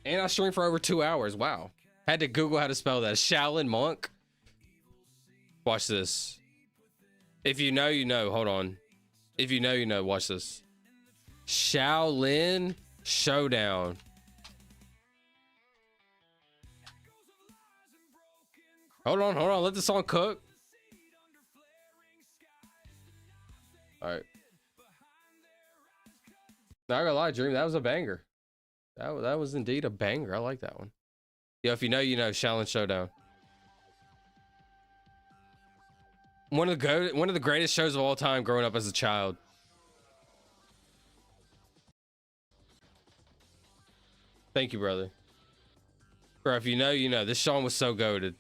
And I streamed for over 2 hours. Wow. Had to Google how to spell that. Shaolin monk. Watch this. If you know, you know. Hold on. If you know, you know. Watch this. Shaolin Showdown. Hold on. Let the song cook. All right. Not gonna lie, Dream. That was a banger. That was indeed a banger. I like that one. Yo, if you know, you know. Shaolin Showdown. One of the greatest shows of all time growing up as a child. Thank you, brother. Bro, if you know, you know. This song was so goated.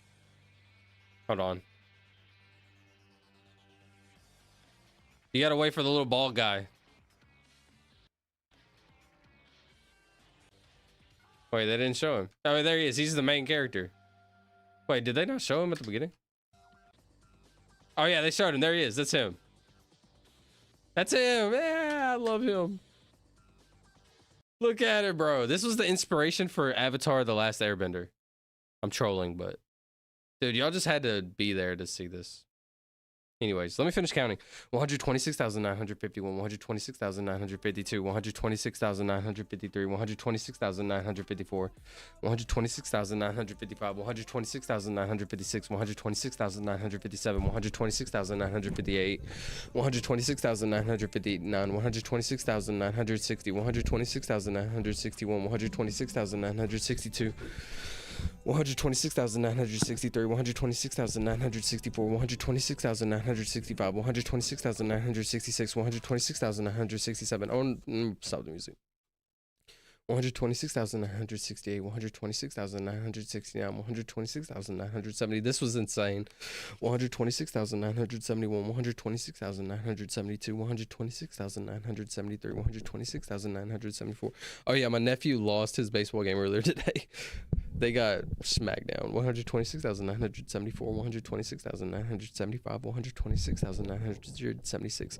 Hold on. You gotta wait for the little bald guy. Wait, they didn't show him. Oh, there he is. He's the main character. Wait, did they not show him at the beginning? Oh yeah, they showed him. There he is. That's him. That's him. Yeah, I love him. Look at it, bro. This was the inspiration for Avatar: The Last Airbender. I'm trolling, but dude, y'all just had to be there to see this. Anyways, let me finish counting. 126,951, 126,952, 126,953, 126,954, 126,955, 126,956, 126,957, 126,958, 126,959, 126,960, 126,961, 126,962, 126,963, 126,964, 126,965, 126,966, 126,967. Oh, stop the music. 126,968, 126,969, 126,970. This was insane. 126,971, 126,972, 126,973, 126,974. Oh yeah, my nephew lost his baseball game earlier today. They got smacked down. 126,974, 126,975, 126,976,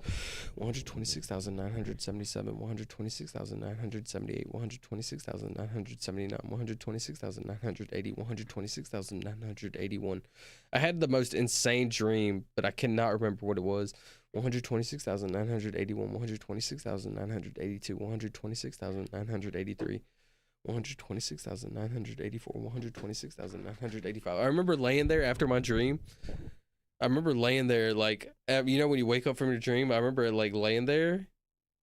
126,977, 126,978, 126,979, 126,980, 126,981. I had the most insane dream, but I cannot remember what it was. 126,981, 126,982, 126,983. 126,984, 126,985. I remember laying there after my dream. I remember laying there, like, you know, when you wake up from your dream, I remember like laying there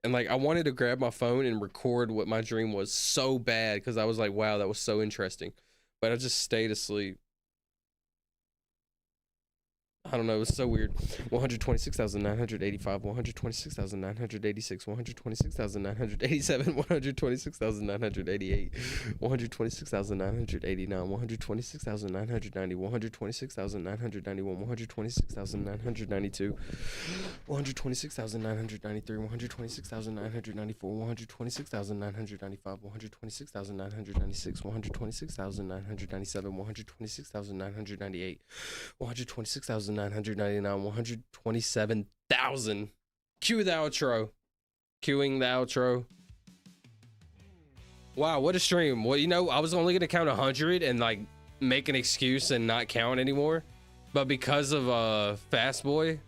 and like I wanted to grab my phone and record what my dream was so bad, because I was like, wow, that was so interesting. But I just stayed asleep. I don't know, it was so weird. 126,985, 126,986, 126,987, 126,988, 126,989, 126,990, 126,991, 126,992, 126,993, 126,994, 126,995, 126,996, 126,997, 126,998, 126,999, 127,000. Cue the outro. Cueing the outro. Wow, what a stream. Well, you know, I was only gonna count 100 and like make an excuse and not count anymore, but because of Fast Boy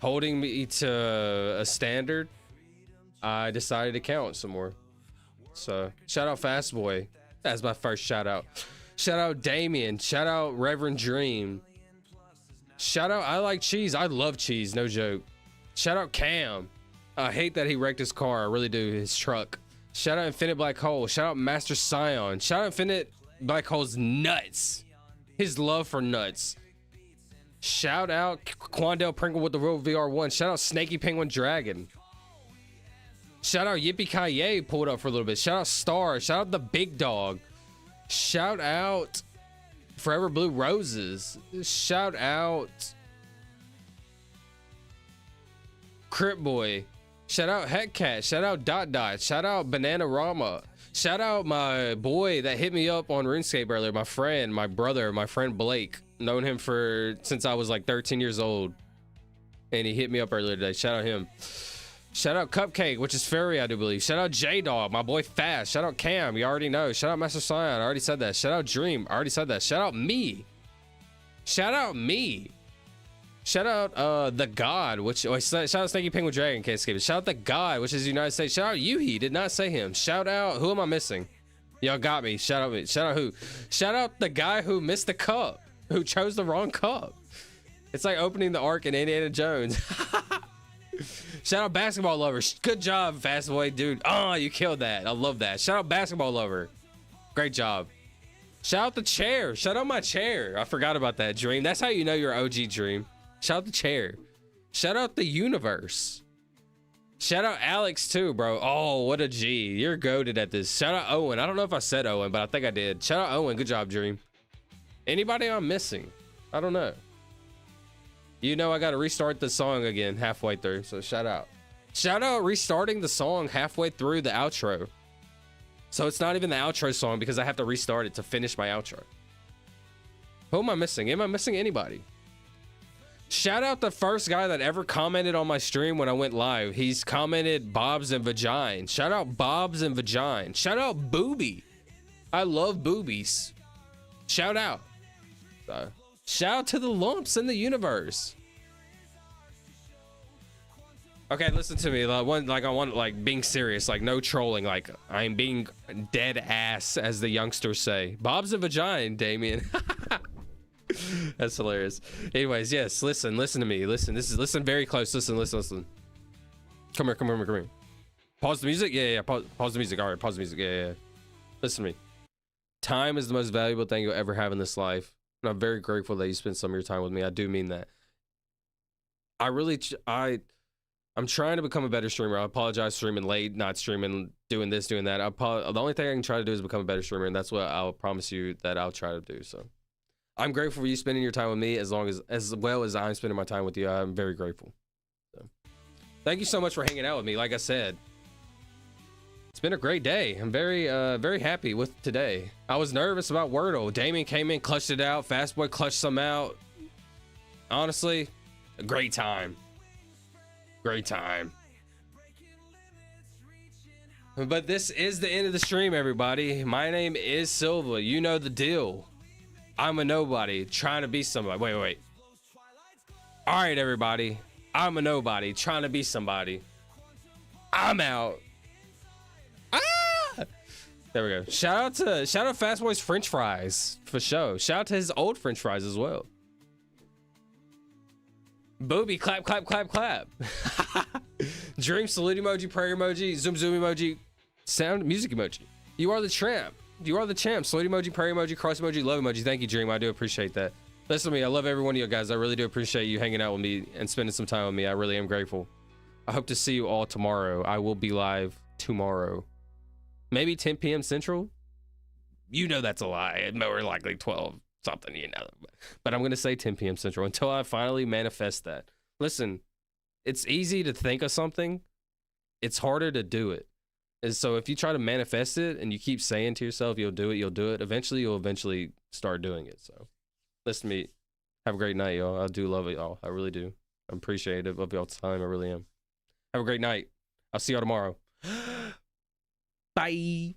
holding me to a standard, I decided to count some more. So shout out Fast Boy. That's my first shout out. Shout out Damien. Shout out Reverend Dream. Shout out I Like Cheese. I love cheese, no joke. Shout out Cam. I hate that he wrecked his car. I really do. His truck. Shout out Infinite Black Hole. Shout out Master Scion. Shout out Infinite Black Hole's nuts. his love for nuts. Shout out Quandale Pringle with the Royal VR1. Shout out Snaky Penguin Dragon. Shout out Yippee Ki pulled up for a little bit. Shout out Star. Shout out the Big Dog. Shout out Forever Blue Roses. Shout out Crip Boy. Shout out Heckcat. Shout out Dot Dot. Shout out Banana Rama. Shout out my boy that hit me up on RuneScape earlier. My friend, my brother, my friend Blake. Known him since I was like 13 years old. And he hit me up earlier today. Shout out him. Shout out Cupcake, which is Fairy, I do believe. Shout out J-Dog, my boy Fast. Shout out Cam, you already know. Shout out Master Scion, I already said that. Shout out Dream, I already said that. Shout out me. Shout out me. Shout out the God, which shout out Snaky Penguin Dragon, can't skip it. Shout out the God, which is the United States. Shout out Yuhi, did not say him. Shout out, who am I missing? Y'all got me. Shout out me. Shout out who? Shout out the guy who missed the cup, who chose the wrong cup. It's like opening the Ark in Indiana Jones. Shout out Basketball Lover. Good job, Fast Boy, dude. Oh, you killed that. I love that. Shout out Basketball Lover. Great job. Shout out the chair. Shout out my chair. I forgot about that, Dream. That's how you know you're OG, Dream. Shout out the chair. Shout out the universe. Shout out Alex too, bro. Oh, what a G. You're goated at this. Shout out Owen. I don't know if I said Owen, but I think I did. Shout out Owen. Good job, Dream. Anybody I'm missing? I don't know. You know I got to restart the song again halfway through, so shout out. Shout out restarting the song halfway through the outro. So it's not even the outro song because I have to restart it to finish my outro. Who am I missing? Am I missing anybody? Shout out the first guy that ever commented on my stream when I went live. He's commented Bobs and Vagine. Shout out Bobs and Vagine. Shout out Booby. I love boobies. Shout out. Shout out to the lumps in the universe. Okay, listen to me. I want being serious, like no trolling, like I'm being dead ass, as the youngsters say. Bob's a vagina, Damien. That's hilarious. Anyways, yes, listen to me. Listen very close. Listen. Come here. Pause the music. Yeah. Pause the music. All right, pause the music. Yeah. Listen to me. Time is the most valuable thing you'll ever have in this life. And I'm very grateful that you spent some of your time with me. I do mean that. I'm trying to become a better streamer. I apologize streaming late, not streaming, doing this, doing that. The only thing I can try to do is become a better streamer, and that's what I'll promise you that I'll try to do. So I'm grateful for you spending your time with me as well as I'm spending my time with you. I'm very grateful. So, thank you so much for hanging out with me. Like I said, it's been a great day. I'm very happy with today. I was nervous about Wordle. Damien came in, clutched it out. Fast Boy clutched some out. Honestly, a great time. Great time. But this is the end of the stream, everybody. My name is Silva. You know the deal. I'm a nobody trying to be somebody. Wait. All right, everybody. I'm a nobody trying to be somebody. I'm out. There we go. Shout out Fast Boy's French fries for show. Shout out to his old French fries as well. Booby, clap. Dream, salute emoji, prayer emoji, zoom emoji, sound music emoji. You are the champ. Salute emoji, prayer emoji, cross emoji, love emoji. Thank you, Dream. I do appreciate that. Listen to me. I love every one of you guys. I really do appreciate you hanging out with me and spending some time with me. I really am grateful. I hope to see you all tomorrow. I will be live tomorrow. Maybe 10 p.m. Central. You know that's a lie. More likely 12 something, you know. But I'm going to say 10 p.m. Central until I finally manifest that. Listen, it's easy to think of something. It's harder to do it. And so if you try to manifest it and you keep saying to yourself, you'll do it. Eventually, you'll start doing it. So listen to me. Have a great night, y'all. I do love it, y'all. I really do. I'm appreciative of y'all's time. I really am. Have a great night. I'll see y'all tomorrow. Bye.